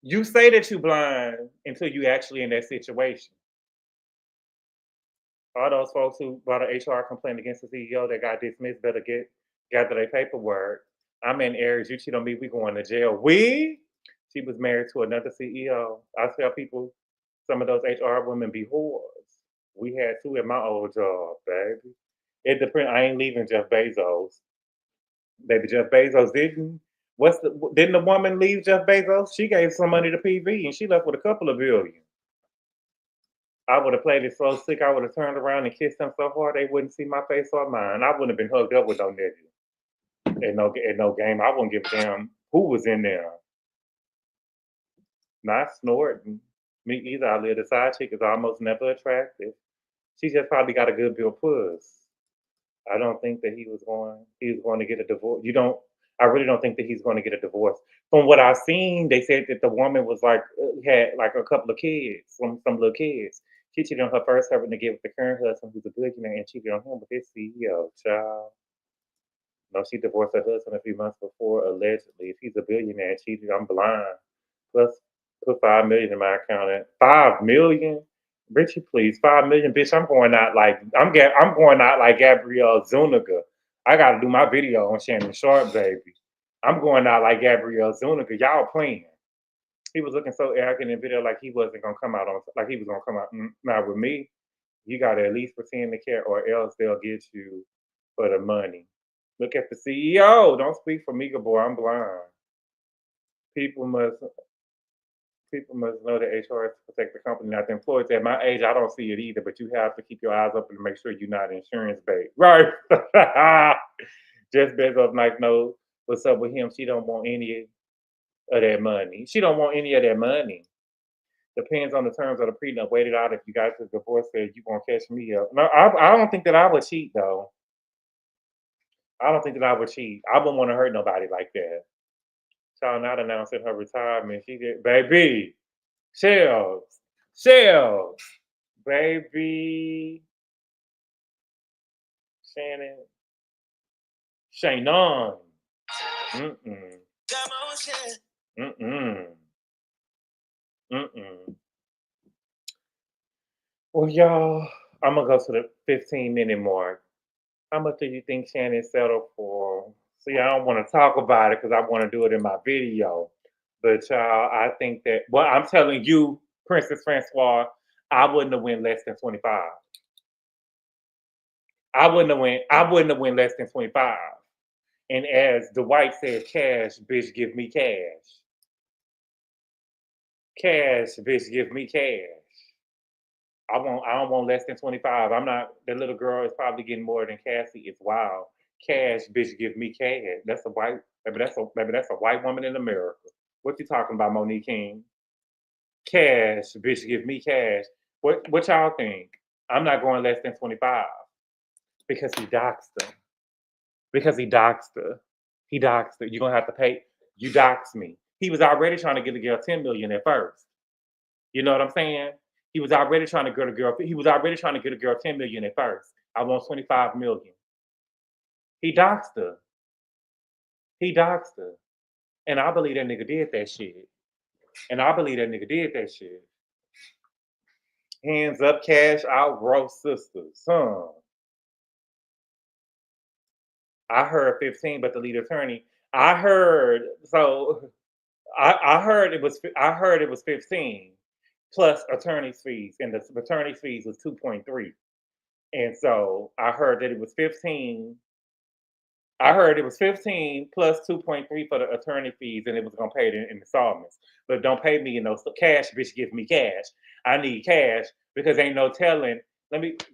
You say that you blind until you actually in that situation. All those folks who brought an HR complaint against the CEO that got dismissed better gather their paperwork. I'm in Aries, you cheat on me, we going to jail. She was married to another CEO. I tell people, some of those HR women be whores. We had two at my old job, baby. It depends. I ain't leaving Jeff Bezos. Baby, Jeff Bezos didn't. Didn't the woman leave Jeff Bezos? She gave some money to PV and she left with a couple of billion. I would have played it so sick, I would have turned around and kissed them so hard they wouldn't see my face or mine. I wouldn't have been hugged up with no nigga. At no game. I wouldn't give a damn who was in there. Not snorting. Me either. I live the side chick is almost never attractive. She just probably got a good built puss. I don't think that he was going to get a divorce. I really don't think that he's going to get a divorce. From what I've seen, they said that the woman was like, had like a couple of kids, some little kids. She cheated on her first husband to get with the current husband who's a billionaire and cheated on him with his CEO, child. No, she divorced her husband a few months before, allegedly. If he's a billionaire and cheated, I'm blind. Plus, put $5 million in my account. $5 million? Richie, please, $5 million, bitch. I'm going out like Gabrielle Zuniga. I gotta do my video on Shannon Sharp, baby. I'm going out like Gabrielle Zuniga. Y'all playing. He was looking so arrogant in the video, like he wasn't gonna come out like he was gonna come out. Now with me, you gotta at least pretend to care, or else they'll get you for the money. Look at the CEO. Don't speak for me, good boy. I'm blind. People must know that HR is to protect the company, not the employees. At my age, I don't see it either, but you have to keep your eyes open to make sure you're not insurance bait. Right. Just Bezos nice knows what's up with him. She don't want any of that money. Depends on the terms of the prenup. Wait it out. If you guys are divorced, you won't catch me up. No, I don't think that I would cheat, though. I don't think that I would cheat. I wouldn't want to hurt nobody like that. Child not announcing her retirement. She did, baby. Shells, baby. Shannon. Well, y'all, I'm gonna go to the 15-minute mark. How much do you think Shannon settled for? See, I don't want to talk about it because I want to do it in my video. But y'all, I think that, well, I'm telling you, Princess Francois, I wouldn't have went less than 25. I wouldn't have went less than 25. And as Dwight said, cash, bitch, give me cash. Cash, bitch, give me cash. I don't want less than 25. I'm not, the little girl is probably getting more than Cassie. It's wild. Cash, bitch, give me cash. That's a white woman in America. What you talking about, Monique King? Cash, bitch, give me cash. What y'all think? I'm not going less than 25 because he doxed her. You're gonna have to pay. You doxed me. He was already trying to get the girl $10 million at first. You know what I'm saying? He was already trying to get a girl. He was already trying to get a girl $10 million at first. I want $25 million. He doxed her. He doxed her. And I believe that nigga did that shit. Hands up, cash out, gross sisters. I heard 15, but the lead attorney. I heard it was 15 plus attorney's fees, and the attorney's fees was 2.3. And so I heard that it was 15. I heard it was 15 plus 2.3 for the attorney fees, and it was gonna pay it in installments. But don't pay me in those cash, bitch. Give me cash. I need cash because ain't no telling.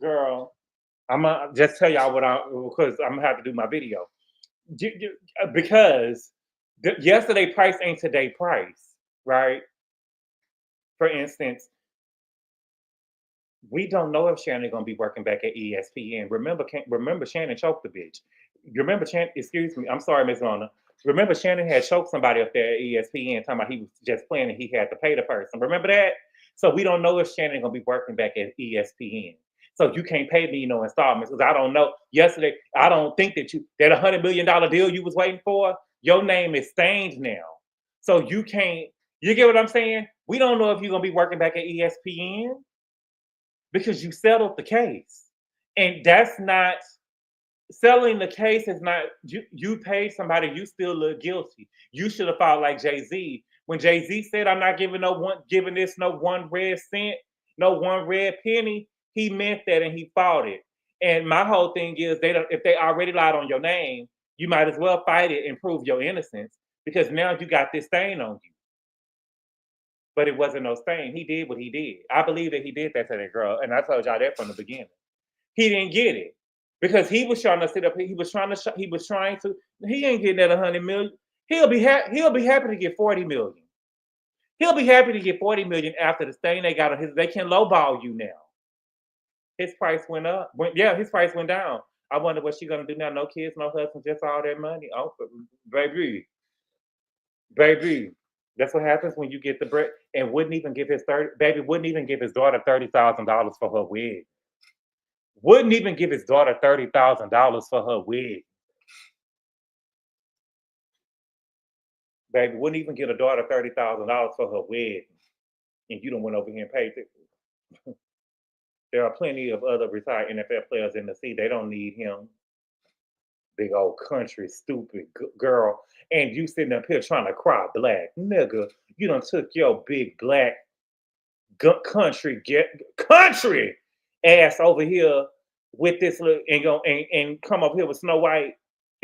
Girl, I'm gonna just tell y'all because I'm gonna have to do my video. Because yesterday price ain't today price, right? For instance, we don't know if Shannon gonna be working back at ESPN. Remember Shannon choked the bitch. You remember Shannon? Excuse me, I'm sorry, Miss Rona. Remember Shannon had choked somebody up there at ESPN, talking about he was just playing and he had to pay the person. Remember that? So we don't know if Shannon gonna be working back at ESPN. So you can't pay me no installments because I don't know. Yesterday, I don't think that $100 million deal you was waiting for, your name is stained now. So you can't. You get what I'm saying? We don't know if you're gonna be working back at ESPN because you settled the case, and that's not. Selling the case is not, you paid somebody, you still look guilty. You should have fought like Jay-Z. When Jay-Z said, I'm not giving this no one red cent, no one red penny, he meant that and he fought it. And my whole thing is, if they already lied on your name, you might as well fight it and prove your innocence because now you got this stain on you. But it wasn't no stain. He did what he did. I believe that he did that to that girl. And I told y'all that from the beginning. He didn't get it. Because he was trying to sit up here, he ain't getting that 100 million. He'll be happy to get 40 million. He'll be happy to get 40 million after the stain they got on his. They can lowball you now. His price went up. His price went down. I wonder what she's gonna do now. No kids, no husband, just all that money. Oh, baby. That's what happens when you get the bread. And wouldn't even give his daughter $30,000 for her wig. Wouldn't even give his daughter $30,000 for her wig. Baby, wouldn't even give a daughter $30,000 for her wig. And you don't went over here and paid it. There are plenty of other retired NFL players in the sea. They don't need him. Big old country, stupid girl. And you sitting up here trying to cry black. Nigga, you done took your big black country ass over here with this look and come up here with Snow White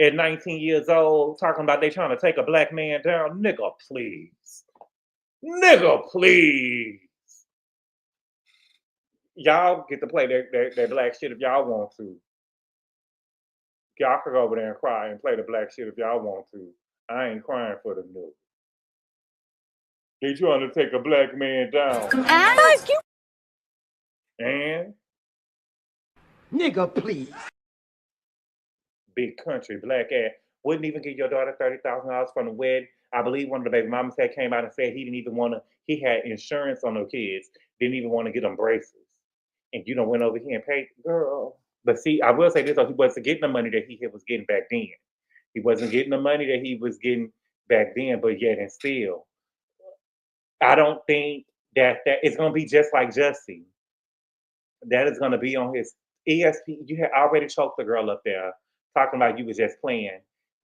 at 19 years old talking about they trying to take a black man down. Nigga, please. Y'all get to play that black shit if y'all want to. Y'all can go over there and cry and play the black shit if y'all want to. I ain't crying for the nigga. They trying to take a black man down. And nigga, please. Big country black ass wouldn't even give your daughter $30,000 from the wedding. I believe one of the baby mamas that came out and said he didn't even want to. He had insurance on the kids. Didn't even want to get them braces. And you know went over here and paid, girl. But see, I will say this: though, he wasn't getting the money that he was getting back then. He wasn't getting the money that he was getting back then. But yet and still, I don't think that it's going to be just like Jussie. That is going to be on his ESP. You had already choked the girl up there, talking about you was just playing.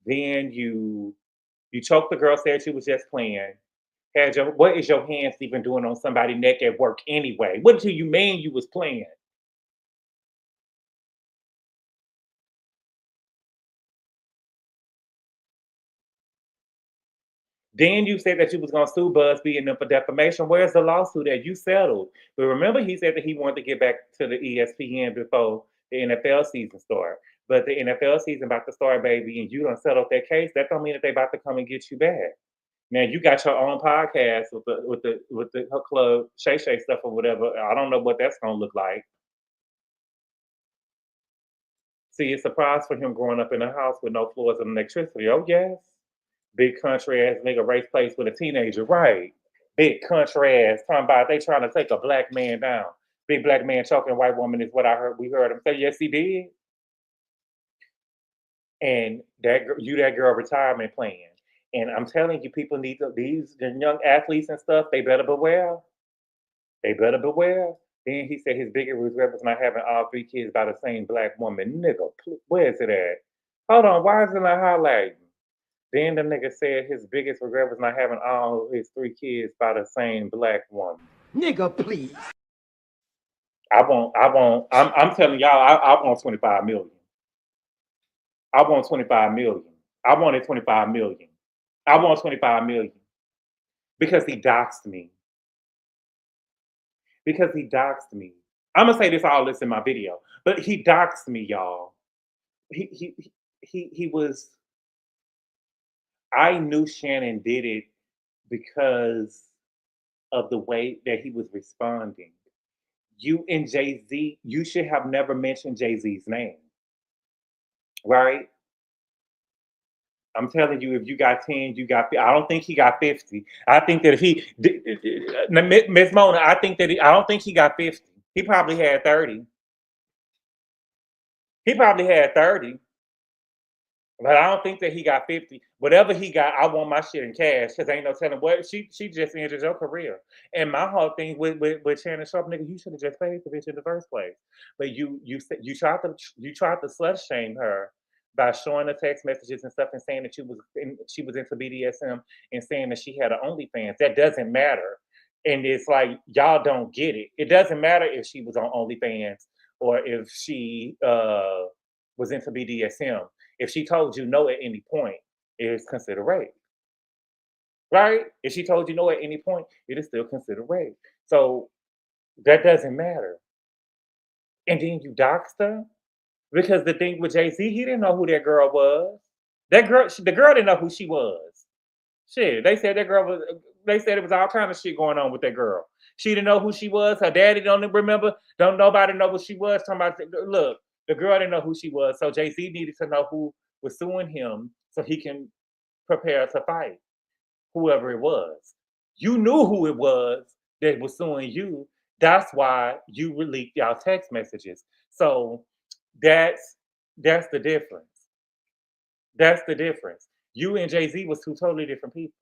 Then you choked the girl, said she was just playing. What is your hands even doing on somebody's neck at work anyway? What do you mean you was playing? Then you said that you was going to sue Busby and them for defamation. Where's the lawsuit that you settled? But remember, he said that he wanted to get back to the ESPN before the NFL season started. But the NFL season about to start, baby, and you done settled that case. That don't mean that they about to come and get you back. Now you got your own podcast with the Hook Club Shay Shay stuff or whatever. I don't know what that's gonna look like. See, it's a surprise for him growing up in a house with no floors and electricity. Oh yes, Big country ass nigga race place with a teenager, right? Big country ass talking about they trying to take a black man down. Big black man choking a white woman is what I heard. We heard him say. Yes, he did. And that girl retirement plan. And I'm telling you, people need to, these the young athletes and stuff. They better beware. They better beware. Then he said his biggest regret was not having all 3 kids by the same black woman. Nigga, where is it at? Hold on, why is it not highlighting? Then the nigga said his biggest regret was not having all his 3 kids by the same black woman. Nigga, please. I'm telling y'all, I want 25 million. I want 25 million. I wanted 25 million. I want 25 million. Because he doxed me. Because he doxed me. I'm gonna say this all this in my video, but he doxed me, y'all. He was. I knew Shannon did it because of the way that he was responding. You and Jay-Z, you should have never mentioned Jay-Z's name, right? I'm telling you, if you got 10, you got. I don't think he got 50. I think that if he, Miss Mona, I don't think he got 50. He probably had 30. He probably had 30. But I don't think that he got 50. Whatever he got, I want my shit in cash because ain't no telling what she just ended your career. And my whole thing with Shannon Sharp, nigga, you should have just paid the bitch in the first place. But you tried to slut shame her by showing the text messages and stuff and saying that she was into BDSM and saying that she had an OnlyFans. That doesn't matter. And it's like y'all don't get it. It doesn't matter if she was on OnlyFans or if she was into BDSM. If she told you no at any point, it is considered rape. Right? If she told you no at any point, it is still considered rape. So that doesn't matter. And then you doxed her? Because the thing with Jay-Z, he didn't know who that girl was. The girl didn't know who she was. Shit, they said it was all kind of shit going on with that girl. She didn't know who she was. Her daddy don't remember. Don't nobody know what she was. Talking about, look, the girl didn't know who she was. So Jay-Z needed to know who was suing him so he can prepare to fight whoever it was. You knew who it was that was suing you. That's why you leaked y'all text messages. So that's the difference. That's the difference. You and Jay-Z was two totally different people.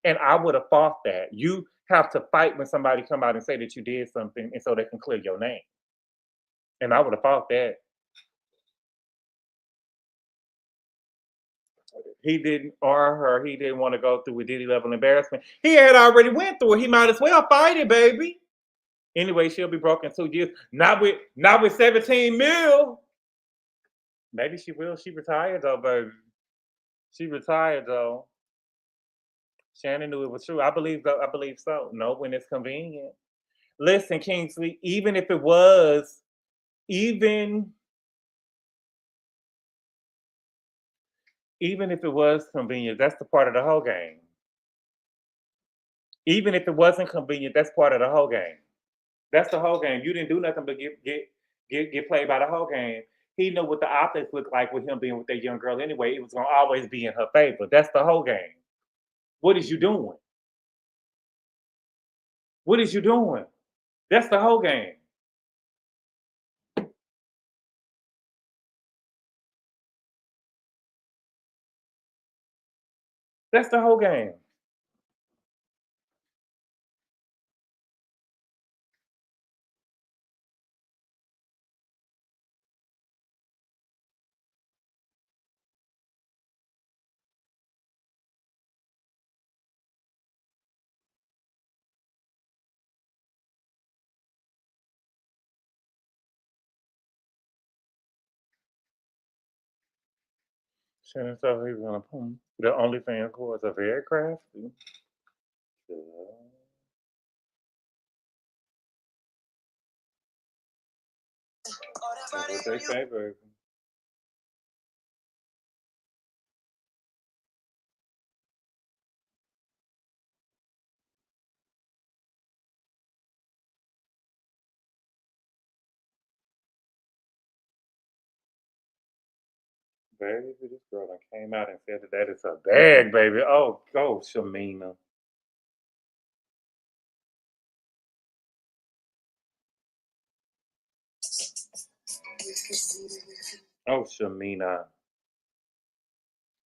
And I would have fought that. You have to fight when somebody come out and say that you did something and so they can clear your name. And I would have fought that. He didn't want to go through a Diddy level embarrassment. He had already went through it. He might as well fight it, baby. Anyway, she'll be broke in 2 years. Not with 17 mil. Maybe she will. She retired though, baby. She retired though. Shannon knew it was true. I believe so. No, when it's convenient. Listen, Kingsley, even if it was convenient, that's the part of the whole game. Even if it wasn't convenient, that's part of the whole game. That's the whole game. You didn't do nothing but get played by the whole game. He knew what the optics looked like with him being with that young girl anyway. It was gonna always be in her favor. That's the whole game. What is you doing? What is you doing? That's the whole game. That's the whole game. Shannon thought he was gonna pump. The OnlyFans courts are very crafty. That's what they say, baby. Baby, this girl done came out and said that is a bag, baby. Oh, go, Shamea. Oh, Shamea.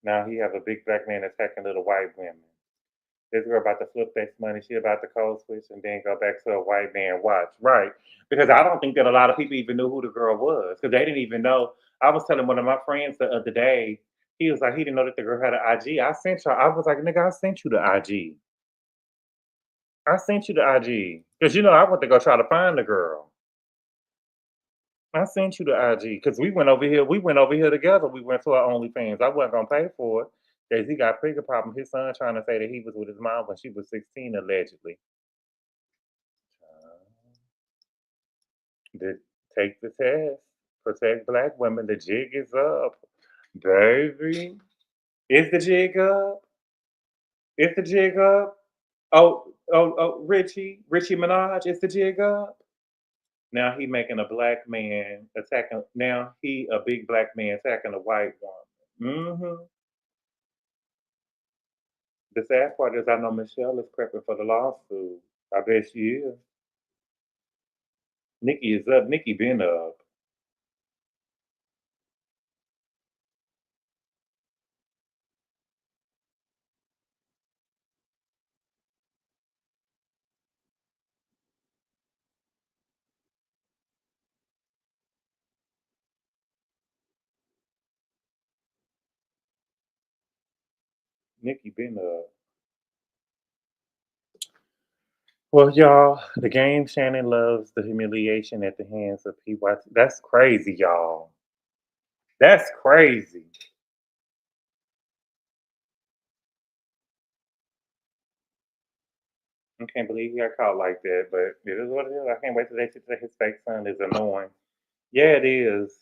Now he have a big black man attacking little white women. This girl about to flip that money. She about to code switch and then go back to a white man watch. Right. Because I don't think that a lot of people even knew who the girl was. Because they didn't even know. I was telling one of my friends the other day, he was like, he didn't know that the girl had an IG. I sent her. I was like, nigga, I sent you the IG. I sent you the IG. Because, I went to go try to find the girl. I sent you the IG. Because we went over here. We went over here together. We went to our OnlyFans. I wasn't going to pay for it. Because he got bigger problem. His son trying to say that he was with his mom when she was 16, allegedly. Take the test. Protect black women. The jig is up. Baby. Is the jig up? Is the jig up? Richie Minaj, is the jig up? Now he making a black man attacking. Now he a big black man attacking a white woman. The sad part is I know Michelle is prepping for the lawsuit. I bet she is. Nikki is up. Nikki been up. Nikki been up. Well, y'all, the game Shannon loves the humiliation at the hands of PY. That's crazy, y'all. That's crazy. I can't believe he got caught like that, but it is what it is. I can't wait till they see that his fake son is annoying. Yeah, it is.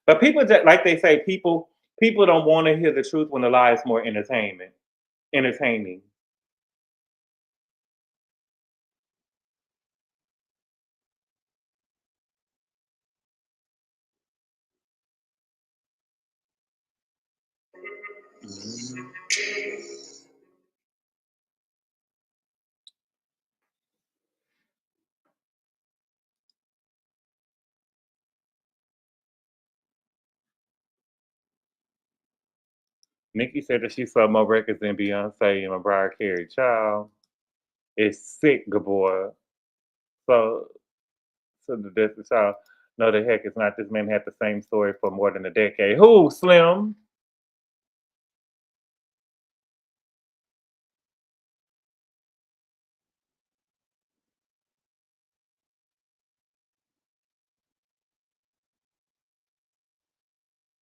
But people just like they say, people don't want to hear the truth when the lie is more entertaining. Nikki said that she sold more records than Beyonce and Mariah Carey. Child, it's sick, good boy. So, the death of the child. No, the heck, it's not. This man had the same story for more than a decade. Who, Slim?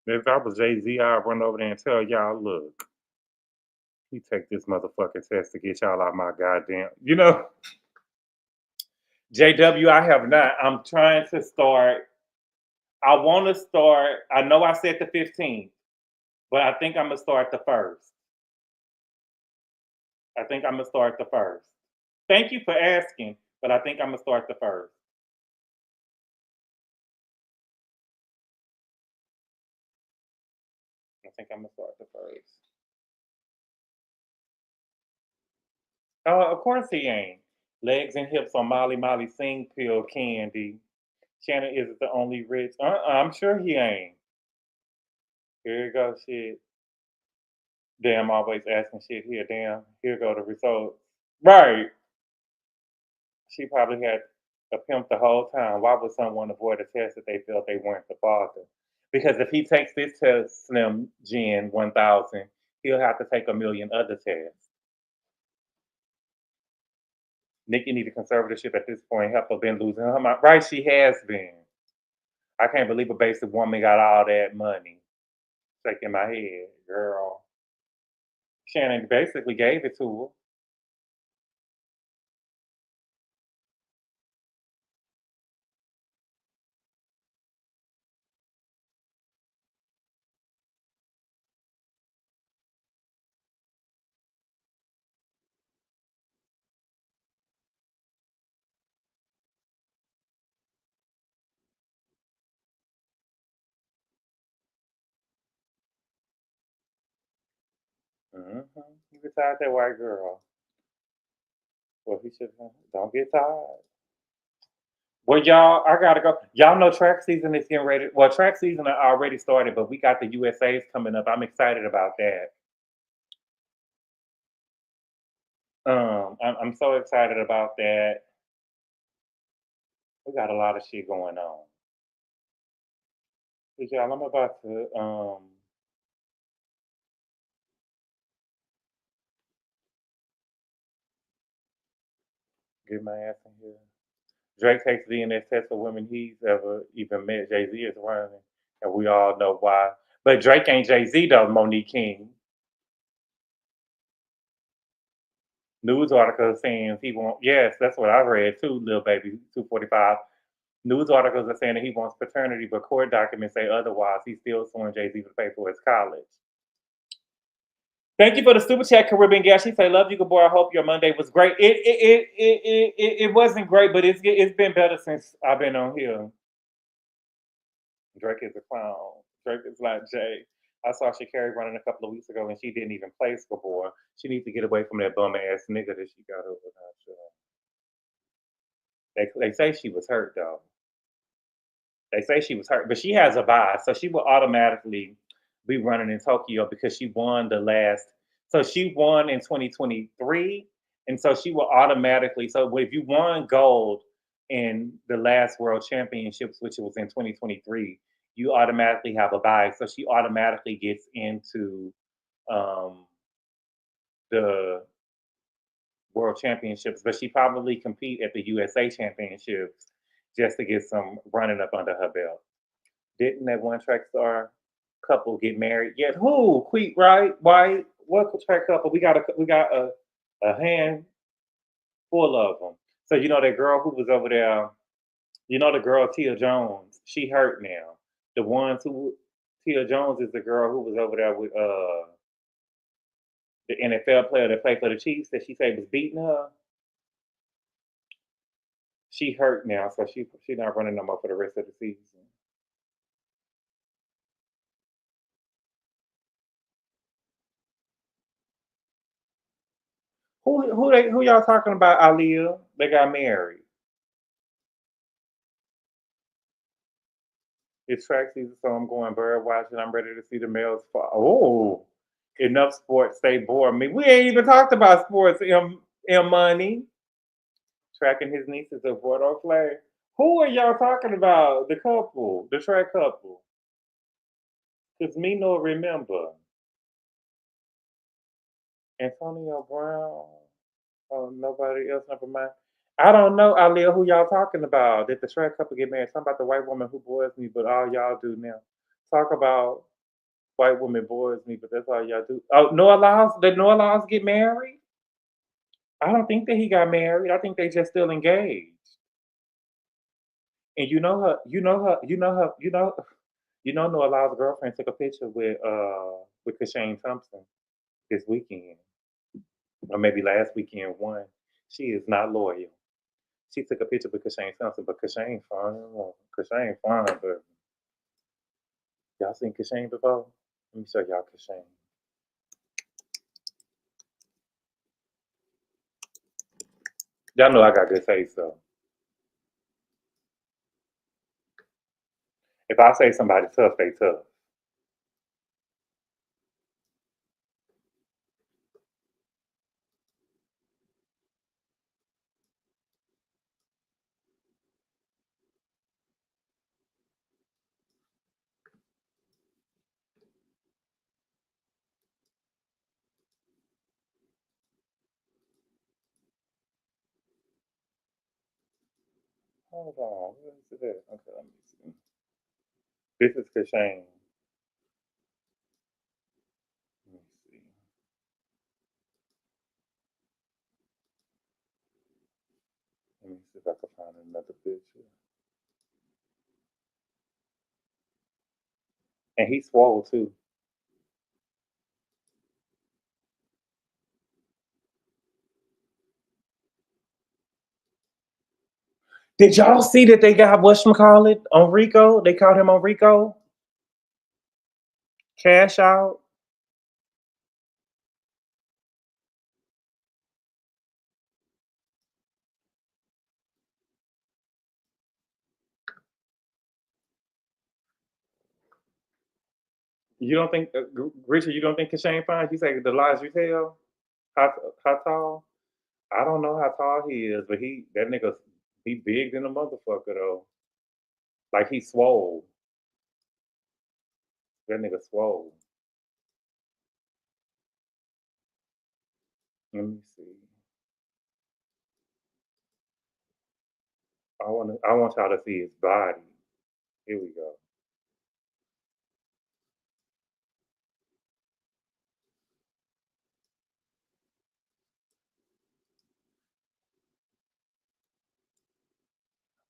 If I was Jay-Z, I'd run over there and tell y'all, look, you take this motherfucking test to get y'all out my goddamn, JW, I have not. I'm trying to start. I want to start. I know I said the 15th, but I think I'm going to start the 1st. I think I'm going to start the 1st. Thank you for asking, but I think I'm going to start the 1st. I think I'm going to start the 1st. Oh, of course he ain't. Legs and hips on Molly Molly Sing Pill Candy. Shannon isn't the only rich. I'm sure he ain't. Here you go, shit. Damn, always asking shit here. Damn, here go the results. Right. She probably had a pimp the whole time. Why would someone avoid a test if they felt they weren't the father? Because if he takes this test, Slim Jen 1000, he'll have to take a million other tests. Nikki need a conservatorship at this point. Help her been losing her mind. Right, she has been. I can't believe a basic woman got all that money. Shaking my head, girl. Shannon basically gave it to her. You beside that white girl. Well, he should don't get tired. Well, y'all, I gotta go. Y'all know track season is getting ready. Well, track season already started, but we got the USA's coming up. I'm excited about that. I'm so excited about that. We got a lot of shit going on. But y'all, I'm about to get my ass in here. Drake takes DNS test for women he's ever even met. Jay-Z is running, and we all know why. But Drake ain't Jay-Z though, Monique King. News articles saying he won't. Yes, that's what I read too, Lil Baby 245. News articles are saying that he wants paternity, but court documents say otherwise. He's still suing Jay-Z to pay for his college. Thank you for the super chat, Caribbean Gal. She say, "Love you, good boy. I hope your Monday was great." It wasn't great, but it's been better since I've been on here. Drake is a clown. Drake is like Jay. I saw Sha'Carri running a couple of weeks ago, and she didn't even play scoreboard. She needs to get away from that bum ass nigga that she got over there. They say she was hurt though. They say she was hurt, but she has a bias, so she will automatically be running in Tokyo because she won the last. So she won in 2023, and so she will automatically. So if you won gold in the last World Championships, which was in 2023, you automatically have a bias. So she automatically gets into the World Championships, but she probably compete at the USA Championships just to get some running up under her belt. Didn't that one track star couple get married yet? Who? Queet, right? White? What track couple? We got a hand full of them. So you know that girl who was over there. You know the girl Tia Jones. She hurt now. The ones who Tia Jones is the girl who was over there with the NFL player that played for the Chiefs that she said was beating her. She hurt now, so she not running no more for the rest of the season. Who y'all talking about? Aaliyah? They got married. It's track season, so I'm going bird watching. I'm ready to see the males fall. Oh, enough sports. Stay bored. I mean, we ain't even talked about sports. M Money tracking his nieces of Bordeaux Flag. Who are y'all talking about? The couple, the track couple. Because me no remember. Antonio Brown. Oh, nobody else. Never mind. I don't know, Aaliyah, who y'all talking about. Did the track couple get married? Talking about the white woman who bores me, but all y'all do now. Talk about white woman bores me, but that's all y'all do. Oh, Noah Lyles? Did Noah Lyles get married? I don't think that he got married. I think they just still engaged. And you know Noah Lyles' girlfriend took a picture with Kashane Thompson this weekend. Or maybe last weekend one. She is not loyal. She took a picture with Kashane Thompson, but Kashane fine. Kashane fine, but y'all seen Kashane before? Let me show y'all Kashane. Y'all know I got good taste, though. If I say somebody tough, they tough. Hold on, what is it? Okay, let me see. This is Kashane. Let me see. Let me see if I can find another picture. And he's swole too. Did y'all see that they got whatchamacallit on Rico? They caught him on Rico. Cash out. You don't think, Richard? You don't think Kashane fine? You say the lies you tell. How how tall? I don't know how tall he is, but that nigga he big than a motherfucker though. Like he swole. That nigga swole. Let me see. I want y'all to see his body. Here we go.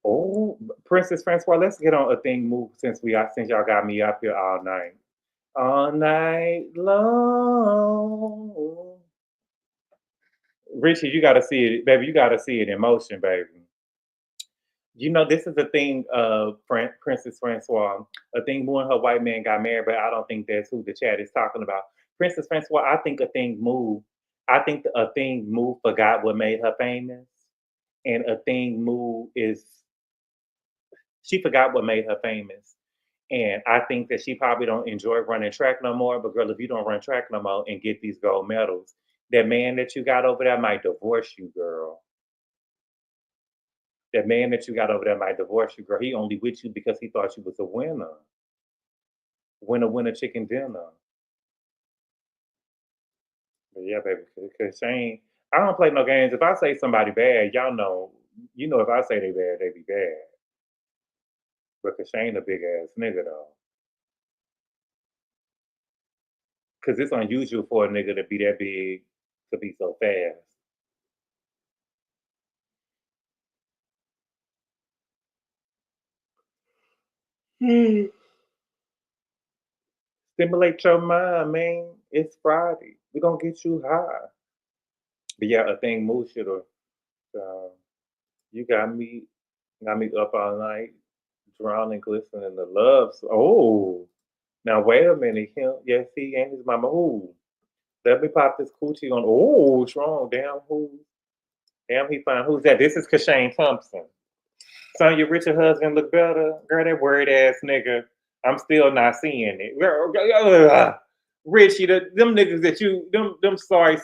Oh, Princess Francois, let's get on a thing move since y'all got me up here all night long. Richie, you got to see it, baby. You got to see it in motion, baby. You know, this is a thing of Princess Francois, a thing Moo and her white man got married, but I don't think that's who the chat is talking about. Princess Francois, I think a thing moved. I think a thing moved forgot what made her famous, and a thing moved is she forgot what made her famous. And I think that she probably don't enjoy running track no more. But girl, if you don't run track no more and get these gold medals, that man that you got over there might divorce you, girl. That man that you got over there might divorce you, girl. He only with you because he thought you was a winner. Winner, winner, chicken dinner. But yeah, baby, because Shane, I don't play no games. If I say somebody bad, y'all know, you know, if I say they bad, they be bad. But Shane a big ass nigga though. Because it's unusual for a nigga to be that big to be so fast. Stimulate your mind, man. It's Friday. We're gonna get you high. But yeah, a thing moves should have. You got me up all night, drowning, glistening in the loves. Oh, now wait a minute. Him, yes, he and his mama. Who? Let me pop this coochie on. Oh, strong. Damn, who? Damn, he fine. Who's that? This is Kashane Thompson. Son, your richer husband look better. Girl, that word ass nigga. I'm still not seeing it. Richie, them niggas that you, them sorry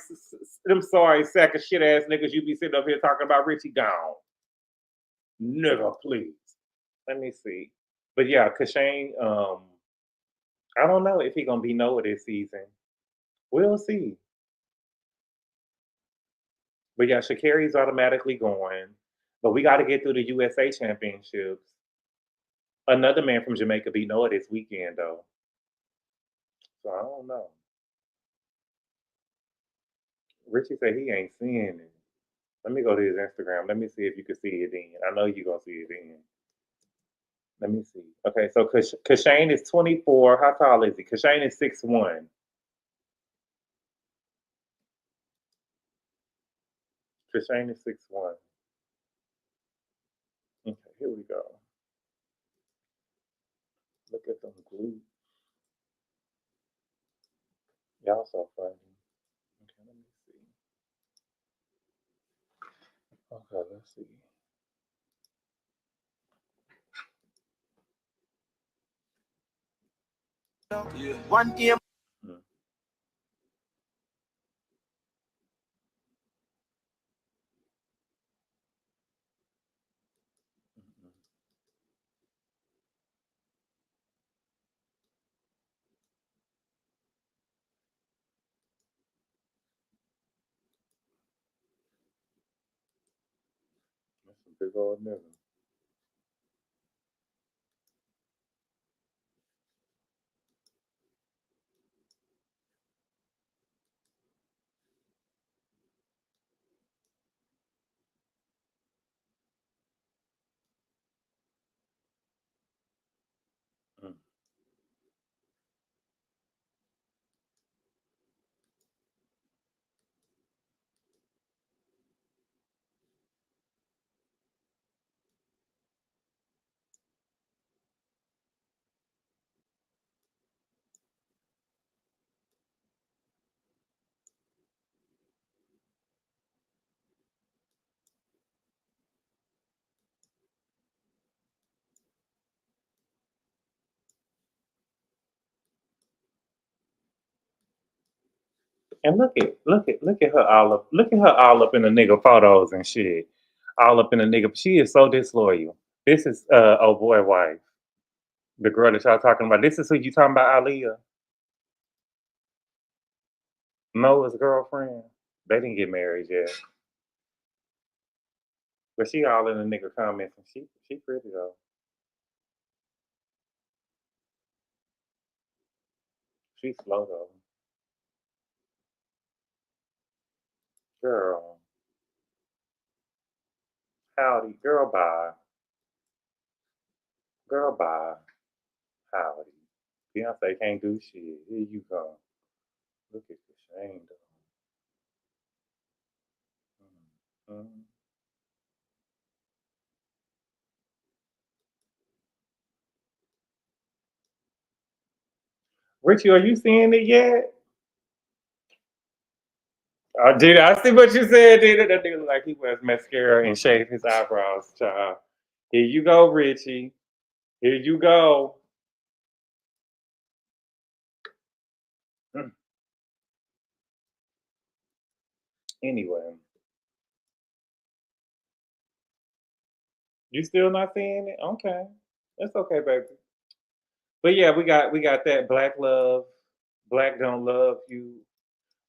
sack of shit ass niggas you be sitting up here talking about Richie gone. Nigga, please. Let me see. But yeah, Kashane, I don't know if he gonna be Noah this season. We'll see. But yeah, Sha'Carri's automatically going. But we got to get through the USA Championships. Another man from Jamaica beat Noah this weekend, though. So I don't know. Richie said he ain't seeing it. Let me go to his Instagram. Let me see if you can see it then. I know you're going to see it then. Let me see. Okay, so Kashane is 24. How tall is he? Kashane is 6'1". Kashane is 6'1". Okay, here we go. Look at them glutes. Y'all so funny. Okay, let me see. Okay, let's see. Yeah. 1 a.m. That's a big old nigga. Mm. And look at her all up in the nigga photos and shit. All up in the nigga. She is so disloyal. This is oh boy wife. The girl that y'all talking about. This is who you talking about, Aaliyah. Noah's girlfriend. They didn't get married yet. But she all in the nigga comments and she pretty though. She's slow though. Girl. Howdy. Girl bye. Girl bye. Howdy. Beyonce can't do shit. Here you go. Look at the shame though. Mm-hmm. Richie, are you seeing it yet? Did I see what you said? Did it? That nigga look like he wears mascara and shave his eyebrows, child. Here you go, Richie. Here you go. Anyway, you still not seeing it? Okay, that's okay, baby. But yeah, we got that Black love, Black don't love you.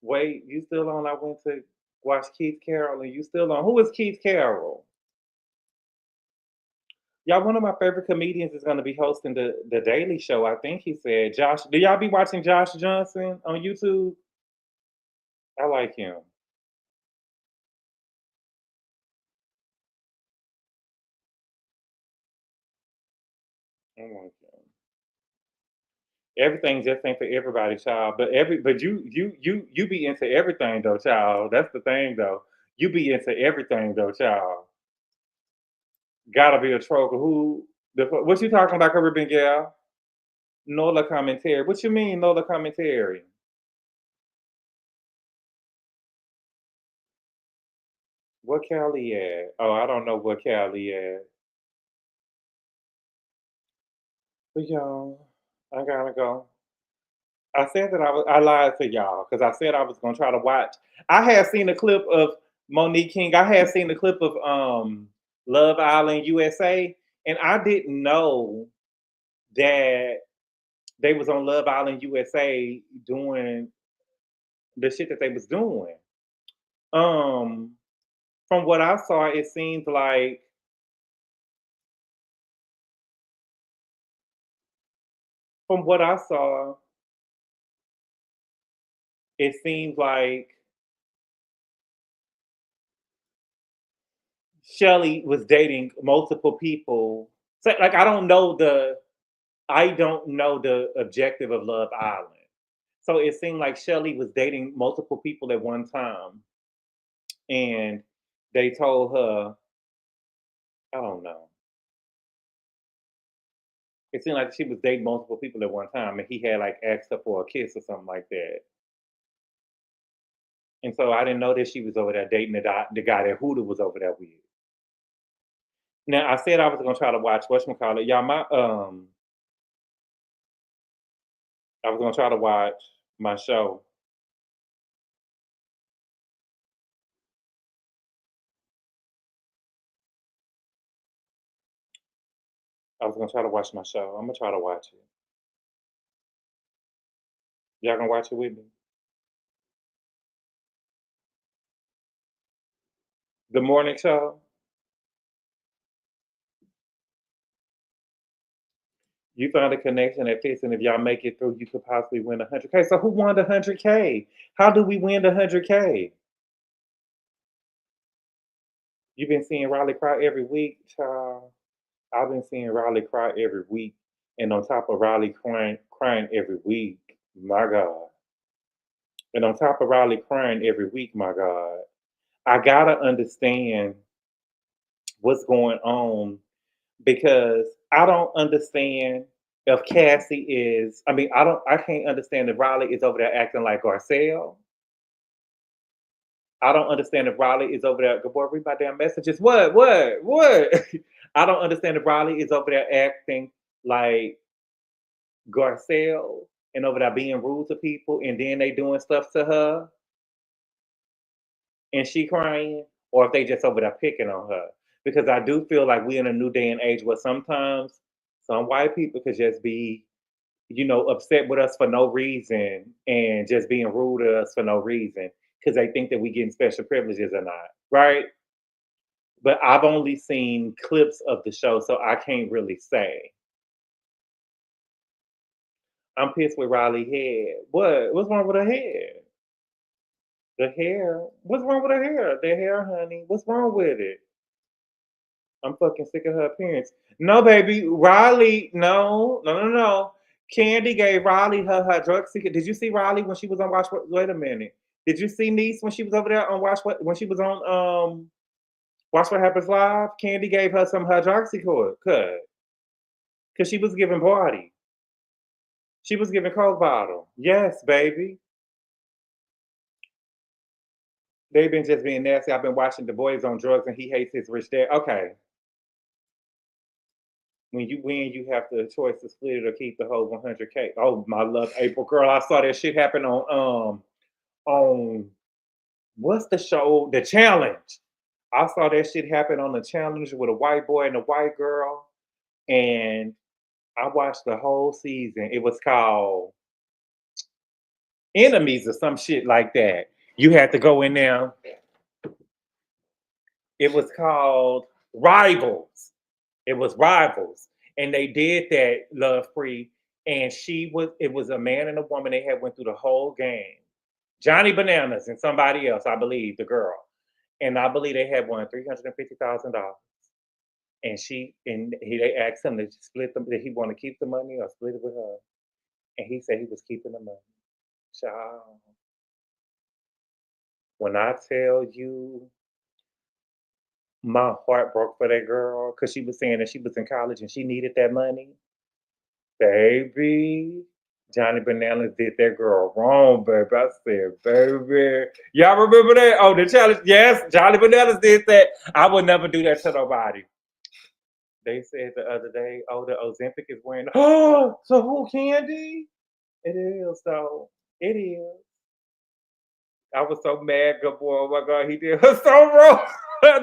Wait, you still on? I went to watch Keith Carroll, and you still on? Who is Keith Carroll? Y'all, one of my favorite comedians is going to be hosting the Daily Show. I think he said Josh. Do y'all be watching Josh Johnson on YouTube? I like him. I like him. Everything just ain't for everybody, child. But you be into everything though, child. That's the thing though. You be into everything though, child. Gotta be a troll. What you talking about, Caribbean gal? Nola commentary. What you mean, Nola commentary? What Cali at? Oh, I don't know what Cali at. But y'all, I gotta go. I said that I lied to y'all because I said I was gonna try to watch. I had seen a clip of Monique King. I had seen a clip of Love Island USA, and I didn't know that they was on Love Island USA doing the shit that they was doing. Um, from what I saw, it seems like from what I saw, it seems like Shelly was dating multiple people. So, like, I don't know the objective of Love Island. So it seemed like Shelly was dating multiple people at one time, and they told her, I don't know. It seemed like she was dating multiple people at one time, and he had like asked her for a kiss or something like that. And so I didn't know that she was over there dating the guy that Huda was over there with. Now I said I was gonna try to watch whatchamacallit. Y'all, I was gonna try to watch my show. I was gonna try to watch my show. I'm gonna try to watch it. Y'all gonna watch it with me? The morning show. You found a connection that fits, and if y'all make it through, you could possibly win 100K. So who won the 100K? How do we win the 100K? You've been seeing Riley cry every week, child. I've been seeing Riley cry every week, and on top of Riley crying every week, my God. And on top of Riley crying every week, my God, I gotta understand what's going on because I don't understand if Cassie is. I mean, I can't understand if Riley is over there acting like Garcelle. I don't understand if Riley is over there. Good boy, read my damn messages. What? I don't understand if Riley is over there acting like Garcelle and over there being rude to people, and then they doing stuff to her. and she crying, or if they just over there picking on her. Because I do feel like we're in a new day and age where sometimes some white people could just be, upset with us for no reason and just being rude to us for no reason because they think that we getting special privileges or not, right? But I've only seen clips of the show, so I can't really say. I'm pissed with Riley head. What? What's wrong with her head? The hair? What's wrong with her hair? The hair, honey. What's wrong with it? I'm fucking sick of her appearance. No, baby. Riley, no, no, no, no. Candy gave Riley her hydroxy. Did you see Riley when she was on Watch What? Wait a minute. Did you see Niece when she was over there on Watch What? When she was on Watch What Happens Live? Candy gave her some hydroxycut because she was giving party. She was giving Coke bottle. Yes, baby. They've been just being nasty. I've been watching The Boys on Drugs and he hates his rich dad. Okay. When you win, you have the choice to split it or keep the whole 100K. Oh, my love, April girl, I saw that shit happen on what's the show? The Challenge. I saw that shit happen on the Challenge with a white boy and a white girl, and I watched the whole season. It was called Enemies or some shit like that. You had to go in there. It was called Rivals. It was Rivals. And they did that, Love Free. And it was a man and a woman. They had went through the whole game. Johnny Bananas and somebody else, I believe, the girl. And I believe they had won $350,000. And they asked him to split them. Did he want to keep the money or split it with her? And he said he was keeping the money. Child. When I tell you, my heart broke for that girl because she was saying that she was in college and she needed that money. Baby, Johnny Bananas did that girl wrong, baby. I said, baby. Y'all remember that? Oh, the challenge. Yes, Johnny Bananas did that. I would never do that to nobody. They said the other day, oh, the Ozempic is wearing. Oh, so who, Candy? It is, though. It is. I was so mad, good boy. Oh my God, he did her so wrong.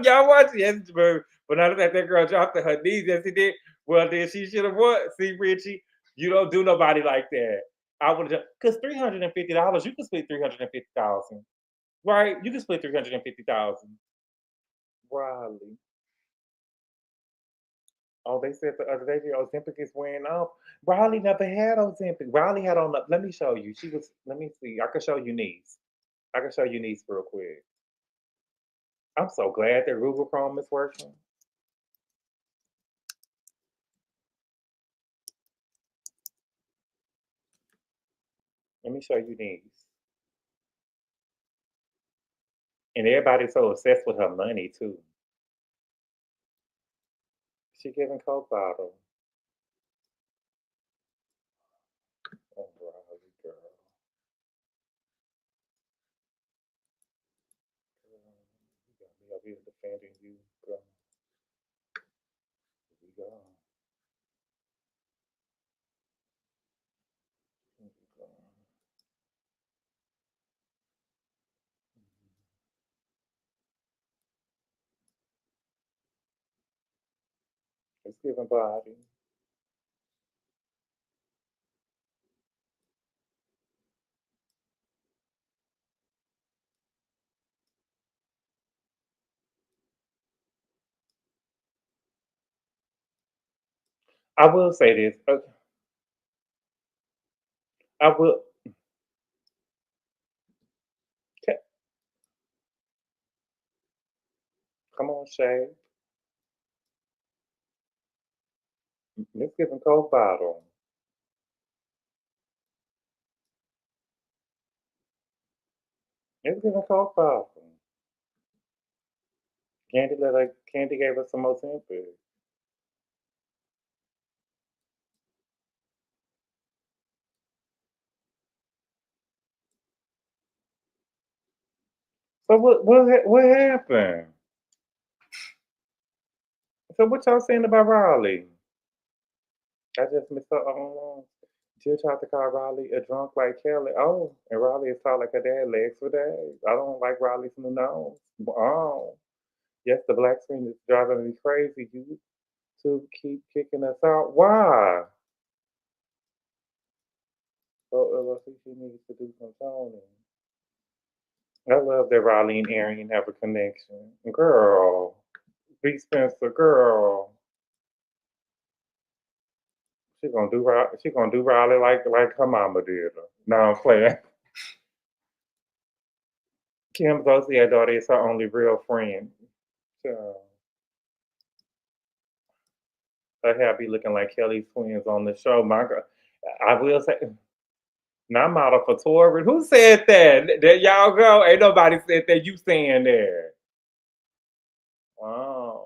Y'all watch it? Yes, baby. When I looked at that girl dropped to her knees, yes, he did. Well, then she should have what? See, Richie, you don't do nobody like that. I would have, because $350, you can split 350,000, right? You can split 350,000. Riley. Oh, they said the other day the Ozempic is wearing off. Riley never had Ozempic. Riley had on. Let me show you. She was. Let me see. I can show you knees. I can show you these real quick. I'm so glad that Google Chrome is working. Let me show you these. And everybody's so obsessed with her money too. She giving Coke bottle. Oh, Riley, girl. You got me up here defending you, girl. Here we go. Here we go. It's giving body. I will say this. I will. Come on, Shay. Let's give him Coke bottle. Let's give him Coke bottle. Candy gave us some more Ozempic. So what happened? So what y'all saying about Raleigh? I just missed her own. Jill tried to call Riley a drunk like Kelly. Oh, and Riley is tall like her dad, legs for days. I don't like Riley's new nose. Oh, yes, the black screen is driving me crazy. You two keep kicking us out. Why? So she needs to do some toning. I love that Riley and Arian have a connection. Girl, B. Spencer, girl. She gonna do Riley like her mama did her. No, I'm playing. Kim Zosia's daughter is her only real friend. So her hair be looking like Kelly's twins on the show. My girl, I will say, not model for Torrid. Who said that? There y'all go. Ain't nobody said that. You saying there? Wow.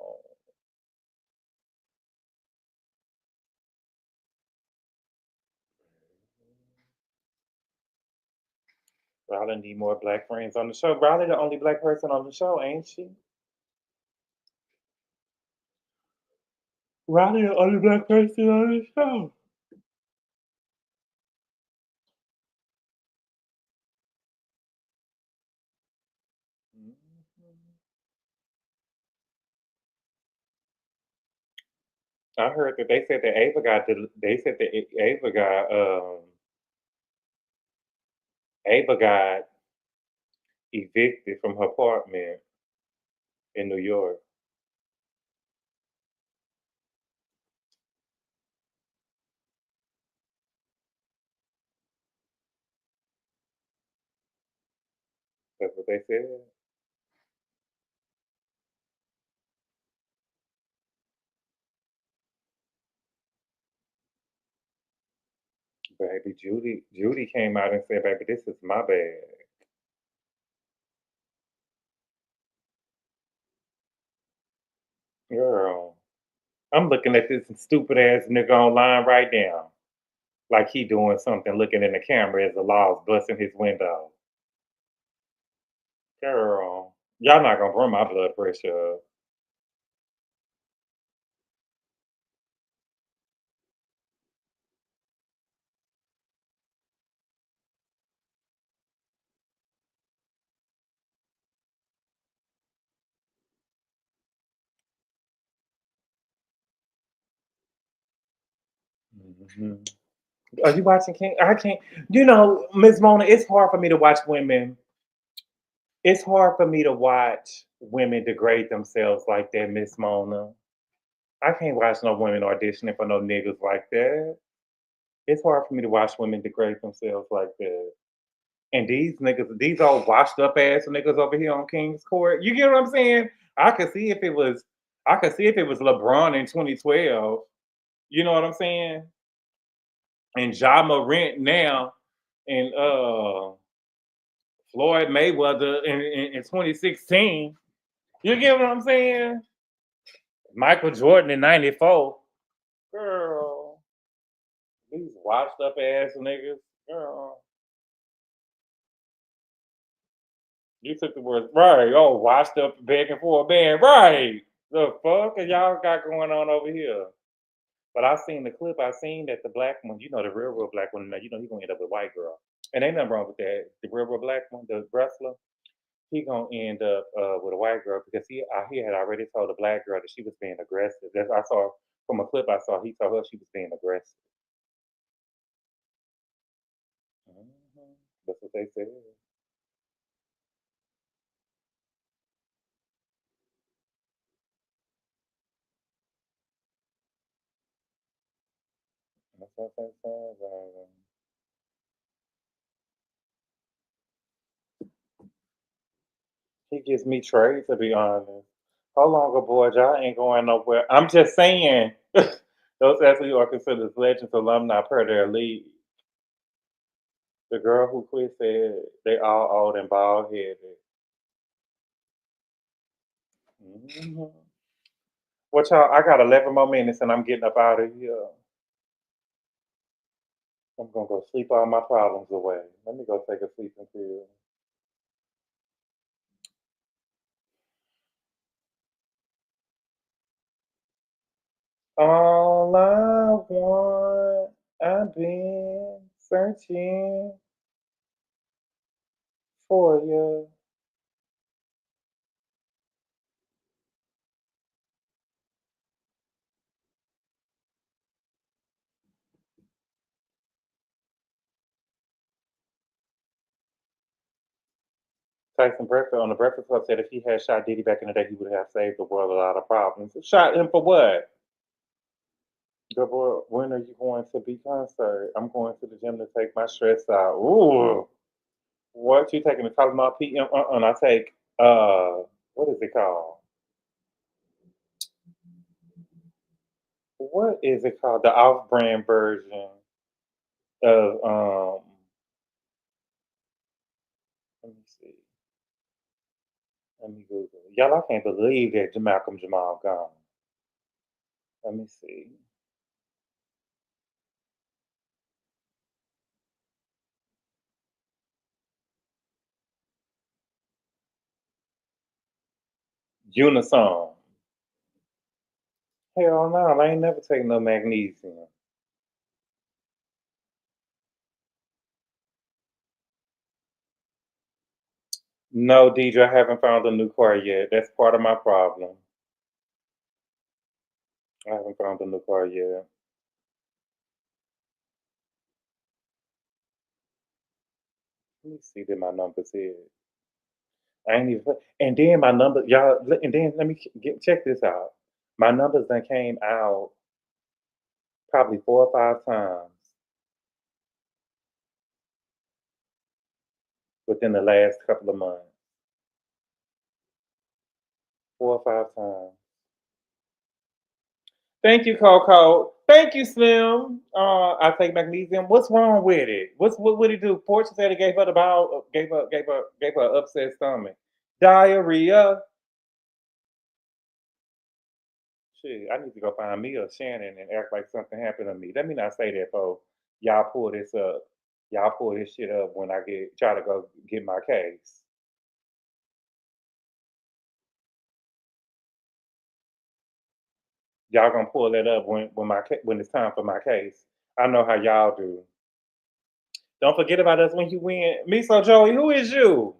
Riley need more black friends on the show. Riley the only black person on the show, ain't she? Riley the only black person on the show. I heard that they said that Ava got Ava got evicted from her apartment in New York. That's what they said. Baby, Judy came out and said, "Baby, this is my bag." Girl, I'm looking at this stupid ass nigga online right now, like he doing something, looking in the camera as the law's busting his window. Girl, y'all not gonna bring my blood pressure up. Hmm. Are you watching King? I can't. You know, Miss Mona, it's hard for me to watch women. It's hard for me to watch women degrade themselves like that, Miss Mona. I can't watch no women auditioning for no niggas like that. It's hard for me to watch women degrade themselves like that. And these niggas, these old washed up ass niggas over here on King's Court. You get what I'm saying? I could see if it was, I could see if it was LeBron in 2012. You know what I'm saying? And Ja Morant now, and Floyd Mayweather in 2016. You get what I'm saying? Michael Jordan in '94. Girl, these washed up ass niggas. Girl, you took the words right. Oh, washed up begging for a man. Right. The fuck are y'all got going on over here? But I seen the clip. I seen that the black one, you know, the real black one, you know, he gonna end up with a white girl. And ain't nothing wrong with that. The real black one, the wrestler, he gonna end up with a white girl because he had already told the black girl that she was being aggressive. That's I saw from a clip I saw. He told her she was being aggressive. Mhm. That's what they said. That's what they said. He gives me trade, to be honest. How long ago, y'all ain't going nowhere. I'm just saying. Those athletes are considered legends alumni per their league. The girl who quit said they all old and bald headed. Hmm. What y'all? I got 11 more minutes and I'm getting up out of here. I'm gonna go sleep all my problems away. Let me go take a sleeping pill. All I want, I've been Searching for you. Tyson Breakfast on the Breakfast Club said if he had shot Diddy back in the day, he would have saved the world a lot of problems. Shot him for what? Good boy, when are you going to be concert? I'm going to the gym to take my stress out. Ooh. What you taking the Tylenol PM? And I take what is it called? What is it called? The off-brand version of let me see. Let me Google. Y'all, I can't believe that Malcolm Jamal gone. Let me see. Unison. Hell no, I ain't never taking no magnesium. No, Deidre, I haven't found a new car yet. That's part of my problem. I haven't found a new car yet. Let me see that my numbers here. I ain't even. And then my number, y'all. And then let me check this out. My numbers done came out probably 4 or 5 times within the last couple of months. 4 or 5 times. Thank you, Coco. Thank you, Slim. I take magnesium. What's wrong with it? What would he do? Porsha said it gave her the bowel, gave her an upset stomach, diarrhea. Shit, I need to go find me a Shannon and act like something happened to me. Let me not say that, folks. Y'all pull this up. Y'all pull this shit up when I try to go get my case. Y'all gonna pull that up when it's time for my case. I know how y'all do. Don't forget about us when you win. Miso Joey, who is you?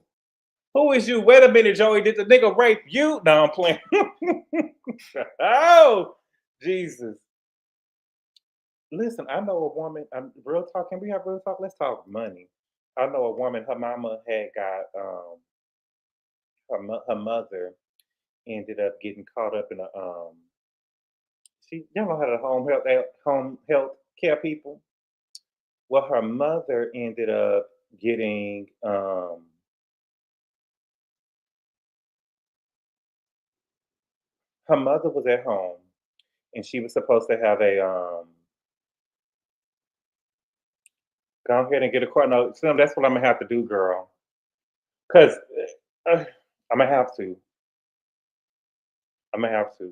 Who is you? Wait a minute, Joey. Did the nigga rape you? No, I'm playing. Oh, Jesus. Listen, I know a woman. Real talk. Can we have real talk? Let's talk money. I know a woman. Her mama had got her mother ended up getting caught up in a y'all know how the home health care people. Well, her mother ended up getting her mother was at home and she was supposed to have a go ahead and get a car. No, Slim, that's what I'm gonna have to do, girl. Cause I'm gonna have to. I'm gonna have to.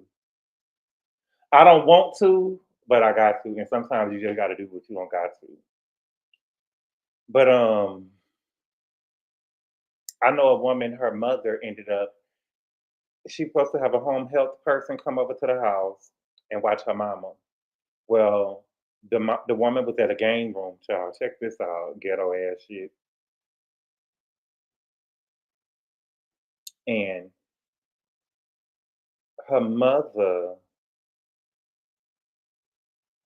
I don't want to, but I got to. And sometimes you just got to do what you don't got to. But I know a woman. Her mother ended up. She's supposed to have a home health person come over to the house and watch her mama. Well, the woman was at a game room, child. Check this out, ghetto ass shit. And her mother,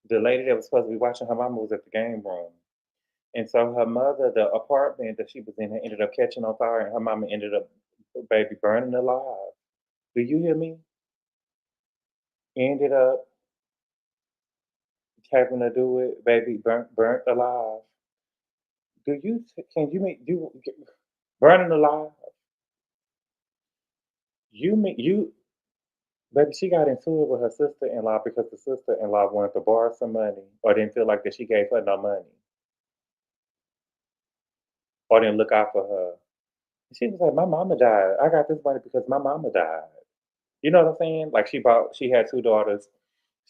the lady that was supposed to be watching her mama, was at the game room. And so her mother, the apartment that she was in, ended up catching on fire, and her mama ended up, baby, burning alive. Do you hear me? Ended up having to do it, baby, burnt alive. Can you make you burning alive? Baby, she got into it with her sister-in-law because the sister-in-law wanted to borrow some money or didn't feel like that she gave her no money or didn't look out for her. She was like, my mama died. I got this money because my mama died. You know what I'm saying? Like she had 2 daughters.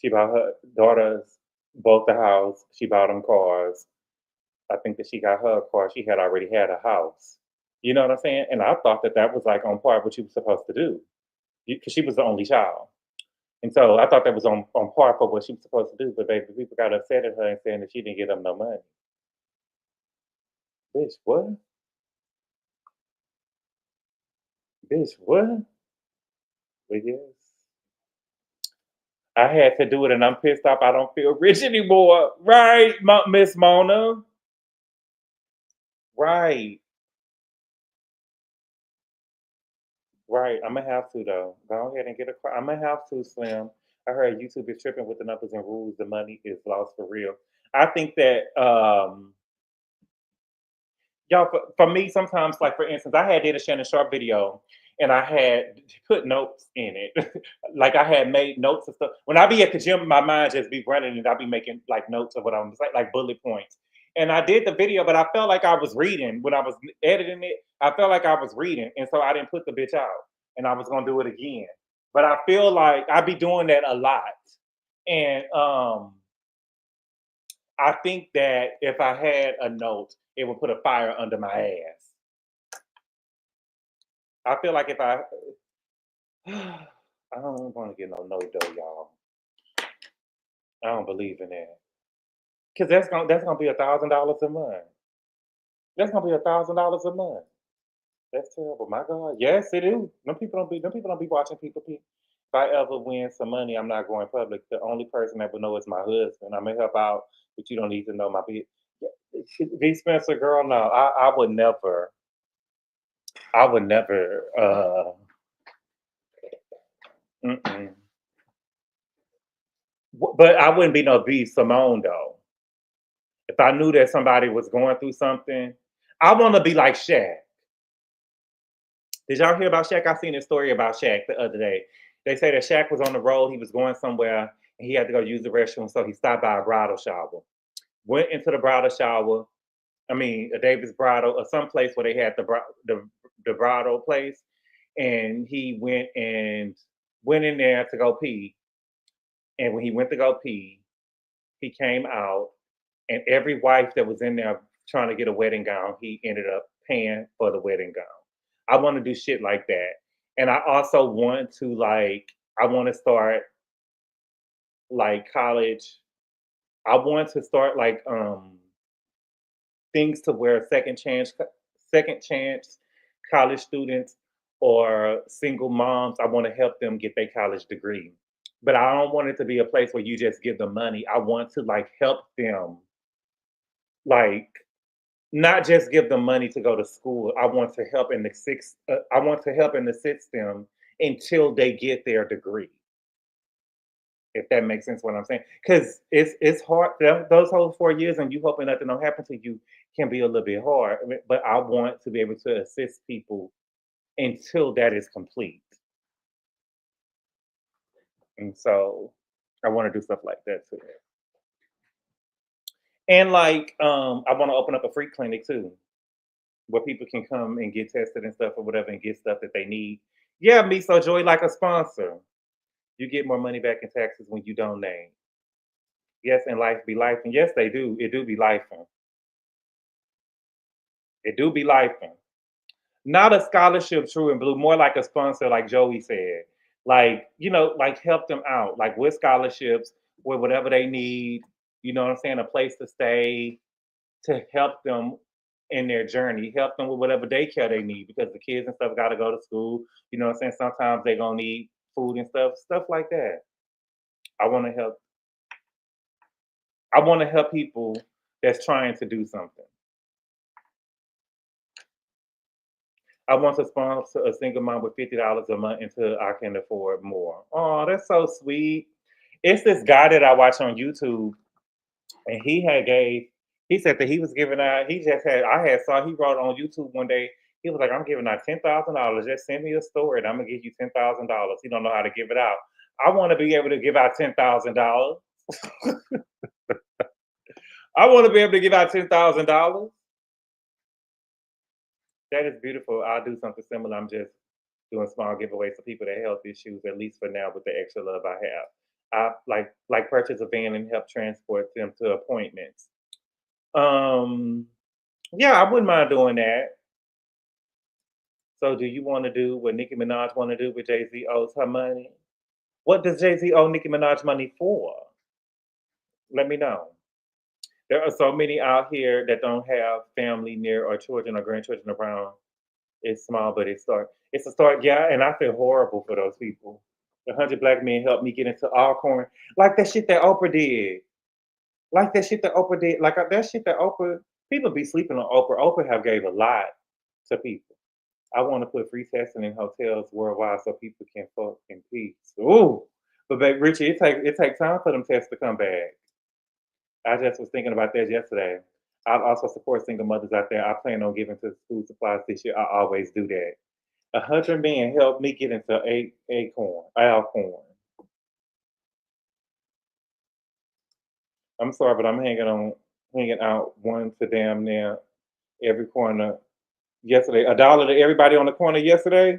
She bought her daughters both the house. She bought them cars. I think that she got her a car. She had already had a house. You know what I'm saying? And I thought that was like on par what she was supposed to do because she was the only child. And so I thought that was on par for what she was supposed to do. But baby, people got upset at her and saying that she didn't give them no money. Bitch, what? Bitch, what? But yes. I had to do it and I'm pissed off. I don't feel rich anymore. Right, Miss Mona? Right. Right. I'm gonna have to though. Go ahead and get a car. I'm gonna have to, Slim. I heard YouTube is tripping with the numbers and rules. The money is lost for real. I think that y'all, for me, sometimes, like for instance, I had did a Shannon Sharp video, and I had put notes in it. Like I had made notes and stuff. When I be at the gym, my mind just be running, and I be making like notes of what I'm like bullet points. And I did the video, but I felt like I was reading when I was editing it. I felt like I was reading, and so I didn't put the bitch out, and I was gonna do it again. But I feel like I be doing that a lot, and I think that if I had a note, it would put a fire under my ass. I feel like if I don't want to get no note though, y'all. I don't believe in that. Cause that's gonna be $1,000 a month. That's gonna be $1,000 a month. That's terrible. My God. Yes, it is. Them people don't be watching people. If I ever win some money, I'm not going public. The only person that would know is my husband. I may help out, but you don't need to know my bitch. V Spencer, girl, no, I would never. I would never. Mm-mm. But I wouldn't be no B Simone though. If I knew that somebody was going through something, I want to be like Shaq. Did y'all hear about Shaq? I seen a story about Shaq the other day. They say that Shaq was on the road. He was going somewhere and he had to go use the restroom. So he stopped by a bridal shower. Went into the bridal shower. I mean, a Davis bridal or some place where they had the bridal place. And he went in there to go pee. And when he went to go pee, he came out, and every wife that was in there trying to get a wedding gown, he ended up paying for the wedding gown. I want to do shit like that. And I also want to I want to start like college. I want to start like things to where second chance college students or single moms, I want to help them get their college degree. But I don't want it to be a place where you just give them money. I want to help them, not just give them money to go to school. I want to help in the system until they get their degree. If that makes sense, what I'm saying, because it's hard. Those whole 4 years, and you hoping nothing don't happen to you, can be a little bit hard. But I want to be able to assist people until that is complete. And so I want to do stuff like that too. And I want to open up a free clinic too, where people can come and get tested and stuff or whatever and get stuff that they need. Yeah, me so Joy like a sponsor. You get more money back in taxes when you donate. Yes, and life be life. And yes, they do. It do be life. It do be life. Not a scholarship, true and blue, more like a sponsor, like Joey said. Help them out, like with scholarships, with whatever they need, you know what I'm saying, a place to stay, to help them in their journey, help them with whatever daycare they need, because the kids and stuff got to go to school, you know what I'm saying, sometimes they're going to need food and stuff like that. I want to help people that's trying to do something. I want to sponsor a single mom with $50 a month until I can afford more. Oh, that's so sweet. It's this guy that I watch on YouTube, and he said that he was giving out, he wrote on YouTube one day, he was like, I'm giving out $10,000. Just send me a story and I'm going to give you $10,000. He don't know how to give it out. I want to be able to give out $10,000. I want to be able to give out $10,000. That is beautiful. I'll do something similar. I'm just doing small giveaways to people that have health issues, at least for now, with the extra love I have. I like purchase a van and help transport them to appointments. Yeah, I wouldn't mind doing that. So do you want to do what Nicki Minaj want to do with Jay-Z owes her money? What does Jay-Z owe Nicki Minaj money for? Let me know. There are so many out here that don't have family near or children or grandchildren around. It's small, but it's start. It's a start. Yeah, and I feel horrible for those people. 100 black men helped me get into Alcorn, like that shit that Oprah did. Like that shit that Oprah did. Like that shit that Oprah. People be sleeping on Oprah. Oprah have gave a lot to people. I want to put free testing in hotels worldwide so people can fuck in peace. Ooh, but babe, Richie, it takes time for them tests to come back. I just was thinking about that yesterday. I also support single mothers out there. I plan on giving to food supplies this year. I always do that. 100 men helped me get into Alcorn. I'm sorry, but I'm hanging out one to damn near every corner yesterday. $1 to everybody on the corner yesterday.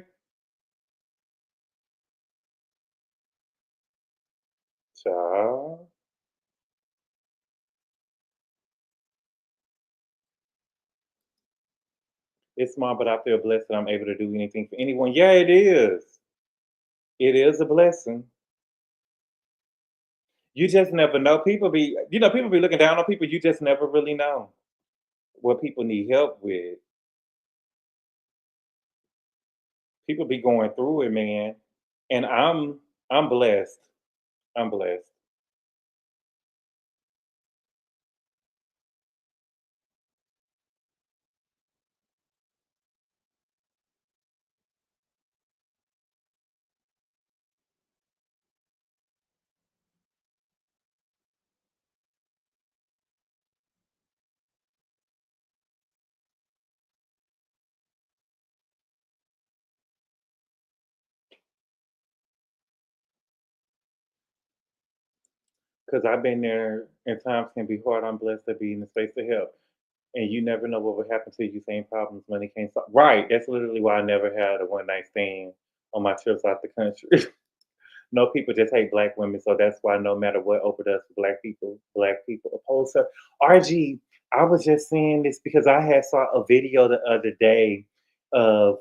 Child. It's small, but I feel blessed that I'm able to do anything for anyone. Yeah, it is. It is a blessing. You just never know. People be looking down on people. You just never really know what people need help with. People be going through it, man. And I'm blessed. I'm blessed. Because I've been there and times can be hard. I'm blessed to be in the space to help. And you never know what would happen to you. Same problems, money can't solve. Right. That's literally why I never had a one night stand on my trips out the country. No, people just hate black women. So that's why no matter what Oprah does for black people oppose her. RG, I was just saying this because I had saw a video the other day of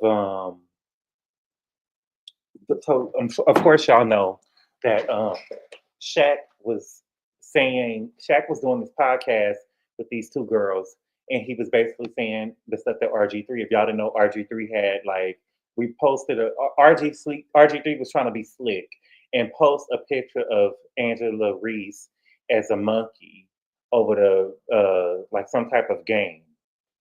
so of course y'all know that Shaq was Shaq was doing this podcast with these two girls, and he was basically saying the stuff that RG3. If y'all didn't know, RG3 had like we posted a RG3 was trying to be slick and post a picture of Angela Reese as a monkey over the like some type of game,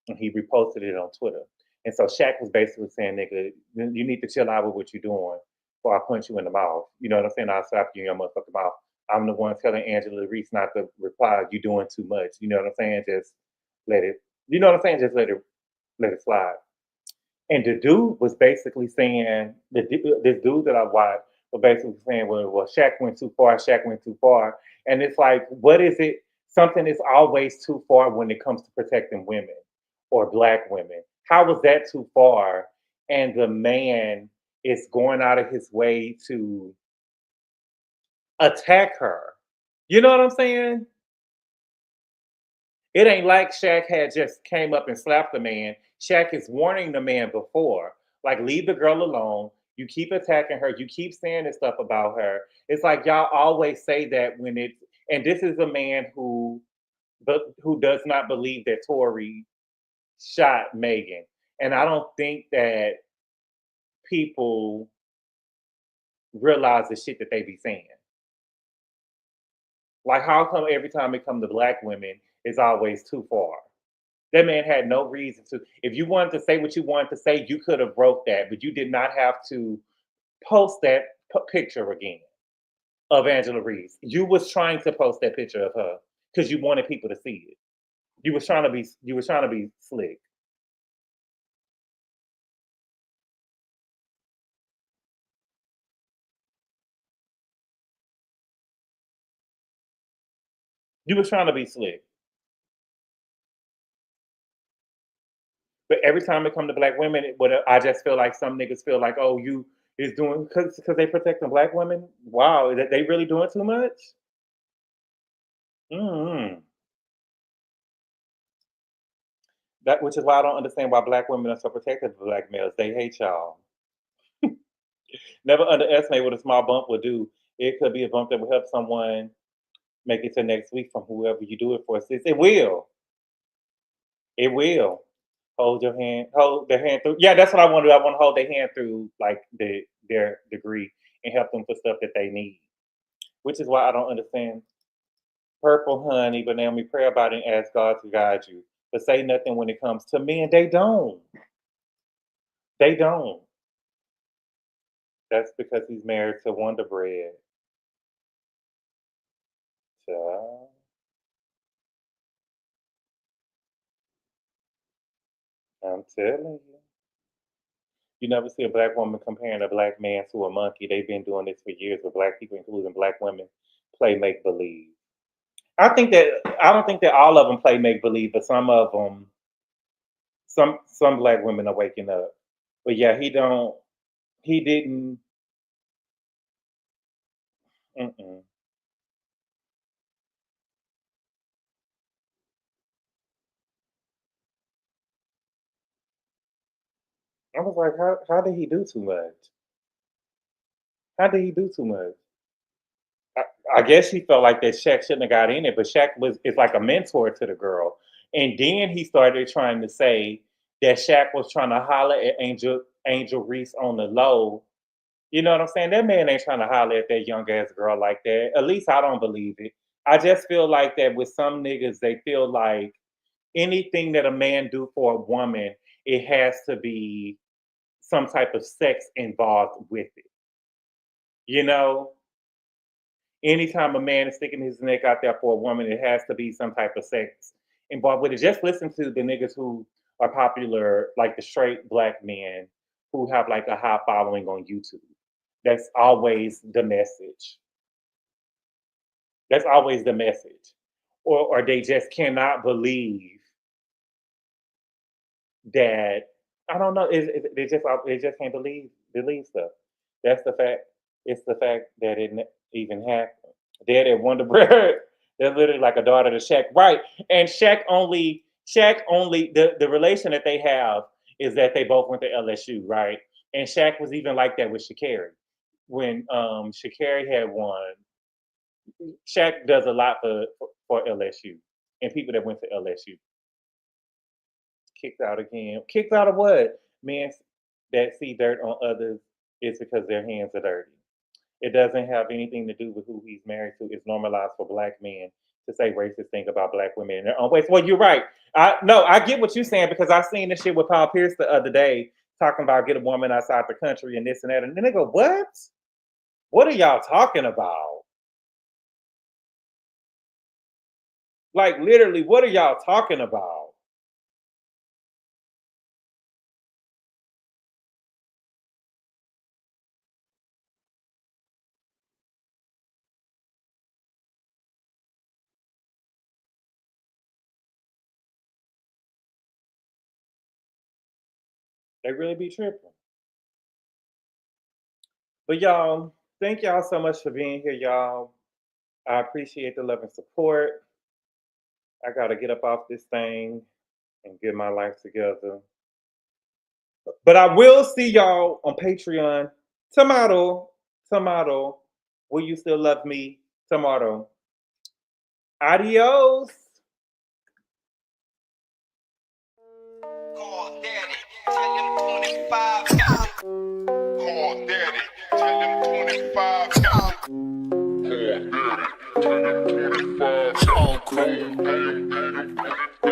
and he reposted it on Twitter. And so Shaq was basically saying, "Nigga, you need to chill out with what you're doing, or I punch you in the mouth." You know what I'm saying? I'll slap you in your motherfucking mouth. I'm the one telling Angela Reese not to reply. You doing too much. You know what I'm saying? Just let it. You know what I'm saying? Just let it slide. And the dude was basically saying, this dude that I watched was basically saying, well, Shaq went too far. Shaq went too far. And it's like, what is it? Something is always too far when it comes to protecting women or black women. How was that too far? And the man is going out of his way to attack her. You know what I'm saying? It ain't like Shaq had just came up and slapped the man. Shaq is warning the man before, like, leave the girl alone. You keep attacking her. You keep saying this stuff about her. It's like y'all always say that when it's, and this is a man who does not believe that Tory shot Megan. And I don't think that people realize the shit that they be saying. Like, how come every time it comes to black women, it's always too far? That man had no reason to. If you wanted to say what you wanted to say, you could have wrote that, but you did not have to post that picture again of Angela Reese. You was trying to post that picture of her because you wanted people to see it. You was trying to be slick. You was trying to be slick. But every time it come to black women, I just feel like some niggas feel like, oh, you is doing because they protecting black women. Wow, they really doing too much? Mm-hmm. That which is why I don't understand why black women are so protective of black males. They hate y'all. Never underestimate what a small bump would do. It could be a bump that will help someone make it to next week from whoever you do it for, sis. It will. It will. Hold their hand through. Yeah, that's what I want to do. I want to hold their hand through like their degree and help them for stuff that they need. Which is why I don't understand Purple Honey, but Naomi, pray about it and ask God to guide you. But say nothing when it comes to men. They don't. They don't. That's because he's married to Wonder Bread. So, I'm telling you. You never see a black woman comparing a black man to a monkey. They've been doing this for years with black people, including black women, play make believe. I don't think that all of them play make believe, but some of them, some black women are waking up. But yeah, he didn't. Mm-mm. I was like, how did he do too much? How did he do too much? I guess he felt like that Shaq shouldn't have got in it, but Shaq is like a mentor to the girl. And then he started trying to say that Shaq was trying to holler at Angel Reese on the low. You know what I'm saying? That man ain't trying to holler at that young ass girl like that. At least I don't believe it. I just feel like that with some niggas, they feel like anything that a man do for a woman, it has to be some type of sex involved with it. You know? Anytime a man is sticking his neck out there for a woman, it has to be some type of sex involved with it. Just listen to the niggas who are popular, like the straight black men who have like a high following on YouTube. That's always the message. That's always the message. Or they just cannot believe that, I don't know, they just can't believe stuff. That's the fact. It's the fact that it even happened. Dad at Wonder Bread, they're literally like a daughter to Shaq, right? And Shaq only the relation that they have is that they both went to LSU, right? And Shaq was even like that with Sha'Carri. When Sha'Carri had won, Shaq does a lot for LSU and people that went to LSU. Kicked out again. Kicked out of what? Men that see dirt on others is because their hands are dirty. It doesn't have anything to do with who he's married to. It's normalized for black men to say racist things about black women in their own ways. Well, you're right. I get what you're saying because I seen this shit with Paul Pierce the other day talking about get a woman outside the country and this and that. And then they go, what? What are y'all talking about? Like literally, what are y'all talking about? They really be tripping. But y'all, thank y'all so much for being here, y'all. I appreciate the love and support. I gotta get up off this thing and get my life together. But I will see y'all on Patreon tomorrow. Tomorrow. Will you still love me tomorrow? Adios. Call daddy, tell him 25 got it. Call daddy, tell him 25 got it. Call daddy, tell him 25 got it.